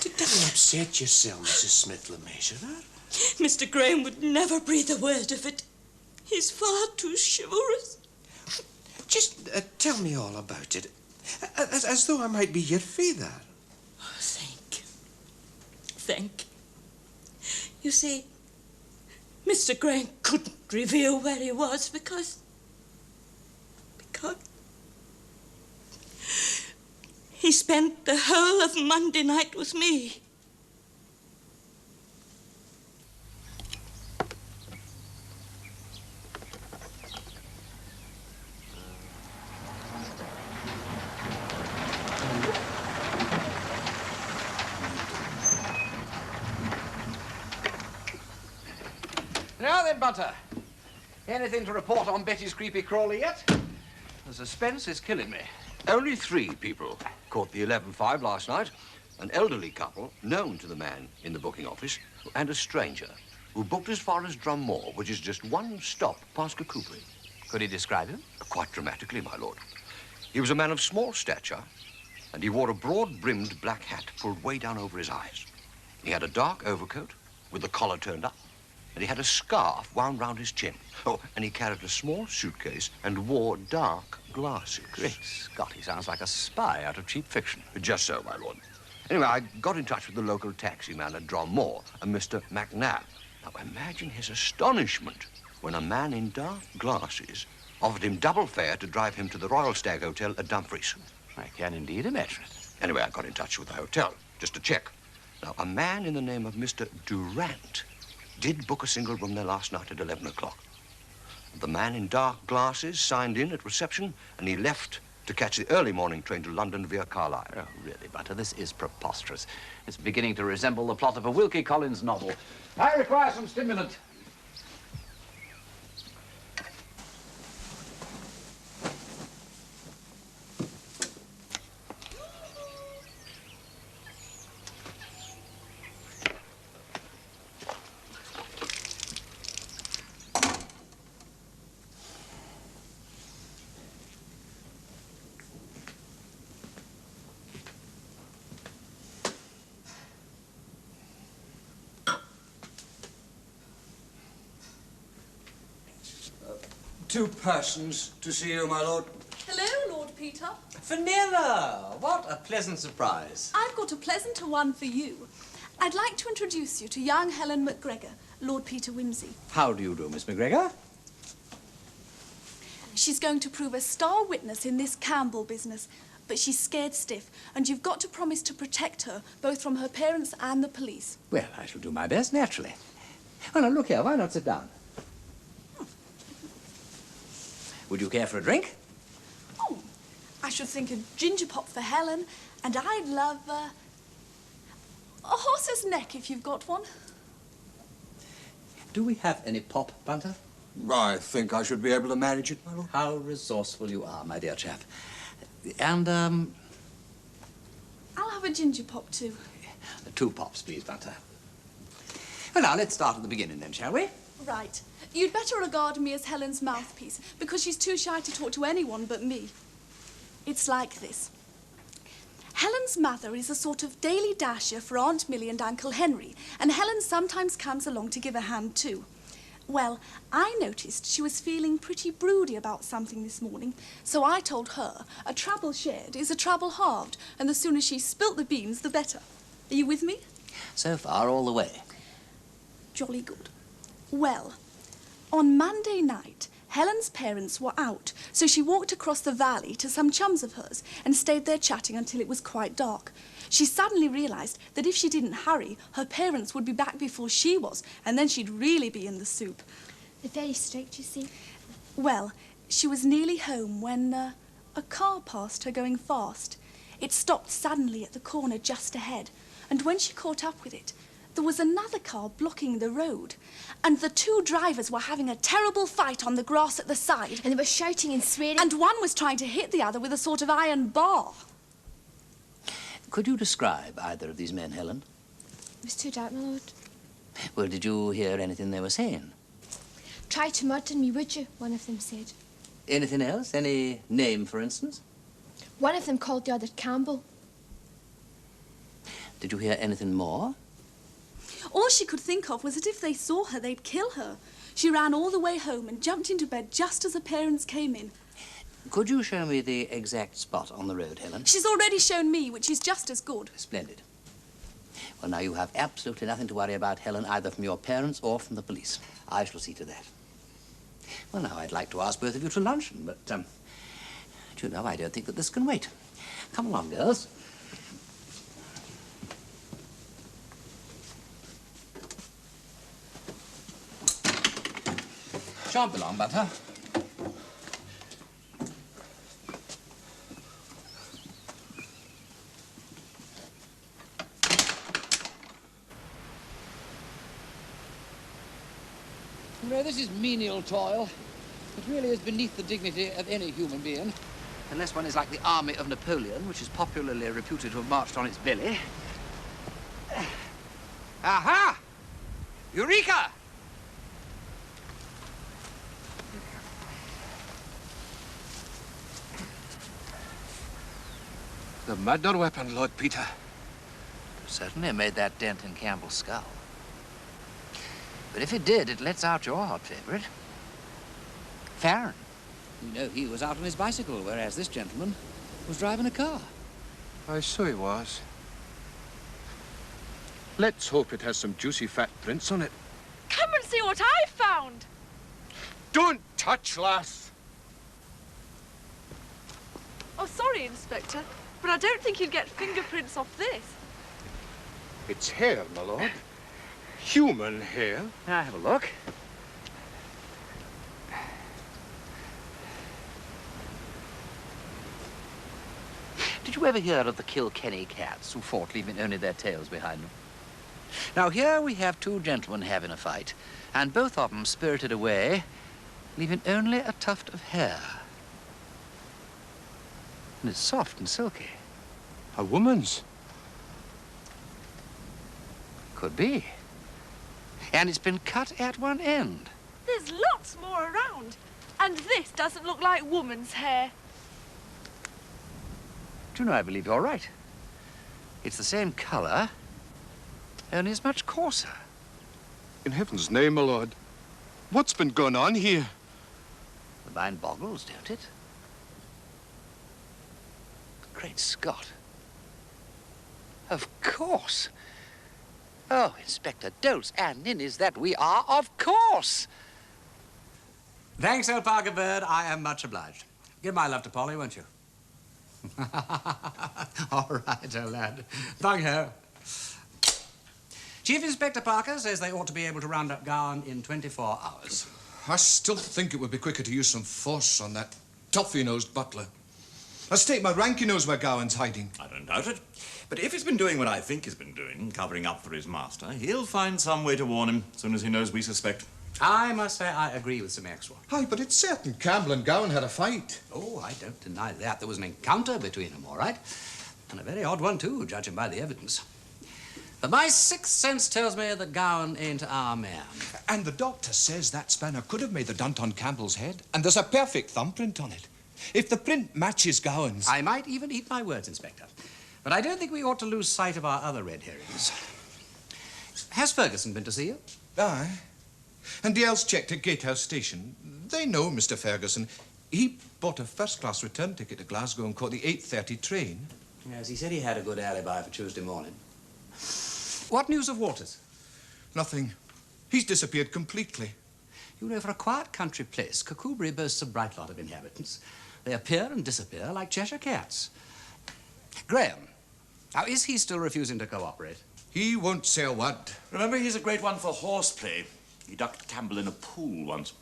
Don't upset yourself, Mrs. Smith LeMessurier. Mr. Graham would never breathe a word of it. He's far too chivalrous. Just tell me all about it, as though I might be your father. Oh, thank you. Thank you. You see, Mr. Graham couldn't reveal where he was because he spent the whole of Monday night with me. Now then, Bunter. Anything to report on Betty's creepy crawler yet? The suspense is killing me. Only 3 people caught the 11.5 last night. An elderly couple, known to the man in the booking office, and a stranger, who booked as far as Drummore, which is just 1 stop past Cooperi. Could he describe him? Quite dramatically, my lord. He was a man of small stature, and he wore a broad-brimmed black hat pulled way down over his eyes. He had a dark overcoat with the collar turned up, and he had a scarf wound round his chin. Oh, and he carried a small suitcase and wore dark glasses. Great Scott, he sounds like a spy out of cheap fiction. Just so, my lord. Anyway, I got in touch with the local taxi man at Drummore, a Mr. McNabb. Now, imagine his astonishment when a man in dark glasses offered him double fare to drive him to the Royal Stag Hotel at Dumfries. I can indeed imagine it. Anyway, I got in touch with the hotel, just to check. Now, a man in the name of Mr. Durant did book a single room there last night at 11 o'clock. The man in dark glasses signed in at reception, and he left to catch the early morning train to London via Carlisle. Oh, really, Bunter, this is preposterous. It's beginning to resemble the plot of a Wilkie Collins novel. I require some stimulant. Two persons to see you, my lord. Hello, Lord Peter. Fenella! What a pleasant surprise. I've got a pleasanter one for you. I'd like to introduce you to young Helen MacGregor, Lord Peter Wimsey. How do you do, Miss MacGregor? She's going to prove a star witness in this Campbell business. but she's scared stiff, and you've got to promise to protect her, both from her parents and the police. Well, I shall do my best, naturally. Well, now, look here, why not sit down? Would you care for a drink? Oh, I should think a ginger pop for Helen, and I'd love a horse's neck if you've got one. Do we have any pop, Bunter? I think I should be able to manage it, my lord. How resourceful you are, my dear chap. And, I'll have a ginger pop, too. 2 pops, please, Bunter. Well, now, let's start at the beginning, then, shall we? Right. You'd better regard me as Helen's mouthpiece, because she's too shy to talk to anyone but me. It's like this. Helen's mother is a sort of daily dasher for Aunt Millie and Uncle Henry, and Helen sometimes comes along to give a hand, too. Well, I noticed she was feeling pretty broody about something this morning, so I told her a trouble shared is a trouble halved, and the sooner she spilt the beans, the better. Are you with me? So far, all the way. Jolly good. Well, on Monday night, Helen's parents were out, so she walked across the valley to some chums of hers and stayed there chatting until it was quite dark. She suddenly realised that if she didn't hurry, her parents would be back before she was, and then she'd really be in the soup. They're very strict, you see. Well, she was nearly home when a car passed her going fast. It stopped suddenly at the corner just ahead, and when she caught up with it, there was another car blocking the road, and the 2 drivers were having a terrible fight on the grass at the side. And they were shouting and swearing. And one was trying to hit the other with a sort of iron bar. Could you describe either of these men, Helen? It was too dark, my lord. Well, did you hear anything they were saying? Try to murder me, would you? One of them said. Anything else? Any name, for instance? One of them called the other Campbell. Did you hear anything more? All she could think of was that if they saw her, they'd kill her. She ran all the way home and jumped into bed just as her parents came in. Could you show me the exact spot on the road, Helen? She's already shown me, which is just as good. Splendid. Well, now, you have absolutely nothing to worry about, Helen, either from your parents or from the police. I shall see to that. Well, now, I'd like to ask both of you to luncheon, but, do you know, I don't think that this can wait. Come along, girls. Shan't be long, Bunter. Ray, this is menial toil. It really is beneath the dignity of any human being. Unless one is like the army of Napoleon, which is popularly reputed to have marched on its belly. Aha! Eureka! The murder weapon, Lord Peter. Certainly made that dent in Campbell's skull. But if it did, it lets out your hot favourite, Farron. You know, he was out on his bicycle, whereas this gentleman was driving a car. I so he was. Let's hope it has some juicy fat prints on it. Come and see what I found. Don't touch, lass. Oh, sorry, Inspector, but I don't think you'd get fingerprints off this. It's hair, my lord. Human hair. Now, have a look. Did you ever hear of the Kilkenny cats who fought, leaving only their tails behind them? Now, here we have 2 gentlemen having a fight, and both of them spirited away, leaving only a tuft of hair. And it's soft and silky. A woman's? Could be. And it's been cut at one end. There's lots more around. And this doesn't look like woman's hair. Do you know, I believe you're right. It's the same colour, only it's much coarser. In heaven's name, my lord, what's been going on here? The mind boggles, don't it? Great Scott. Of course. Oh, Inspector, dolts and ninnies that we are, of course. Thanks, old Parker Bird. I am much obliged. Give my love to Polly, won't you? All right, old lad. Thank you. Chief Inspector Parker says they ought to be able to round up Gowan in 24 hours. I still think it would be quicker to use some force on that toffee-nosed butler. I'll stake my rank he knows where Gowan's hiding. I don't doubt it. But if he's been doing what I think he's been doing, covering up for his master, he'll find some way to warn him as soon as he knows we suspect. I must say I agree with Sir Maxwell. Aye, but it's certain Campbell and Gowan had a fight. Oh, I don't deny that. There was an encounter between them, all right. And a very odd one, too, judging by the evidence. But my sixth sense tells me that Gowan ain't our man. And the doctor says that spanner could have made the dent on Campbell's head. And there's a perfect thumbprint on it. If the print matches Gowan's... I might even eat my words, Inspector. But I don't think we ought to lose sight of our other red herrings. Has Ferguson been to see you? Aye. And Dale's checked at Gatehouse Station. They know Mr. Ferguson. He bought a first-class return ticket to Glasgow and caught the 8:30 train. Yes, he said he had a good alibi for Tuesday morning. What news of Waters? Nothing. He's disappeared completely. You know, for a quiet country place, Kirkcudbright boasts a bright lot of inhabitants. They appear and disappear like Cheshire cats. Graham, now, is he still refusing to cooperate? He won't say a word. Remember, he's a great one for horseplay. He ducked Campbell in a pool once.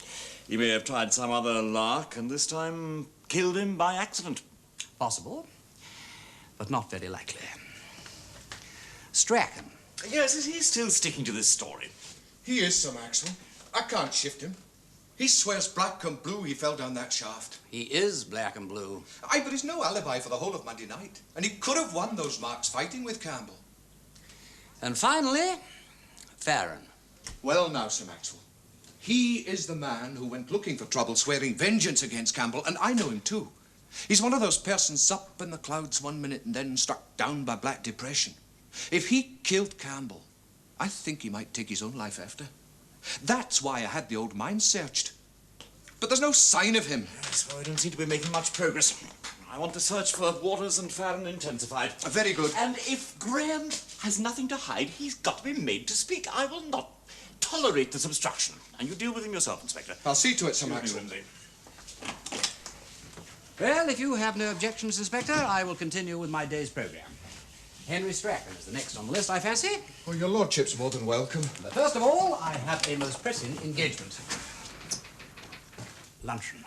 He may have tried some other lark and this time killed him by accident. Possible, but not very likely. Strachan. Yes, is he still sticking to this story? He is, Sir Maxwell. I can't shift him. He swears black and blue he fell down that shaft. He is black and blue. Aye, but he's no alibi for the whole of Monday night. And he could have won those marks fighting with Campbell. And finally, Farron. Well now, Sir Maxwell, he is the man who went looking for trouble, swearing vengeance against Campbell, and I know him too. He's one of those persons up in the clouds one minute and then struck down by black depression. If he killed Campbell, I think he might take his own life after. That's why I had the old mine searched. But there's no sign of him. Yes, well, we don't seem to be making much progress. I want the search for Waters and Farron intensified. Very good. And if Graham has nothing to hide, he's got to be made to speak. I will not tolerate this obstruction. And you deal with him yourself, Inspector. I'll see to it, Sir Maxwell. Well, if you have no objections, Inspector, I will continue with my day's program. Henry Strachan is the next on the list, I fancy. Well, your lordship's more than welcome. But first of all, I have a most pressing engagement. Luncheon.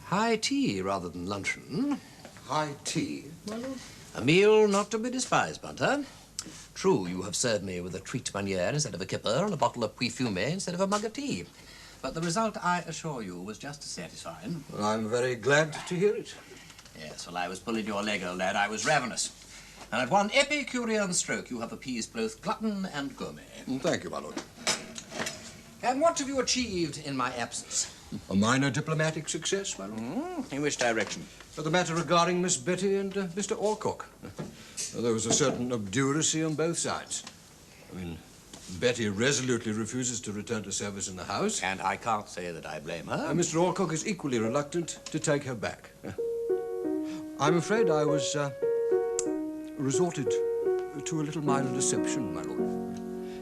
High tea rather than luncheon. High tea? A meal not to be despised, Bunter. True, you have served me with a treat manière instead of a kipper and a bottle of puy fumé instead of a mug of tea. But the result, I assure you, was just as satisfying. Well, I'm very glad to hear it. Yes, well, I was pulling your leg, old lad. I was ravenous. And at one Epicurean stroke, you have appeased both glutton and gourmet. Thank you, my lord. And what have you achieved in my absence? A minor diplomatic success, my lord. In which direction? For the matter regarding Miss Betty and Mr. Alcock. There was a certain obduracy on both sides. I mean, Betty resolutely refuses to return to service in the house. And I can't say that I blame her. And Mr. Alcock is equally reluctant to take her back. I'm afraid I was resorted to a little minor deception, my lord.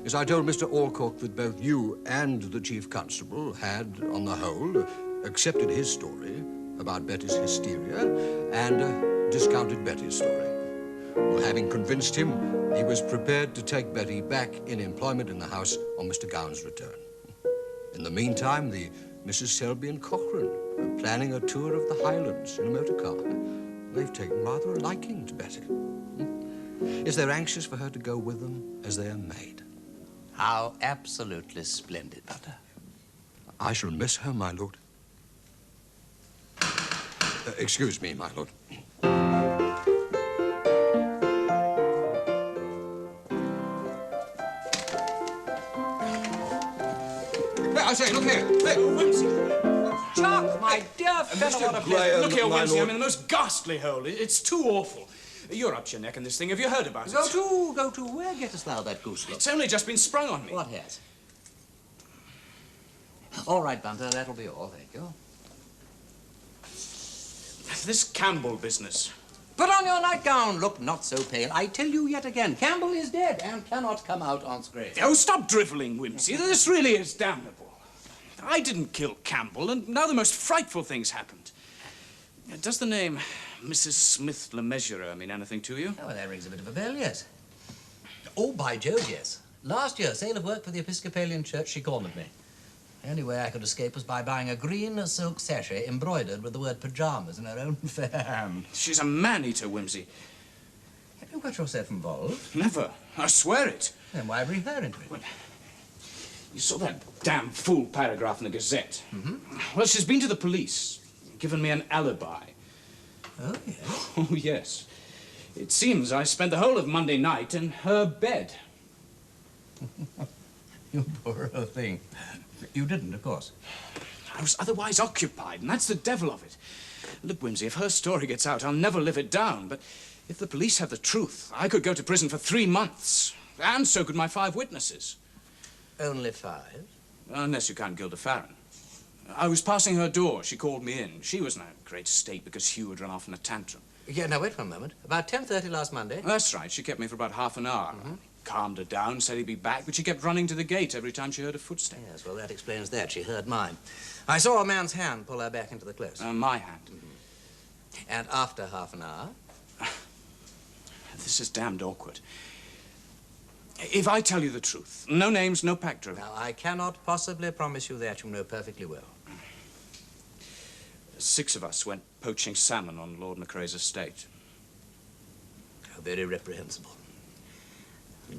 As I told Mr. Alcock that both you and the chief constable had, on the whole, accepted his story about Betty's hysteria and discounted Betty's story. Well, having convinced him, he was prepared to take Betty back in employment in the house on Mr. Gowan's return. In the meantime, the Mrs. Selby and Cochrane are planning a tour of the Highlands in a motor car. They've taken rather a liking to Betty. Yes, they're anxious for her to go with them as their maid. How absolutely splendid, Butter. I shall miss her, my lord. Excuse me, my lord. Hey, I say, look here. Hey, Wimsey. Chuck, my dear fellow, what a pleasure. Look here, Wimsey, I'm in the most ghastly hole. It's too awful. You're up to your neck in this thing. Have you heard about it? Go to. Where gettest thou that goose look? It's only just been sprung on me. What has? All right, Bunter, that'll be all, thank you. This Campbell business. Put on your nightgown. Look not so pale. I tell you yet again, Campbell is dead and cannot come out unscathed. Oh, stop drivelling, Wimsey. This really is damnable. I didn't kill Campbell, and now the most frightful things happened. Does the name Mrs. Smith Le Measurer mean anything to you? Oh, well, that rings a bit of a bell, yes. Oh, by Jove, yes. Last year, sale of work for the Episcopalian Church, she cornered me. The only way I could escape was by buying a green silk sachet embroidered with the word pyjamas in her own fair hand. She's a man-eater, Wimsey. Have you got yourself involved? Never. I swear it. Then why bring her into it? Well, you saw that damn fool paragraph in the Gazette. Mm-hmm. Well, she's been to the police, given me an alibi. Oh, yes? Oh, yes. It seems I spent the whole of Monday night in her bed. You poor old thing. You didn't, of course. I was otherwise occupied, and that's the devil of it. Look, Wimsey, if her story gets out, I'll never live it down. But if the police have the truth, I could go to prison for 3 months. And so could my 5 witnesses. Only 5? Unless you count Gilda Farron. I was passing her door. She called me in. She was in a great state because Hugh had run off in a tantrum. Yeah, now, wait one moment. About 10:30 last Monday? That's right. She kept me for about half an hour. Calmed her down, said he'd be back, but she kept running to the gate every time she heard a footstep. Yes, well, that explains that. She heard mine. I saw a man's hand pull her back into the close. My hand. And after half an hour? This is damned awkward. If I tell you the truth, no names, no pack driven. Now, I cannot possibly promise you that. You know perfectly well. 6 of us went poaching salmon on Lord McRae's estate. How very reprehensible.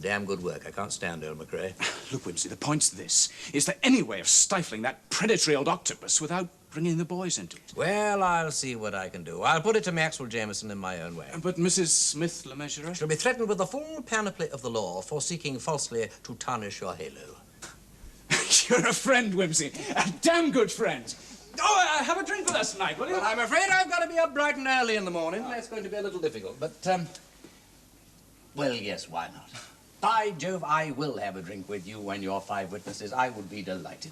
Damn good work. I can't stand old McRae. Look, Wimsey, the point's this. Is there any way of stifling that predatory old octopus without bringing the boys into it? Well, I'll see what I can do. I'll put it to Maxwell Jameson in my own way. But Mrs. Smith Le Measurer? She'll be threatened with the full panoply of the law for seeking falsely to tarnish your halo. You're a friend, Wimsey. A damn good friend. Oh, have a drink with us tonight, will you? Well, I'm afraid I've got to be up bright and early in the morning. That's going to be a little difficult, but, well, yes, why not? By Jove, I will have a drink with you and your 5 witnesses. I would be delighted.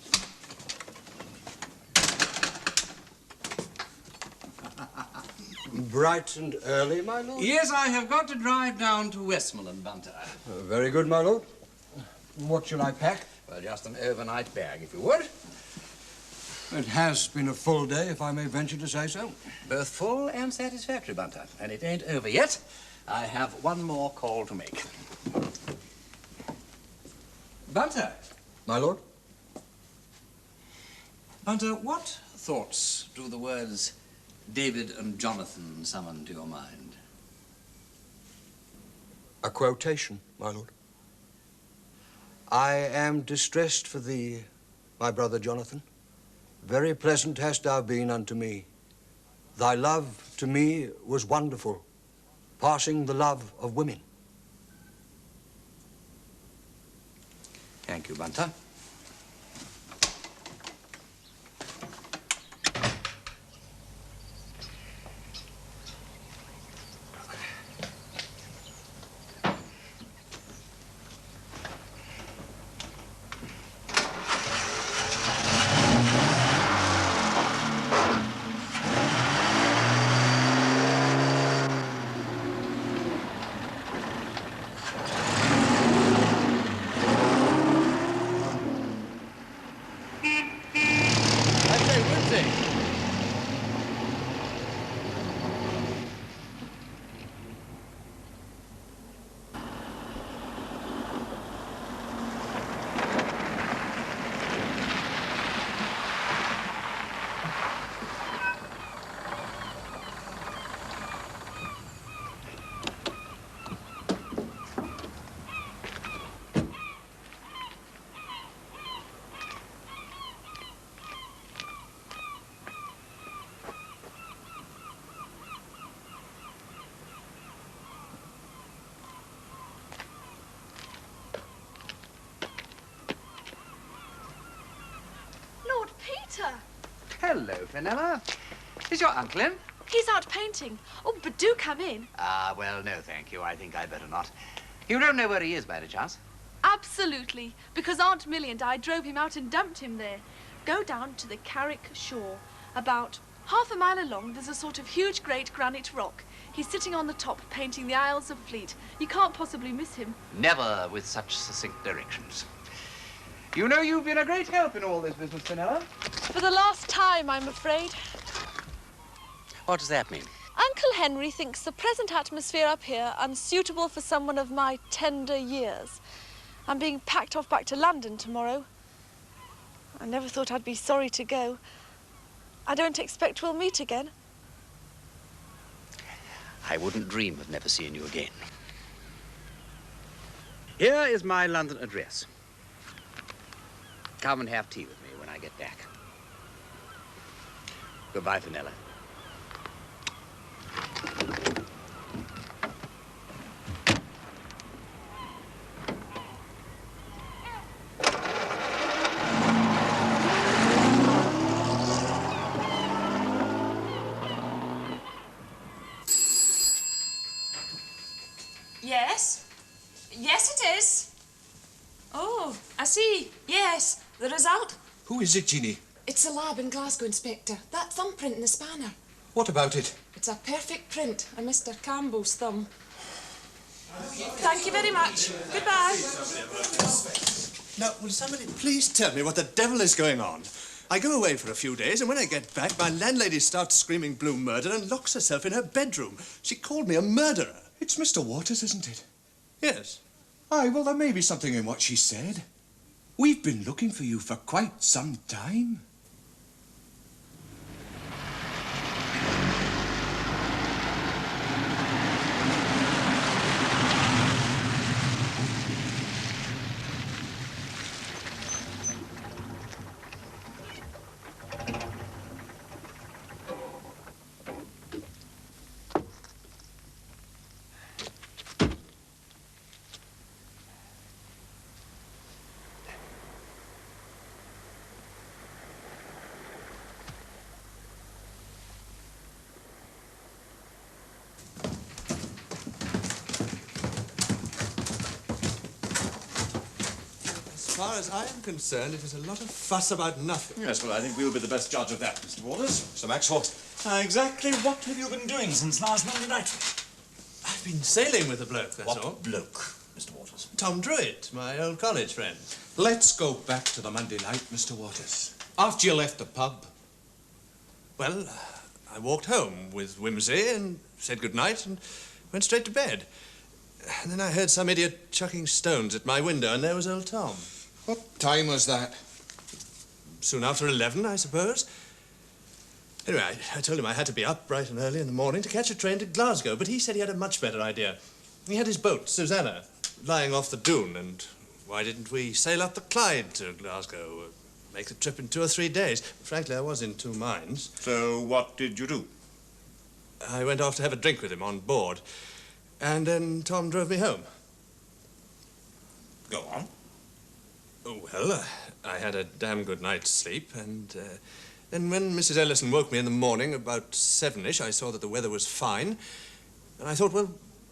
Bright and early, my lord? Yes, I have got to drive down to Westmoreland, Bunter. Very good, my lord. What shall I pack? Well, just an overnight bag, if you would. It has been a full day, if I may venture to say so. Both full and satisfactory, Bunter. And it ain't over yet. I have one more call to make. Bunter. My lord? Bunter, what thoughts do the words David and Jonathan summon to your mind? A quotation, my lord. I am distressed for thee, my brother Jonathan. Very pleasant hast thou been unto me. Thy love to me was wonderful, passing the love of women. Thank you, Bunter. Hello, Fenella. Is your uncle in? He's out painting. Oh, but do come in. Ah, well, no, thank you. I think I'd better not. You don't know where he is, by any chance? Absolutely, because Aunt Millie and I drove him out and dumped him there. Go down to the Carrick shore. About half a mile along, there's a sort of huge, great granite rock. He's sitting on the top, painting the Isles of Fleet. You can't possibly miss him. Never with such succinct directions. You know you've been a great help in all this business, Fenella. For the last time, I'm afraid. What does that mean? Uncle Henry thinks the present atmosphere up here unsuitable for someone of my tender years. I'm being packed off back to London tomorrow. I never thought I'd be sorry to go. I don't expect we'll meet again. I wouldn't dream of never seeing you again. Here is my London address. Come and have tea with me when I get back. Goodbye, Fenella. Yes? Yes, it is. Oh, I see. Yes, the result. Who is it, Jeannie? It's a lab in Glasgow, Inspector. That thumbprint in the spanner. What about it? It's a perfect print of Mr. Campbell's thumb. Thank you very much. Goodbye. Now, will somebody please tell me what the devil is going on? I go away for a few days, and when I get back, my landlady starts screaming blue murder and locks herself in her bedroom. She called me a murderer. It's Mr. Waters, isn't it? Yes. Aye, well, there may be something in what she said. We've been looking for you for quite some time. As far as I am concerned, it was a lot of fuss about nothing. Yes, well, I think we'll be the best judge of that, Mr. Waters. Sir Maxwell. Exactly what have you been doing since last Monday night? I've been sailing with a bloke, that's all. What bloke, Mr. Waters? Tom Druitt, my old college friend. Let's go back to the Monday night, Mr. Waters. After you left the pub. Well, I walked home with Wimsey and said good night and went straight to bed. And then I heard some idiot chucking stones at my window, and there was old Tom. What time was that? Soon after 11, I suppose. Anyway, I told him I had to be up bright and early in the morning to catch a train to Glasgow, but he said he had a much better idea. He had his boat, Susanna, lying off the dune, and why didn't we sail up the Clyde to Glasgow? Make the trip in 2 or 3 days. Frankly, I was in 2 minds. So what did you do? I went off to have a drink with him on board, and then Tom drove me home. Go on. Oh, well, I had a damn good night's sleep, and then when Mrs. Ellison woke me in the morning, about 7-ish, I saw that the weather was fine, and I thought, well,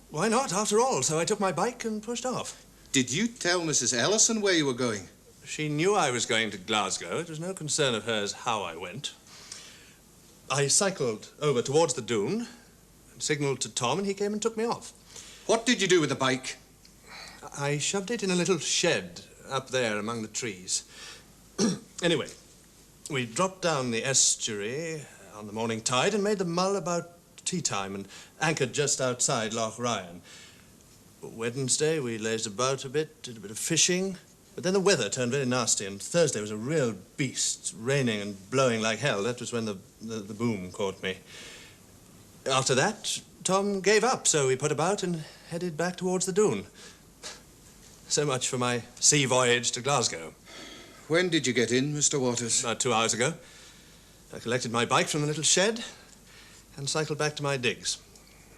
why not, after all? So I took my bike and pushed off. Did you tell Mrs. Ellison where you were going? She knew I was going to Glasgow. It was no concern of hers how I went. I cycled over towards the dune and signalled to Tom, and he came and took me off. What did you do with the bike? I shoved it in a little shed up there among the trees. Anyway, we dropped down the estuary on the morning tide and made the Mull about tea time and anchored just outside Loch Ryan. Wednesday, we lazed about a bit, did a bit of fishing, but then the weather turned very nasty, and Thursday was a real beast, raining and blowing like hell. That was when the boom caught me. After that, Tom gave up, so we put about and headed back towards the dune. So much for my sea voyage to Glasgow. When did you get in, Mr. Waters? About 2 hours ago. I collected my bike from the little shed and cycled back to my digs.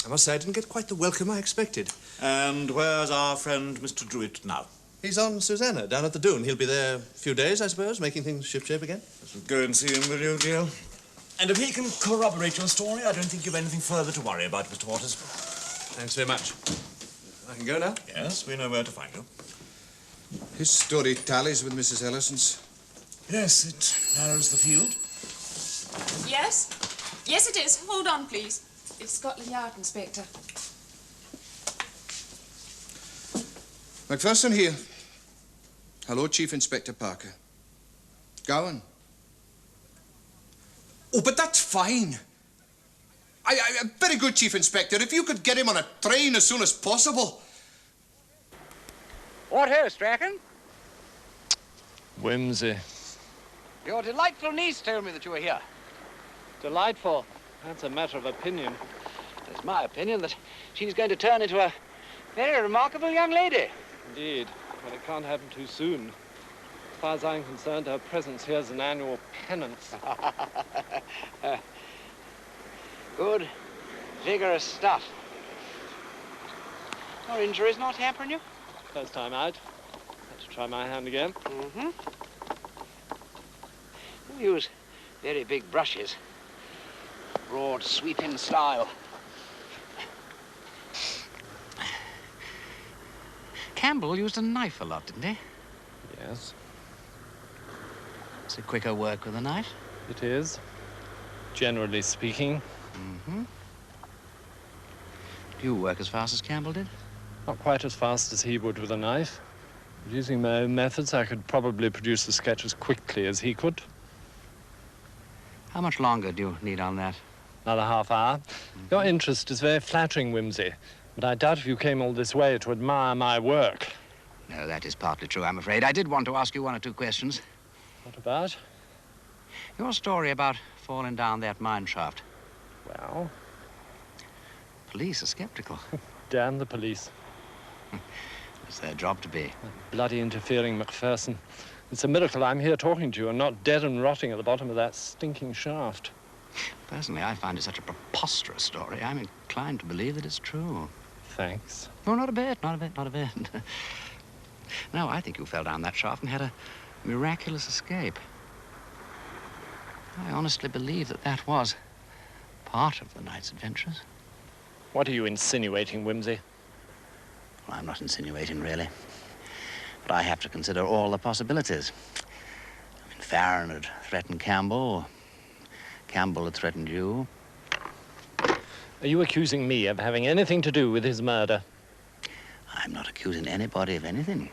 I must say I didn't get quite the welcome I expected. And where's our friend Mr. Druitt now? He's on Susanna, down at the dune. He'll be there a few days, I suppose, making things shipshape again. Go and see him, will you, dear? And if he can corroborate your story, I don't think you've anything further to worry about, Mr. Waters. Thanks very much. I can go now? Yes, we know where to find you. His story tallies with Mrs. Ellison's. Yes, it narrows the field. Yes? Yes, it is. Hold on, please. It's Scotland Yard, Inspector. MacPherson here. Hello, Chief Inspector Parker. Gowan. Oh, but that's fine. Very good, Chief Inspector. If you could get him on a train as soon as possible. What ho, Strachan? Wimsey. Your delightful niece told me that you were here. Delightful. That's a matter of opinion. It's my opinion that she's going to turn into a very remarkable young lady. Indeed. Well, it can't happen too soon. As far as I'm concerned, her presence here is an annual penance. Good, vigorous stuff. Your injury's not hampering you? First time out. Had to try my hand again. Mm-hmm. You use very big brushes. Broad, sweeping style. Campbell used a knife a lot, didn't he? Yes. It's a quicker work with a knife. It is, generally speaking. Mm-hmm. Do you work as fast as Campbell did? Not quite as fast as he would with a knife. But using my own methods, I could probably produce the sketch as quickly as he could. How much longer do you need on that? Another half hour. Your interest is very flattering, Wimsey, but I doubt if you came all this way to admire my work. No, that is partly true, I'm afraid. I did want to ask you one or two questions. What about? Your story about falling down that mine shaft. Well? Police are skeptical. Damn the police. It's their job to be. Bloody interfering McPherson. It's a miracle I'm here talking to you and not dead and rotting at the bottom of that stinking shaft. Personally, I find it such a preposterous story. I'm inclined to believe that it's true. Thanks. No, not a bit, not a bit, not a bit. No, I think you fell down that shaft and had a miraculous escape. I honestly believe that that was part of the night's adventures. What are you insinuating, Wimsey? Well, I'm not insinuating, really. But I have to consider all the possibilities. I mean, Farron had threatened Campbell. Campbell had threatened you. Are you accusing me of having anything to do with his murder? I'm not accusing anybody of anything.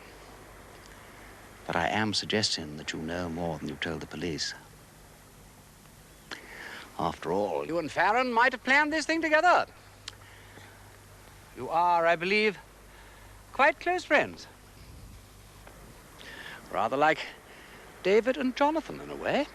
But I am suggesting that you know more than you told the police. After all, you and Farron might have planned this thing together. You are, I believe, quite close friends. Rather like David and Jonathan, in a way.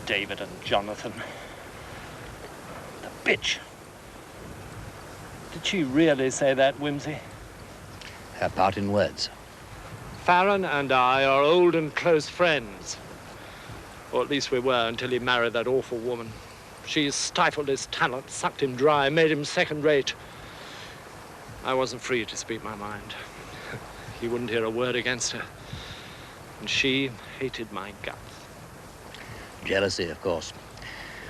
David and Jonathan. The bitch. Did she really say that, Wimsey? Her parting words. Farron and I are old and close friends. Or at least we were until he married that awful woman. She stifled his talent, sucked him dry, made him second-rate. I wasn't free to speak my mind. He wouldn't hear a word against her. And she hated my guts. Jealousy, of course.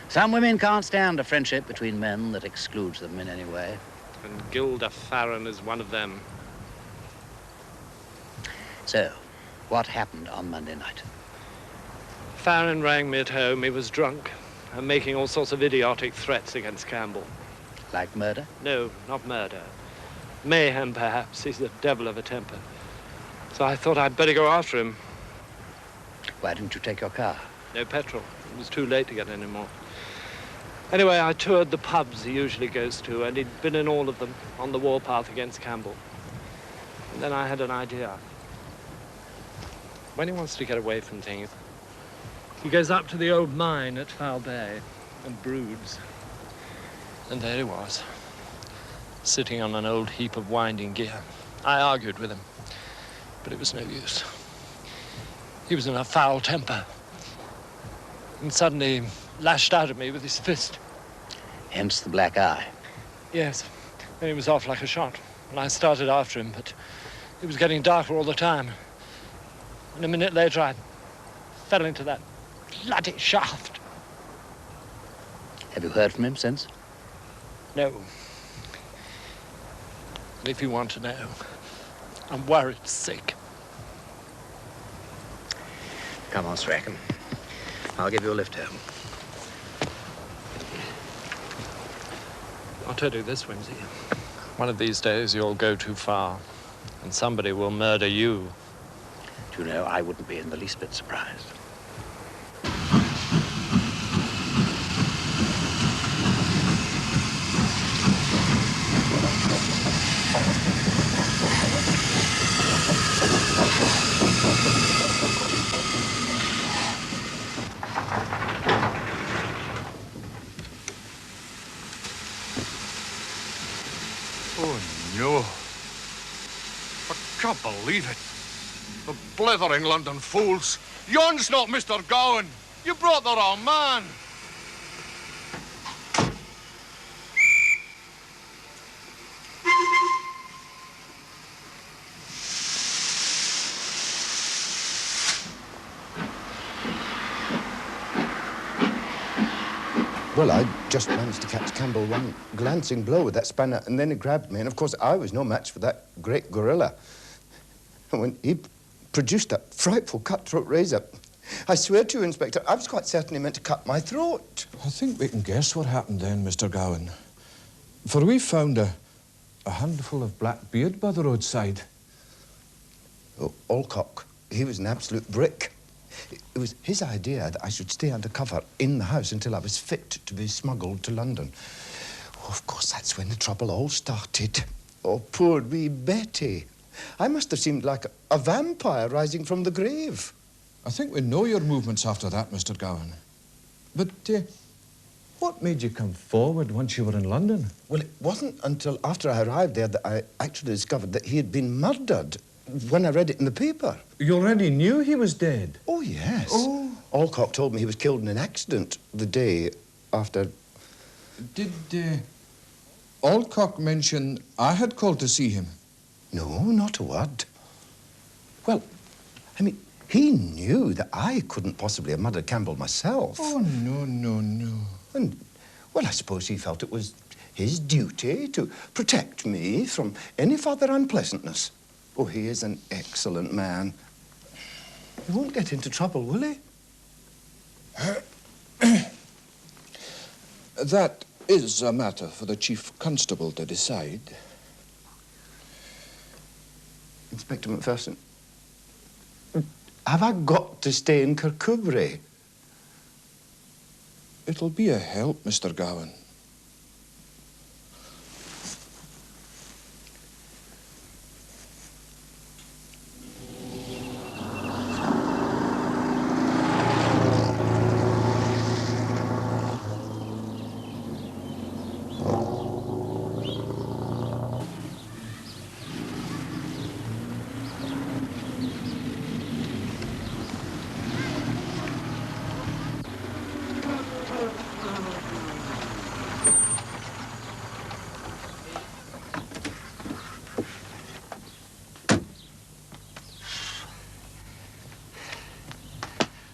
Some women can't stand a friendship between men that excludes them in any way. And Gilda Farron is one of them. So, what happened on Monday night? Farron rang me at home. He was drunk and making all sorts of idiotic threats against Campbell. Like murder? No, not murder. Mayhem, perhaps. He's the devil of a temper. So I thought I'd better go after him. Why didn't you take your car? No petrol. It was too late to get any more. Anyway, I toured the pubs he usually goes to, and he'd been in all of them on the warpath against Campbell. And then I had an idea. When he wants to get away from things, he goes up to the old mine at Foul Bay and broods. And there he was, sitting on an old heap of winding gear. I argued with him, but it was no use. He was in a foul temper, and suddenly lashed out at me with his fist. Hence the black eye. Yes, and he was off like a shot, and I started after him, but it was getting darker all the time. And a minute later, I fell into that bloody shaft. Have you heard from him since? No. And if you want to know, I'm worried sick. Come on, Strachan. I'll give you a lift home. I'll tell you this, Wimsey. One of these days, you'll go too far, and somebody will murder you. Do you know, I wouldn't be in the least bit surprised. Oh, no. I can't believe it. The blithering London fools. Yon's not Mr. Gowan. You brought the wrong man. Well, I just managed to catch Campbell one glancing blow with that spanner, and then he grabbed me, and of course I was no match for that great gorilla. And when he produced that frightful cutthroat razor, I swear to you, Inspector, I was quite certain he meant to cut my throat. I think we can guess what happened then, Mr. Gowan. For we found a handful of black beard by the roadside. Oh, Alcock, he was an absolute brick. It was his idea that I should stay undercover in the house until I was fit to be smuggled to London. Oh, of course, that's when the trouble all started. Oh, poor wee Betty. I must have seemed like a vampire rising from the grave. I think we know your movements after that, Mr. Gowan. But what made you come forward once you were in London? Well, it wasn't until after I arrived there that I actually discovered that he had been murdered when I read it in the paper. You already knew he was dead? Oh, yes. Oh. Alcock told me he was killed in an accident the day after... Did Alcock mention I had called to see him? No, not a word. Well, I mean, he knew that I couldn't possibly have murdered Campbell myself. Oh, no, no, no. And, well, I suppose he felt it was his duty to protect me from any further unpleasantness. Oh, he is an excellent man. He won't get into trouble, will he? That is a matter for the Chief Constable to decide. Inspector McPherson, have I got to stay in Kirkcudbright? It'll be a help, Mr. Gowan.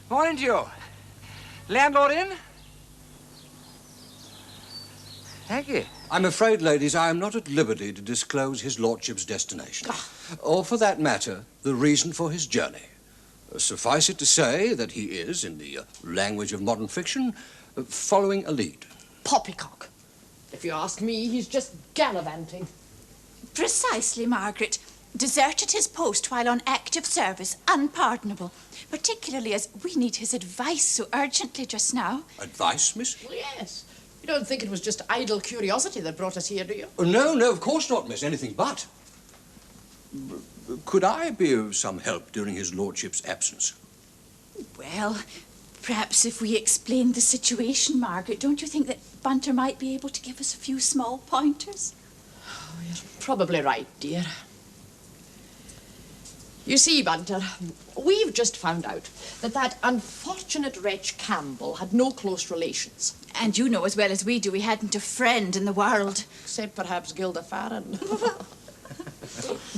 Morning to you. Landlord in? Thank you. I'm afraid, ladies, I am not at liberty to disclose his lordship's destination. Or, for that matter, the reason for his journey. Suffice it to say that he is, in the language of modern fiction, following a lead. Poppycock. If you ask me, he's just gallivanting. Precisely, Margaret. Deserted his post while on active service. Unpardonable. Particularly as we need his advice so urgently just now. Advice, miss? Well, yes. You don't think it was just idle curiosity that brought us here, do you? Oh, no, of course not, miss. Anything but. Could I be of some help during his lordship's absence? Well, perhaps if we explained the situation, Margaret, don't you think that Bunter might be able to give us a few small pointers? Oh, you're probably right, dear. You see, Bunter, we've just found out that unfortunate wretch Campbell had no close relations. And you know as well as we do he hadn't a friend in the world. Except perhaps Gilda Farron.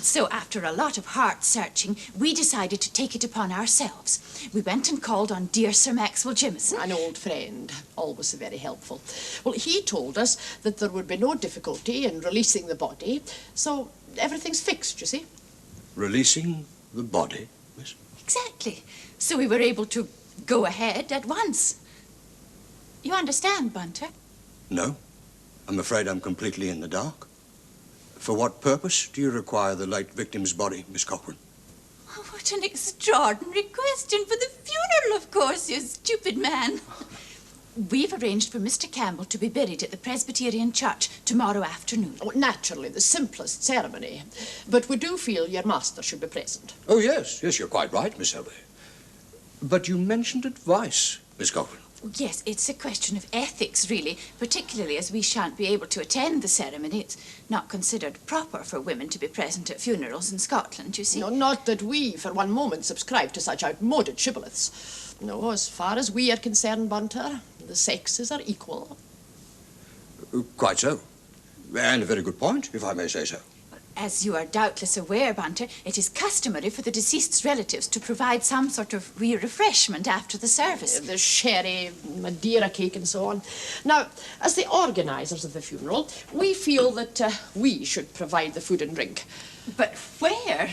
So after a lot of heart-searching, we decided to take it upon ourselves. We went and called on dear Sir Maxwell Jimison. An old friend, always very helpful. Well, he told us that there would be no difficulty in releasing the body, so everything's fixed, you see. Releasing the body, miss? Exactly. So we were able to go ahead at once. You understand, Bunter? No. I'm afraid I'm completely in the dark. For what purpose do you require the late victim's body, Miss Cochrane? Oh, what an extraordinary question for the funeral, of course, you stupid man. We've arranged for Mr. Campbell to be buried at the Presbyterian Church tomorrow afternoon. Oh, naturally, the simplest ceremony. But we do feel your master should be present. Oh, yes, you're quite right, Miss Helby. But you mentioned advice, Miss Cochrane. Yes, it's a question of ethics, really, particularly as we shan't be able to attend the ceremony. It's not considered proper for women to be present at funerals in Scotland, you see. No, not that we, for one moment, subscribe to such outmoded shibboleths. No, as far as we are concerned, Bunter, the sexes are equal. Quite so. And a very good point, if I may say so. As you are doubtless aware, Bunter, it is customary for the deceased's relatives to provide some sort of refreshment after the service. The sherry, Madeira cake and so on. Now, as the organisers of the funeral, we feel that we should provide the food and drink. But where?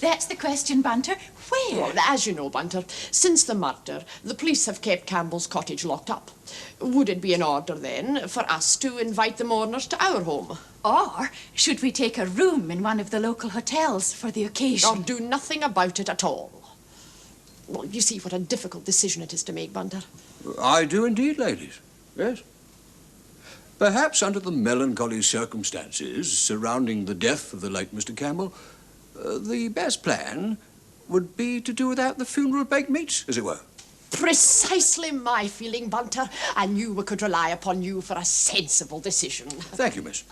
That's the question, Bunter. Where? Well, as you know, Bunter, since the murder, the police have kept Campbell's cottage locked up. Would it be in order, then, for us to invite the mourners to our home? Or should we take a room in one of the local hotels for the occasion? Or do nothing about it at all? Well, you see what a difficult decision it is to make, Bunter. I do indeed, ladies. Yes. Perhaps under the melancholy circumstances surrounding the death of the late Mr. Campbell, the best plan would be to do without the funeral baked meats, as it were. Precisely my feeling, Bunter. I knew we could rely upon you for a sensible decision. Thank you, miss.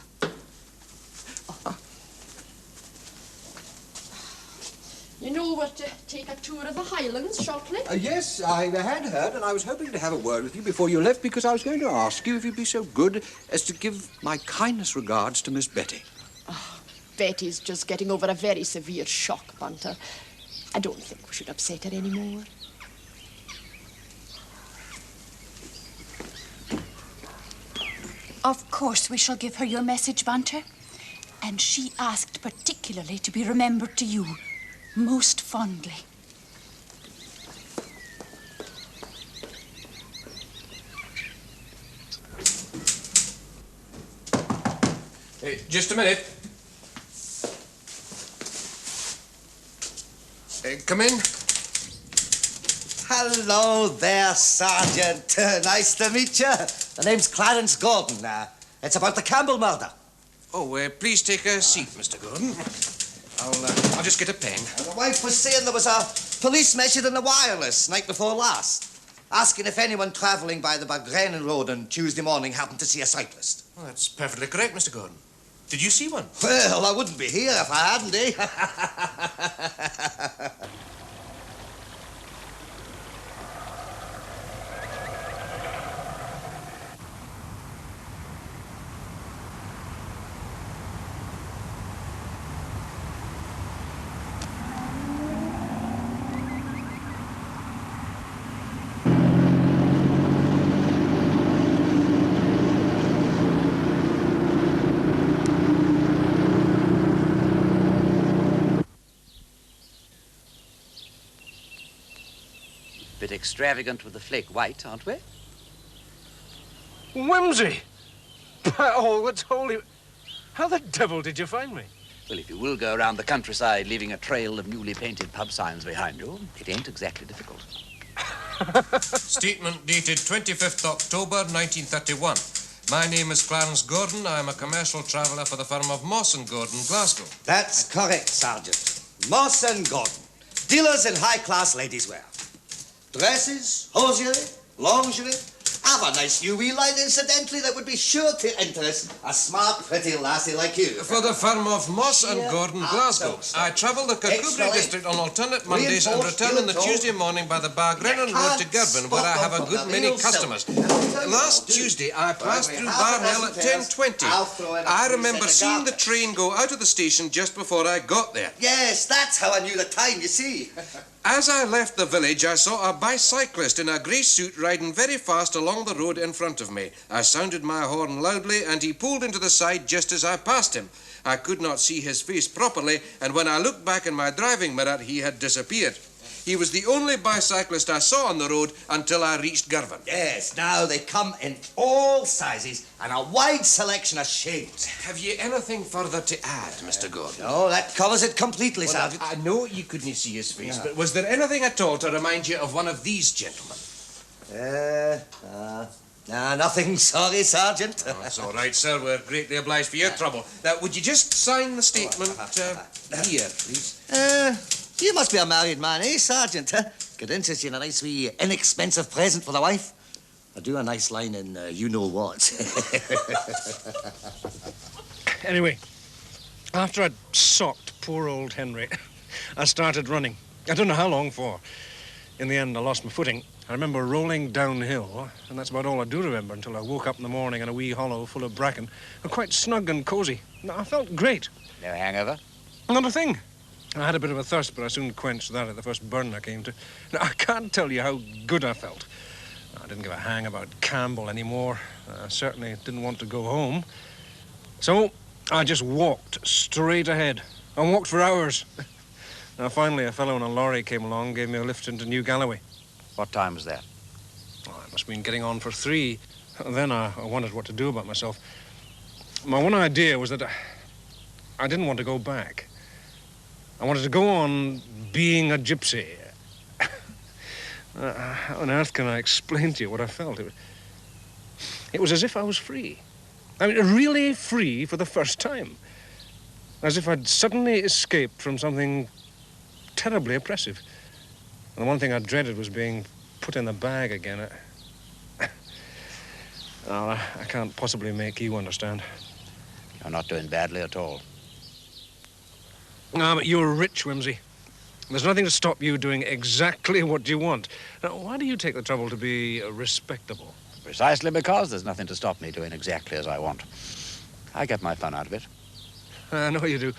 You know we're to take a tour of the Highlands shortly? Yes, I had heard, and I was hoping to have a word with you before you left because I was going to ask you if you'd be so good as to give my kindest regards to Miss Betty. Oh, Betty's just getting over a very severe shock, Bunter. I don't think we should upset her anymore. Of course we shall give her your message, Bunter. And she asked particularly to be remembered to you most fondly. Hey, just a minute. Come in. Hello there, Sergeant. Nice to meet you. The name's Clarence Gordon. It's about the Campbell murder. Oh, please take a seat, Mr. Gordon. I'll just get a pen. The wife was saying there was a police message in the wireless night before last, asking if anyone travelling by the Bagrenin Road on Tuesday morning happened to see a cyclist. Well, that's perfectly correct, Mr. Gordon. Did you see one? Well, I wouldn't be here if I hadn't, eh? Bit extravagant with the flake white, aren't we? Wimsey! By all that's holy... How the devil did you find me? Well, if you will go around the countryside leaving a trail of newly painted pub signs behind you, it ain't exactly difficult. Statement dated 25th October 1931. My name is Clarence Gordon. I'm a commercial traveller for the firm of Moss & Gordon, Glasgow. That's correct, Sergeant. Moss & Gordon. Dealers in high-class ladies' wear. Dresses, hosiery, lingerie. Have a nice new wee line, incidentally, that would be sure to interest a smart, pretty lassie like you. For the firm of Moss & Gordon, Glasgow. I travel the Kirkcudbright district on alternate Mondays and return on the Tuesday morning by the Bargrennan Road to Girvan, where I have a good many customers. Last Tuesday, I passed through Bar Hill at 10:20. I remember seeing the train go out of the station just before I got there. Yes, that's how I knew the time, you see. As I left the village, I saw a bicyclist in a grey suit riding very fast along the road in front of me. I sounded my horn loudly, and he pulled into the side just as I passed him. I could not see his face properly, and when I looked back in my driving mirror, he had disappeared. He was the only bicyclist I saw on the road until I reached Girvan. Yes, now they come in all sizes and a wide selection of shades. Have you anything further to add, Mr. Gordon? No, that covers it completely, Well, Sergeant. I know you couldn't see his face, No. but was there anything at all to remind you of one of these gentlemen? Nothing, sorry, Sergeant. Oh, that's all right, sir. We're greatly obliged for your trouble. Now, would you just sign the statement here, please? You must be a married man, eh, Sergeant? Could interest you in a nice wee inexpensive present for the wife. I do a nice line in you-know-what. Anyway, after I'd socked poor old Henry, I started running. I don't know how long for. In the end, I lost my footing. I remember rolling downhill, and that's about all I do remember until I woke up in the morning in a wee hollow full of bracken, quite snug and cosy. I felt great. No hangover? Not a thing. I had a bit of a thirst, but I soon quenched that at the first burn I came to. Now, I can't tell you how good I felt. I didn't give a hang about Campbell anymore. I certainly didn't want to go home. So I just walked straight ahead. I walked for hours. Now, finally, a fellow in a lorry came along, gave me a lift into New Galloway. What time was that? Oh, I must have been getting on for 3. Then I wondered what to do about myself. My one idea was that I didn't want to go back. I wanted to go on being a gypsy. How on earth can I explain to you what I felt? It was as if I was free. I mean, really free for the first time. As if I'd suddenly escaped from something terribly oppressive. And the one thing I dreaded was being put in the bag again. I can't possibly make you understand. You're not doing badly at all. Ah, but you're rich, Wimsey. There's nothing to stop you doing exactly what you want. Now, why do you take the trouble to be respectable? Precisely because there's nothing to stop me doing exactly as I want. I get my fun out of it. I know you do.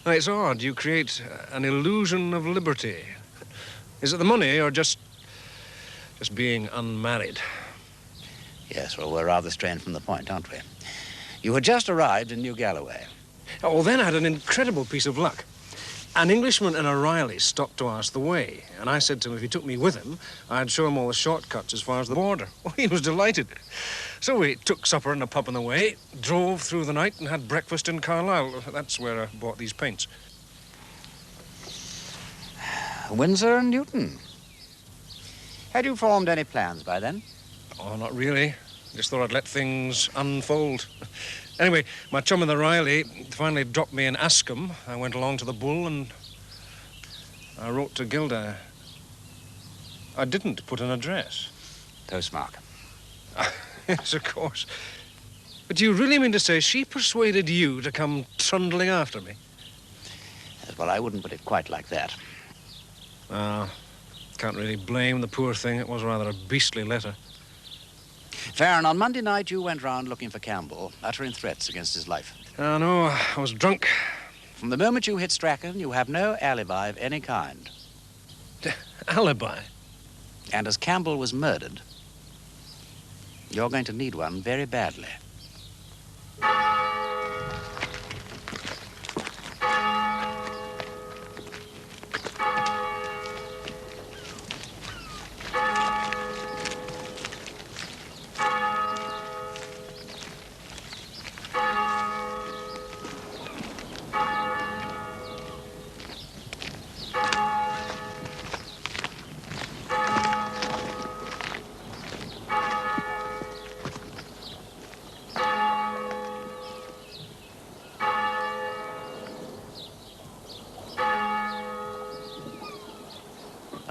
Now, it's odd. You create an illusion of liberty. Is it the money or just being unmarried? Yes, well, we're rather straying from the point, aren't we? You had just arrived in New Galloway. Oh, well, then I had an incredible piece of luck. An Englishman in a Riley stopped to ask the way, and I said to him if he took me with him, I'd show him all the shortcuts as far as the border. Oh, he was delighted. So we took supper in a pub on the way, drove through the night, and had breakfast in Carlisle. That's where I bought these paints. Windsor and Newton. Had you formed any plans by then? Oh, not really. Just thought I'd let things unfold. Anyway, my chum in the Riley finally dropped me in Ascombe. I went along to the Bull and I wrote to Gilda. I didn't put an address. Postmark. Yes, of course. But do you really mean to say she persuaded you to come trundling after me? Yes, well, I wouldn't put it quite like that. Can't really blame the poor thing. It was rather a beastly letter. Farron, on Monday night you went round looking for Campbell, uttering threats against his life. No, I was drunk. From the moment you hit Strachan, you have no alibi of any kind. Alibi? And as Campbell was murdered, you're going to need one very badly.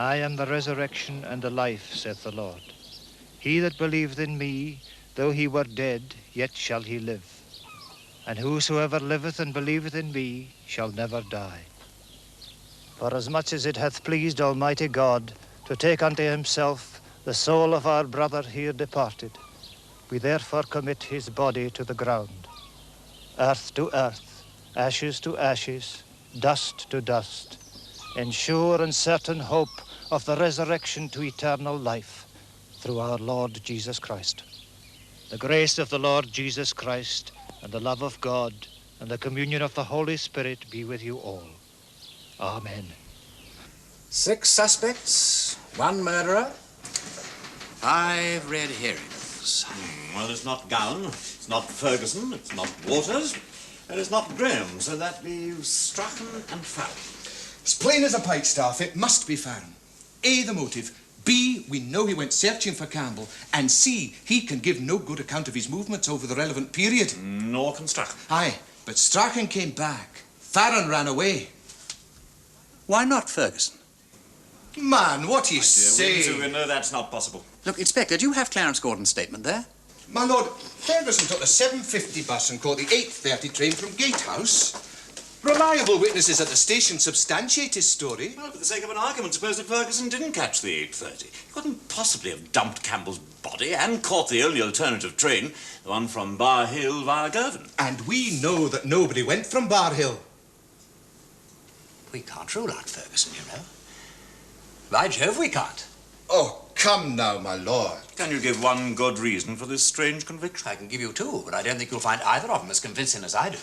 I am the resurrection and the life, saith the Lord. He that believeth in me, though he were dead, yet shall he live. And whosoever liveth and believeth in me shall never die. For as much as it hath pleased Almighty God to take unto himself the soul of our brother here departed, we therefore commit his body to the ground, earth to earth, ashes to ashes, dust to dust, in sure and certain hope of the resurrection to eternal life through our Lord Jesus Christ. The grace of the Lord Jesus Christ and the love of God and the communion of the Holy Spirit be with you all. Amen. 6 suspects, 1 murderer, 5 red herrings. Well, it's not Gowan, it's not Ferguson, it's not Waters, and it's not Graham, so that leaves Strachan and Farron. As plain as a pikestaff, it must be Farron. A, the motive. B, we know he went searching for Campbell. And C, he can give no good account of his movements over the relevant period. Nor can Strachan. Aye, but Strachan came back. Farron ran away. Why not Ferguson? Man, what do you say? Wimsey, we know that's not possible. Look, Inspector, do you have Clarence Gordon's statement there? My lord, Ferguson took the 7:50 bus and caught the 8:30 train from Gatehouse. Reliable witnesses at the station substantiate his story. Well, for the sake of an argument, suppose that Ferguson didn't catch the 8:30. He couldn't possibly have dumped Campbell's body and caught the only alternative train, the one from Bar Hill via Girvan. And we know that nobody went from Bar Hill. We can't rule out Ferguson, you know. By Jove, we can't. Oh, come now, my lord. Can you give one good reason for this strange conviction? I can give you 2, but I don't think you'll find either of them as convincing as I do.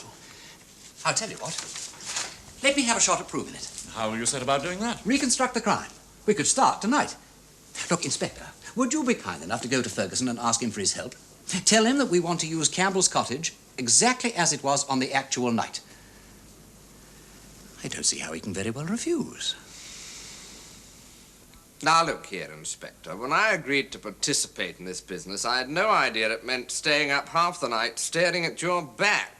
I'll tell you what. Let me have a shot at proving it. How will you set about doing that? Reconstruct the crime. We could start tonight. Look, Inspector, would you be kind enough to go to Ferguson and ask him for his help? Tell him that we want to use Campbell's cottage exactly as it was on the actual night. I don't see how he can very well refuse. Now, look here, Inspector. When I agreed to participate in this business, I had no idea it meant staying up half the night staring at your back.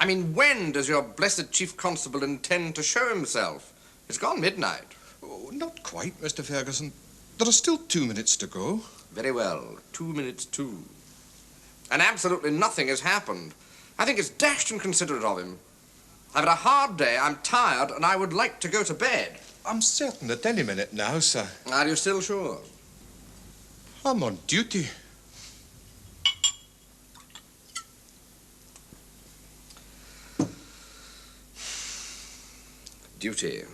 I mean, when does your blessed chief constable intend to show himself? It's gone midnight. Oh, not quite, Mr. Ferguson. There are still 2 minutes to go. Very well. 2 minutes too. And absolutely nothing has happened. I think it's dashed inconsiderate of him. I've had a hard day, I'm tired, and I would like to go to bed. I'm certain at any minute now, sir. Are you still sure? I'm on duty. Duty.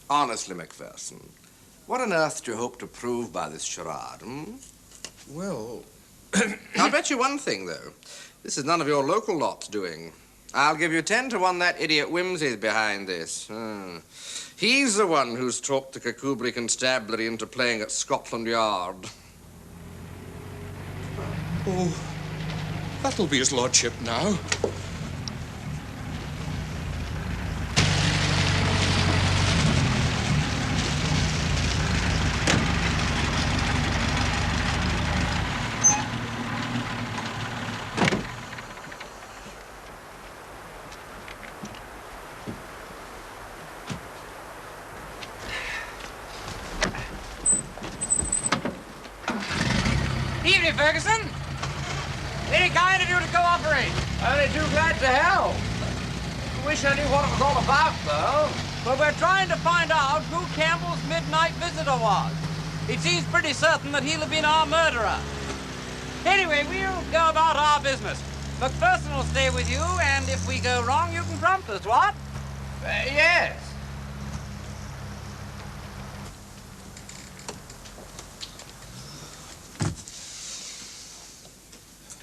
Honestly, Macpherson, what on earth do you hope to prove by this charade, hmm? Well... I'll bet you one thing, though. This is none of your local lot's doing. I'll give you 10 to 1 that idiot Wimsey's behind this. He's the one who's talked the Kirkcudbright Constabulary into playing at Scotland Yard. Oh, that'll be his lordship now. Evening, Ferguson. Very kind of you to cooperate. Only too glad to help. Wish I knew what it was all about, though. But we're trying to find out who Campbell's midnight visitor was. It seems pretty certain that he'll have been our murderer. Anyway, we'll go about our business. Macpherson will stay with you, and if we go wrong, you can prompt us, what? Yes.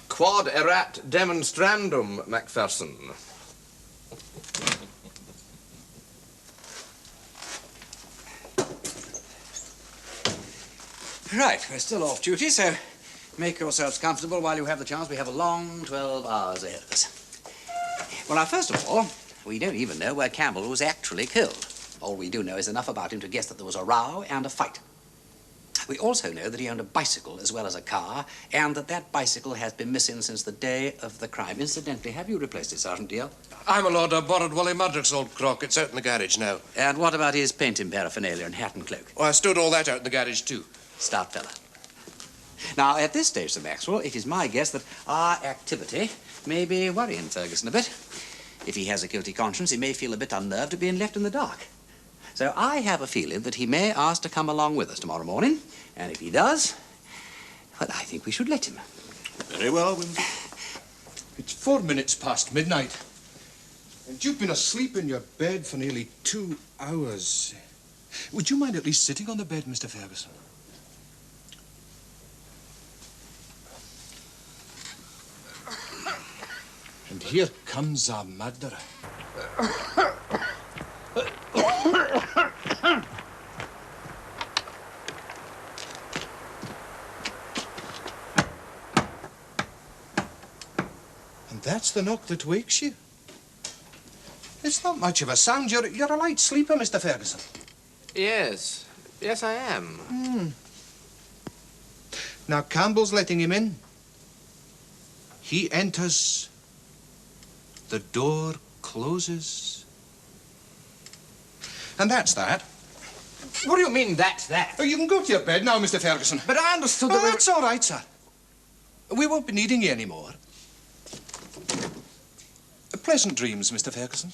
Quod erat demonstrandum, Macpherson. Right, we're still off duty, so make yourselves comfortable while you have the chance. We have a long 12 hours ahead of us. Well, now, first of all, we don't even know where Campbell was actually killed. All we do know is enough about him to guess that there was a row and a fight. We also know that he owned a bicycle as well as a car, and that that bicycle has been missing since the day of the crime. Incidentally, have you replaced it, Sergeant Deal? I, my lord, I borrowed Wally Mudrick's old crock. It's out in the garage now. And what about his painting paraphernalia and hat and cloak? Oh, I stood all that out in the garage, too. Stout fella. Now, at this stage, Sir Maxwell, it is my guess that our activity may be worrying Ferguson a bit. If he has a guilty conscience, he may feel a bit unnerved at being left in the dark. So I have a feeling that he may ask to come along with us tomorrow morning, and if he does, well, I think we should let him. Very well, Wimsey. It's 4 minutes past midnight, and you've been asleep in your bed for nearly 2 hours. Would you mind at least sitting on the bed, Mr. Ferguson? And here comes our murderer. And that's the knock that wakes you. It's not much of a sound. You're a light sleeper, Mr. Ferguson. Yes. Yes, I am. Now, Campbell's letting him in. He enters. The door closes. And that's that. What do you mean, that's that? Oh, you can go to your bed now, Mr. Ferguson. But I understood that That's all right, sir. We won't be needing you anymore. Pleasant dreams, Mr. Ferguson.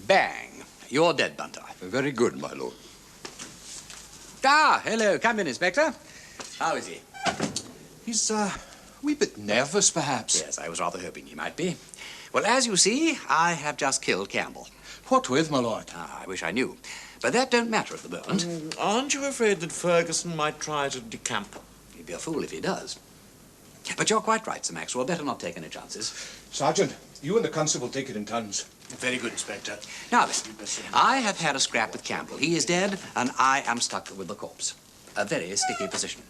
Bang. You're dead, Bunter. Very good, my lord. Ah, hello. Come in, Inspector. How is he? He's a wee bit nervous, perhaps. Yes, I was rather hoping he might be. Well, as you see, I have just killed Campbell. What with, my lord? Ah, I wish I knew. But that don't matter at the moment. Aren't you afraid that Ferguson might try to decamp? He'd be a fool if he does. But you're quite right, Sir Maxwell. Better not take any chances. Sergeant, you and the constable take it in turns. Very good, Inspector. Now, listen. I have had a scrap with Campbell. He is dead, and I am stuck with the corpse. A very sticky position.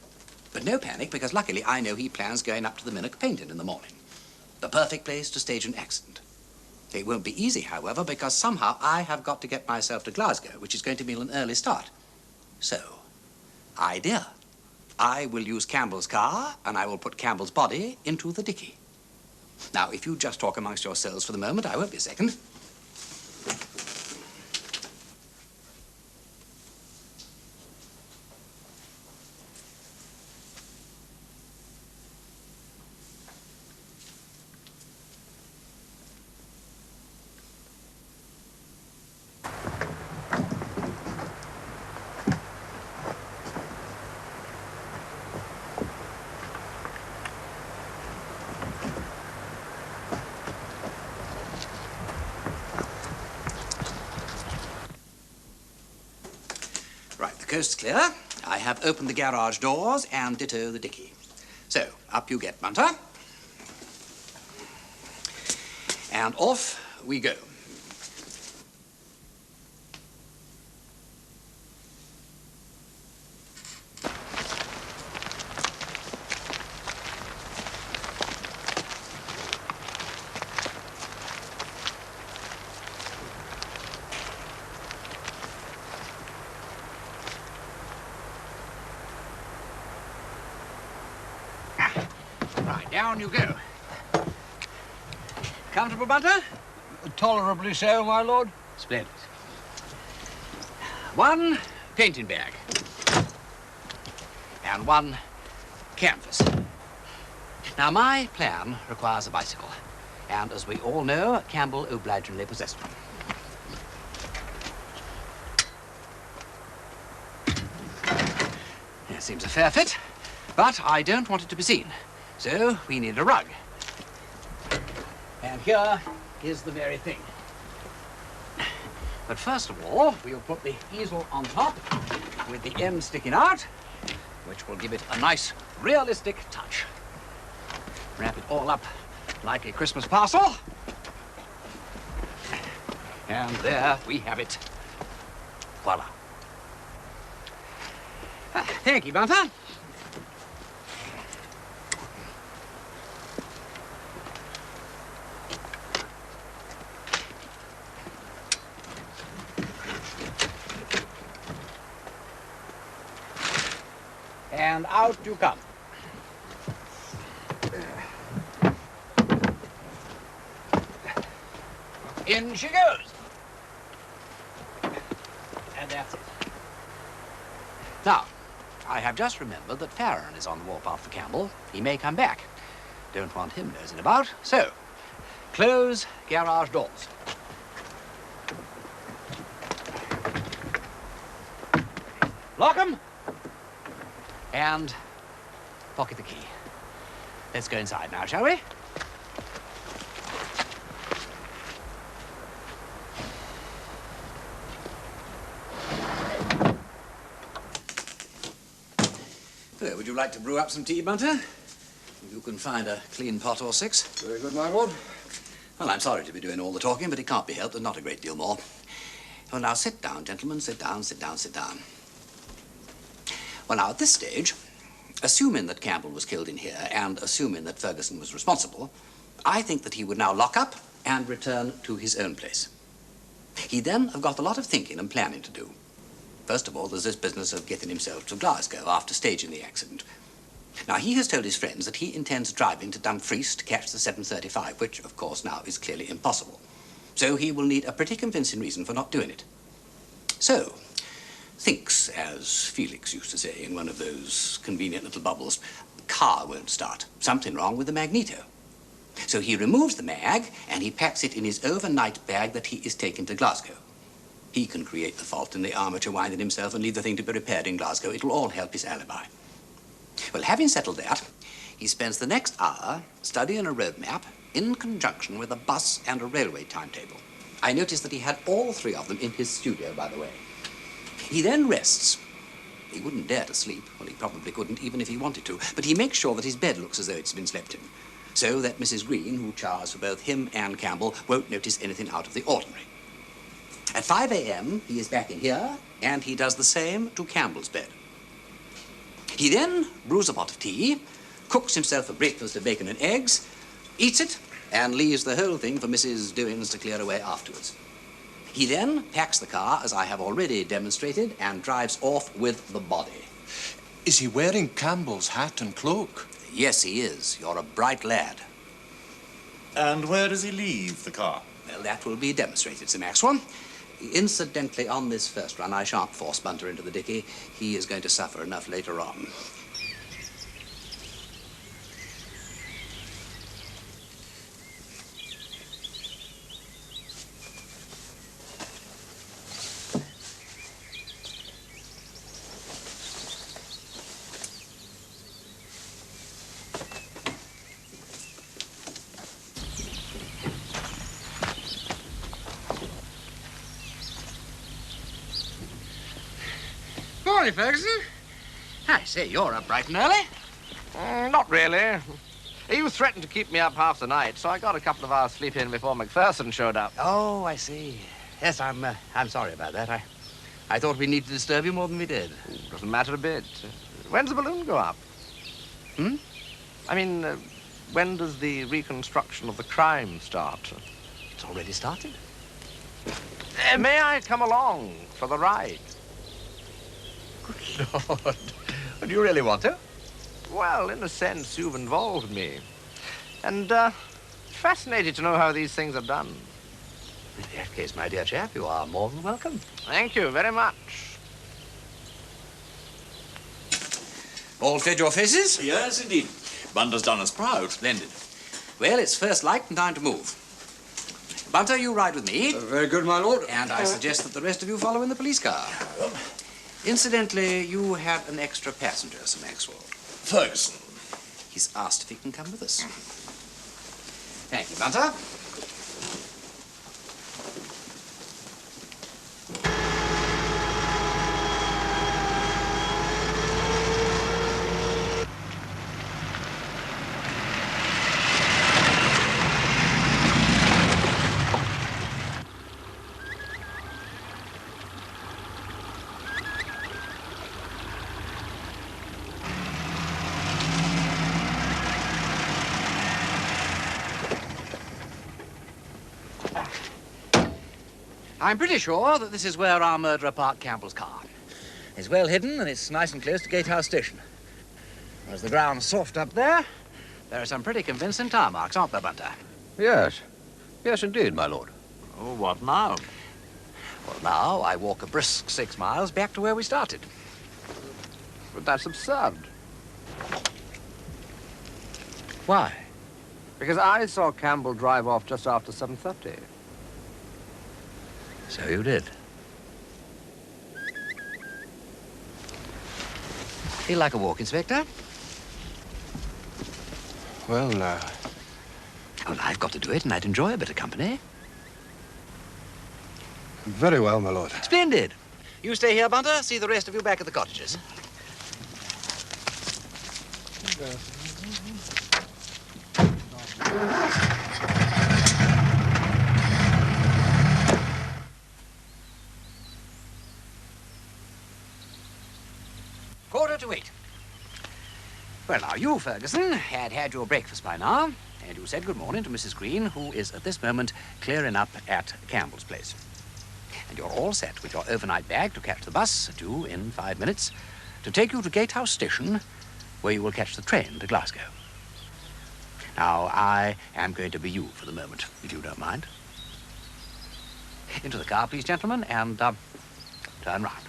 But no panic, because luckily I know he plans going up to the Minnock painting in the morning. The perfect place to stage an accident. It won't be easy, however, because somehow I have got to get myself to Glasgow, which is going to mean an early start. So, idea. I will use Campbell's car, and I will put Campbell's body into the dicky. Now, if you just talk amongst yourselves for the moment, I won't be a second. Right, the coast's clear. I have opened the garage doors and ditto the dicky. So, up you get, Bunter. And off we go. Right, down you go. Comfortable, Bunter? Tolerably so, my lord. Splendid. One painting bag. And one canvas. Now, my plan requires a bicycle. And as we all know, Campbell obligingly possessed one. It seems a fair fit, but I don't want it to be seen. So, we need a rug. And here is the very thing. But first of all, we'll put the easel on top with the end sticking out, which will give it a nice, realistic touch. Wrap it all up like a Christmas parcel. And there we have it. Voila. Thank you, Bunter. and out you come. In she goes. And that's it. Now, I have just remembered that Farron is on the warpath for Campbell. He may come back. Don't want him nosing about. So, close garage doors. Lock 'em. And pocket the key. Let's go inside now, shall we? So, would you like to brew up some tea, Bunter? You can find a clean pot or six. Very good, my lord. Well, I'm sorry to be doing all the talking, but it can't be helped. There's not a great deal more. Well, now, sit down, gentlemen. Sit down, sit down, sit down. Well, now, at this stage, assuming that Campbell was killed in here and assuming that Ferguson was responsible, I think that he would now lock up and return to his own place. He then have got a lot of thinking and planning to do. First of all, there's this business of getting himself to Glasgow after staging the accident. Now, he has told his friends that he intends driving to Dumfries to catch the 7:35, which, of course, now is clearly impossible. So he will need a pretty convincing reason for not doing it. So, thinks, as Felix used to say in one of those convenient little bubbles, car won't start. Something wrong with the magneto. So he removes the mag, and he packs it in his overnight bag that he is taking to Glasgow. He can create the fault in the armature winding himself and leave the thing to be repaired in Glasgow. It'll all help his alibi. Well, having settled that, he spends the next hour studying a road map in conjunction with a bus and a railway timetable. I noticed that he had all three of them in his studio, by the way. He then rests. He wouldn't dare to sleep. Well, he probably couldn't, even if he wanted to. But he makes sure that his bed looks as though it's been slept in, so that Mrs. Green, who chars for both him and Campbell, won't notice anything out of the ordinary. At 5 a.m., he is back in here, and he does the same to Campbell's bed. He then brews a pot of tea, cooks himself a breakfast of bacon and eggs, eats it, and leaves the whole thing for Mrs. Doings to clear away afterwards. He then packs the car, as I have already demonstrated, and drives off with the body. Is he wearing Campbell's hat and cloak? Yes, he is. You're a bright lad. And where does he leave the car? Well, that will be demonstrated, Sir Maxwell. Incidentally, on this first run, I shan't force Bunter into the dicky. He is going to suffer enough later on. Morning, Ferguson. I say, you're up bright and early. Not really. You threatened to keep me up half the night, so I got a couple of hours sleep in before McPherson showed up. Oh, I see. Yes, I'm sorry about that. I thought we needed to disturb you more than we did. Doesn't matter a bit. When's the balloon go up? Hmm? I mean, when does the reconstruction of the crime start? It's already started. May I come along for the ride? Good Lord. Do you really want to? Well, in a sense, you've involved me. And, fascinated to know how these things are done. In that case, my dear chap, you are more than welcome. Thank you very much. All fed your faces? Yes, indeed. Bunter's done us proud. Splendid. Well, it's first light and time to move. Bunter, you ride with me. Very good, my lord. And I suggest that the rest of you follow in the police car. Incidentally, you had an extra passenger, Sir Maxwell. Ferguson. He's asked if he can come with us. Thank you, Bunter. I'm pretty sure that this is where our murderer parked Campbell's car. It's well hidden and it's nice and close to Gatehouse Station. As the ground's soft up there, there are some pretty convincing tar marks, aren't there, Bunter? Yes. Yes, indeed, my lord. Oh, what now? Well, now I walk a brisk 6 miles back to where we started. But that's absurd. Why? Because I saw Campbell drive off just after 7:30. So you did. Feel like a walk, Inspector? Well, Well, I've got to do it, and I'd enjoy a bit of company. very well, my lord. Splendid. You stay here, Bunter. See the rest of you back at the cottages. Quarter to 8. Well, now, you, Ferguson, had your breakfast by now, and you said good morning to Mrs. Green, who is at this moment clearing up at Campbell's place. And you're all set with your overnight bag to catch the bus, due in 5 minutes, to take you to Gatehouse Station, where you will catch the train to Glasgow. Now, I am going to be you for the moment, if you don't mind. Into the car, please, gentlemen, and turn round.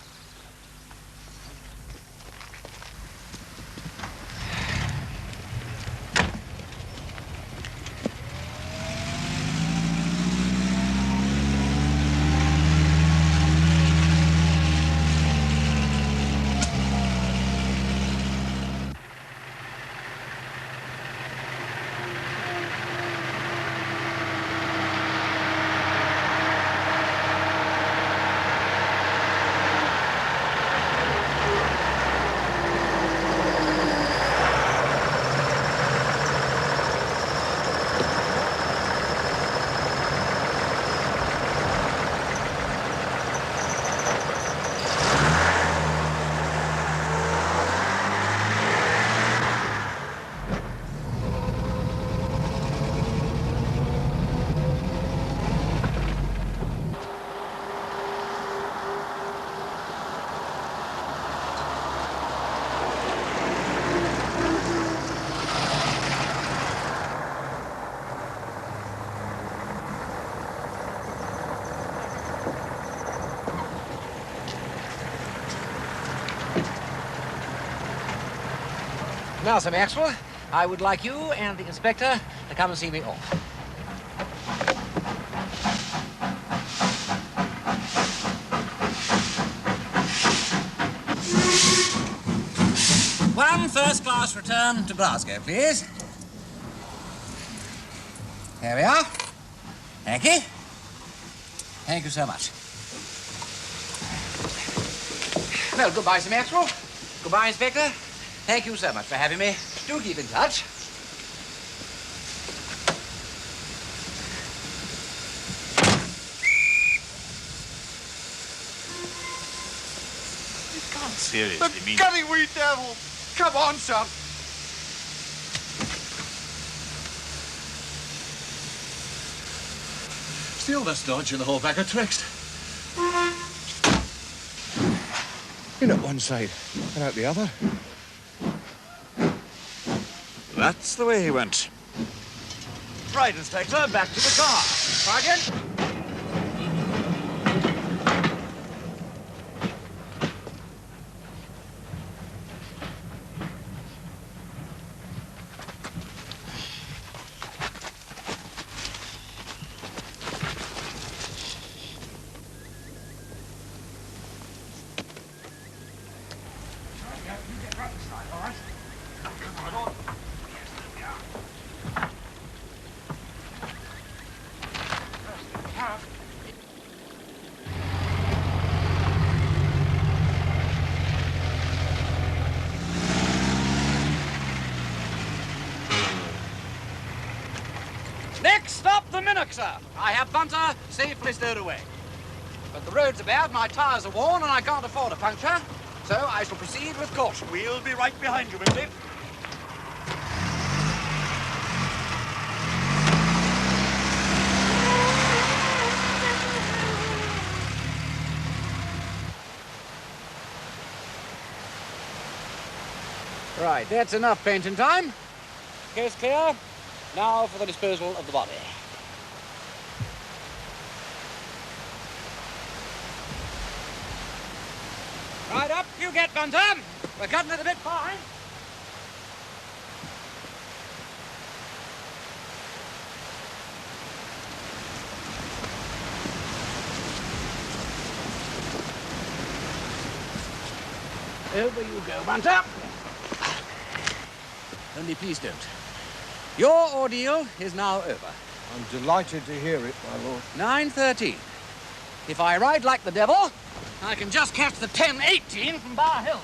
Now, Sir Maxwell, I would like you and the inspector to come and see me off. One first-class return to Glasgow, please. There we are. Thank you. Thank you so much. Well, goodbye, Sir Maxwell. Goodbye, Inspector. Thank you so much for having me. Do keep in touch. You can't seriously mean... Gummy wee devil! Come on, son! Still this dodge in the whole bag of tricks. In at one side and out the other. That's the way he went. Right, Inspector, back to the car. Sergeant? Next stop, the Minnock, sir. I have Bunter safely stowed away. But the roads are bad, my tyres are worn, and I can't afford a puncture. So I shall proceed with caution. We'll be right behind you, Wimsey. Right, that's enough painting time. Case clear. Now for the disposal of the body. Right up, you get, Bunter. We're cutting it a bit fine. Over you go, Bunter. Only please don't. Your ordeal is now over. I'm delighted to hear it, my lord. 9:13. If I ride like the devil, I can just catch the 10:18 from Bar Hill.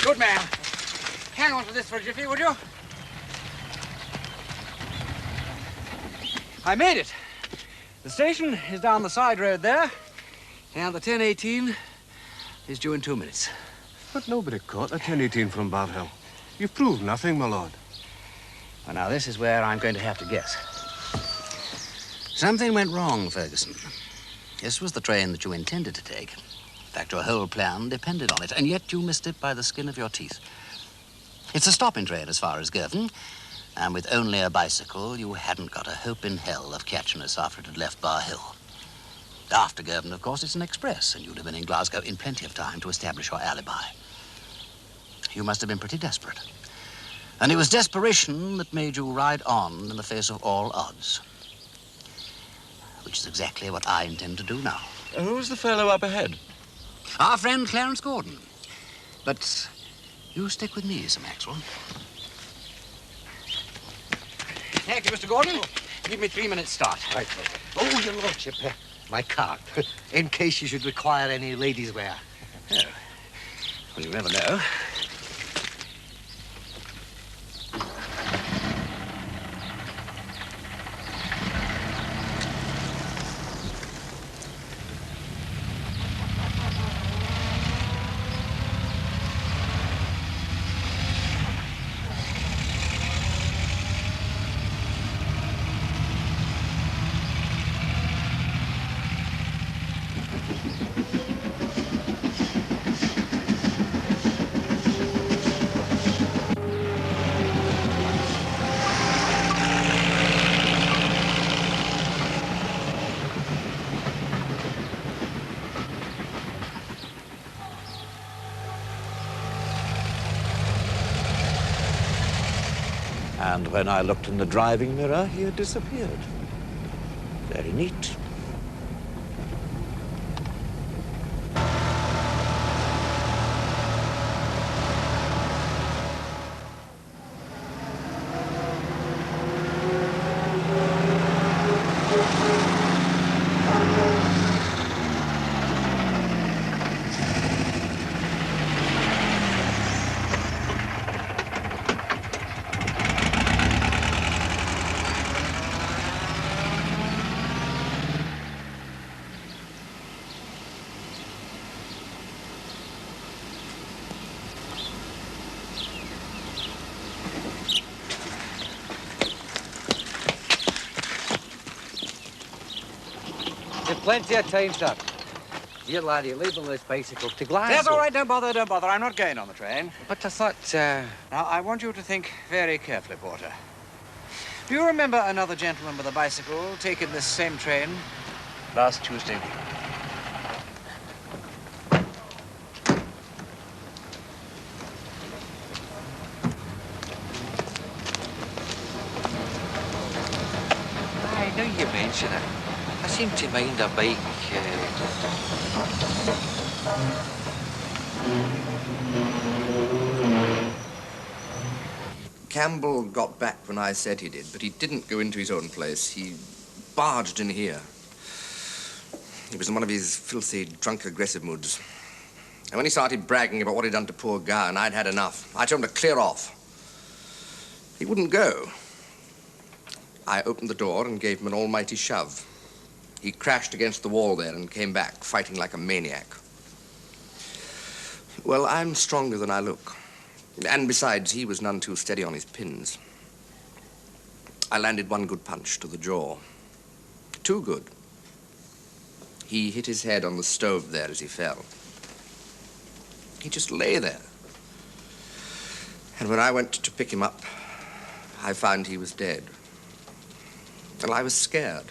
Good man. Hang on to this for a jiffy, would you? I made it. The station is down the side road there, and the 10:18 is due in 2 minutes. But nobody caught the 10:18 from Bar Hill. You've proved nothing, my lord. Well, now, this is where I'm going to have to guess. Something went wrong, Ferguson. This was the train that you intended to take. In fact, your whole plan depended on it, and yet you missed it by the skin of your teeth. It's a stopping train as far as Girvan, and with only a bicycle, you hadn't got a hope in hell of catching us after it had left Bar Hill. After Girvan, of course, it's an express, and you'd have been in Glasgow in plenty of time to establish your alibi. You must have been pretty desperate. And it was desperation that made you ride on in the face of all odds. Which is exactly what I intend to do now. Who's the fellow up ahead? Our friend Clarence Gordon. But you stick with me, Sir Maxwell. Thank you, Mr. Gordon. Give me 3 minutes start. Right. Oh, your lordship, my card, in case you should require any ladies' wear. Oh. Well, you never know. And when I looked in the driving mirror, he had disappeared. Very neat. There's plenty of time, sir. Here, laddie, leaving this bicycle to Glasgow. That's all right, don't bother, don't bother. I'm not going on the train. But I thought, Now, I want you to think very carefully, Porter. Do you remember another gentleman with a bicycle taking this same train last Tuesday week? Aye, now you mention it, I seem to mind a bike. Campbell got back when I said he did, but he didn't go into his own place. He barged in here. He was in one of his filthy, drunk, aggressive moods. And when he started bragging about what he'd done to poor Guy, and I'd had enough, I told him to clear off. He wouldn't go. I opened the door and gave him an almighty shove. He crashed against the wall there and came back, fighting like a maniac. Well, I'm stronger than I look. And besides, he was none too steady on his pins. I landed one good punch to the jaw. Too good. He hit his head on the stove there as he fell. He just lay there. And when I went to pick him up, I found he was dead. Well, I was scared.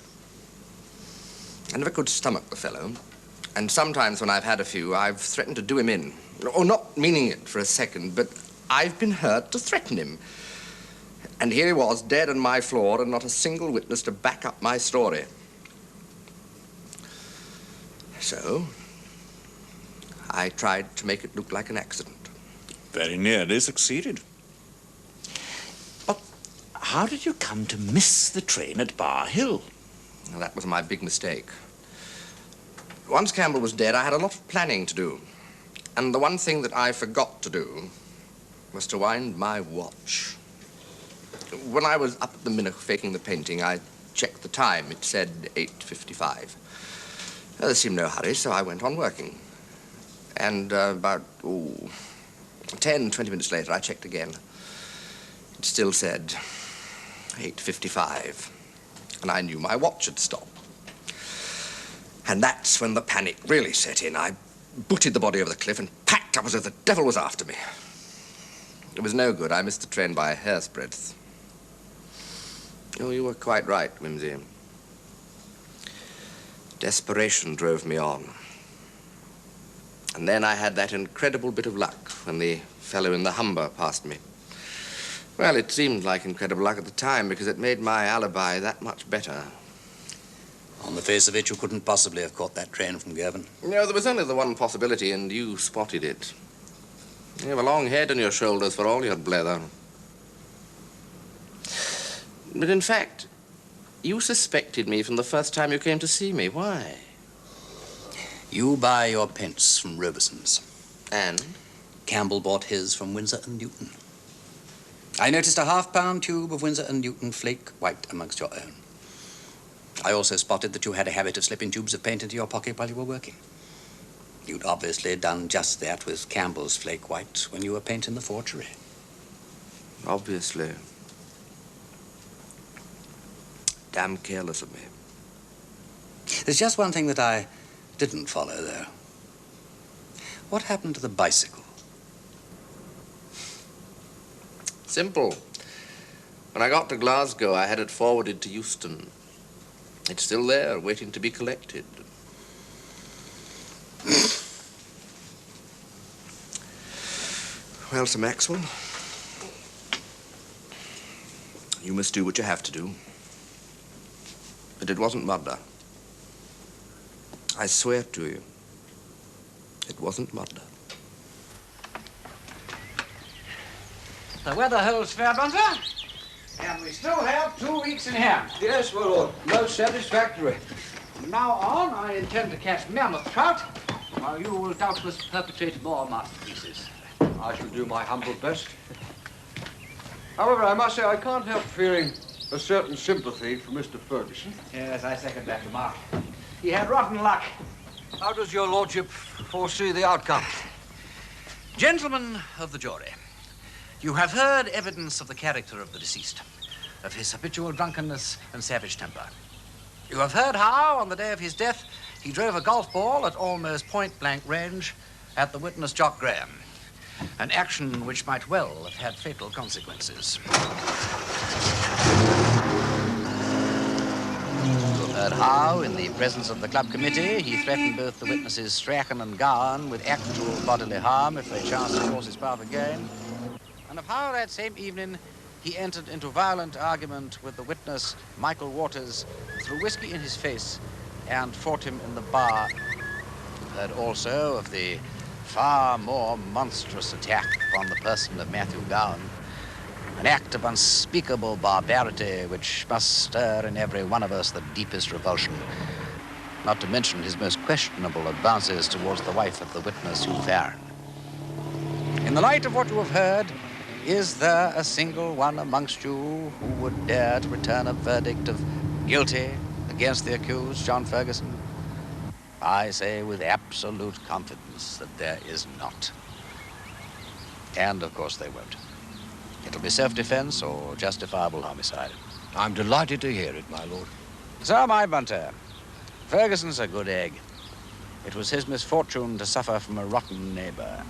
I never could stomach the fellow. And sometimes when I've had a few, I've threatened to do him in. Oh, not meaning it for a second, but I've been hurt to threaten him. And here he was, dead on my floor, and not a single witness to back up my story. So, I tried to make it look like an accident. Very nearly succeeded. But how did you come to miss the train at Bar Hill? Well, that was my big mistake. Once Campbell was dead, I had a lot of planning to do. And the one thing that I forgot to do was to wind my watch. When I was up at the Minnoch faking the painting, I checked the time. It said 8:55. Well, there seemed no hurry, so I went on working. And about 10, 20 minutes later, I checked again. It still said 8:55. And I knew my watch had stopped. And that's when the panic really set in. I booted the body over the cliff and packed up as if the devil was after me. It was no good. I missed the train by a hair's breadth. Oh, you were quite right, Wimsey. Desperation drove me on. And then I had that incredible bit of luck when the fellow in the Humber passed me. Well, it seemed like incredible luck at the time because it made my alibi that much better. On the face of it, you couldn't possibly have caught that train from Girvan. No, there was only the one possibility, and you spotted it. You have a long head on your shoulders for all your blether. But in fact, you suspected me from the first time you came to see me. Why? You buy your pence from Robeson's. And? Campbell bought his from Windsor and Newton. I noticed a half-pound tube of Windsor and Newton flake white amongst your own. I also spotted that you had a habit of slipping tubes of paint into your pocket while you were working. You'd obviously done just that with Campbell's flake white when you were painting the forgery. Obviously. Damn careless of me. There's just one thing that I didn't follow, though. What happened to the bicycle? Simple. When I got to Glasgow, I had it forwarded to Euston. It's still there, waiting to be collected. Well, Sir Maxwell, you must do what you have to do. But it wasn't murder. I swear to you, it wasn't murder. The weather holds fair, Bunter, and we still have 2 weeks in hand. Yes, my lord. Most satisfactory. From now on, I intend to catch mammoth trout, while you will doubtless perpetrate more masterpieces. I shall do my humble best. However, I must say I can't help feeling a certain sympathy for Mr. Ferguson. Yes, I second that remark. He had rotten luck. How does your lordship foresee the outcome? Gentlemen of the jury, you have heard evidence of the character of the deceased, of his habitual drunkenness and savage temper. You have heard how, on the day of his death, he drove a golf ball at almost point-blank range at the witness Jock Graham, an action which might well have had fatal consequences. You have heard how, in the presence of the club committee, he threatened both the witnesses Strachan and Gowan with actual bodily harm if they chanced to cross his path again, and of how that same evening he entered into violent argument with the witness Michael Waters, threw whiskey in his face, and fought him in the bar. You've heard also of the far more monstrous attack upon the person of Matthew Gowan, an act of unspeakable barbarity which must stir in every one of us the deepest revulsion, not to mention his most questionable advances towards the wife of the witness, Hugh Farren. In the light of what you have heard, is there a single one amongst you who would dare to return a verdict of guilty against the accused, John Ferguson? I say with absolute confidence that there is not. And, of course, they won't. It'll be self-defense or justifiable homicide. I'm delighted to hear it, my lord. So, my bunter, Ferguson's a good egg. It was his misfortune to suffer from a rotten neighbor.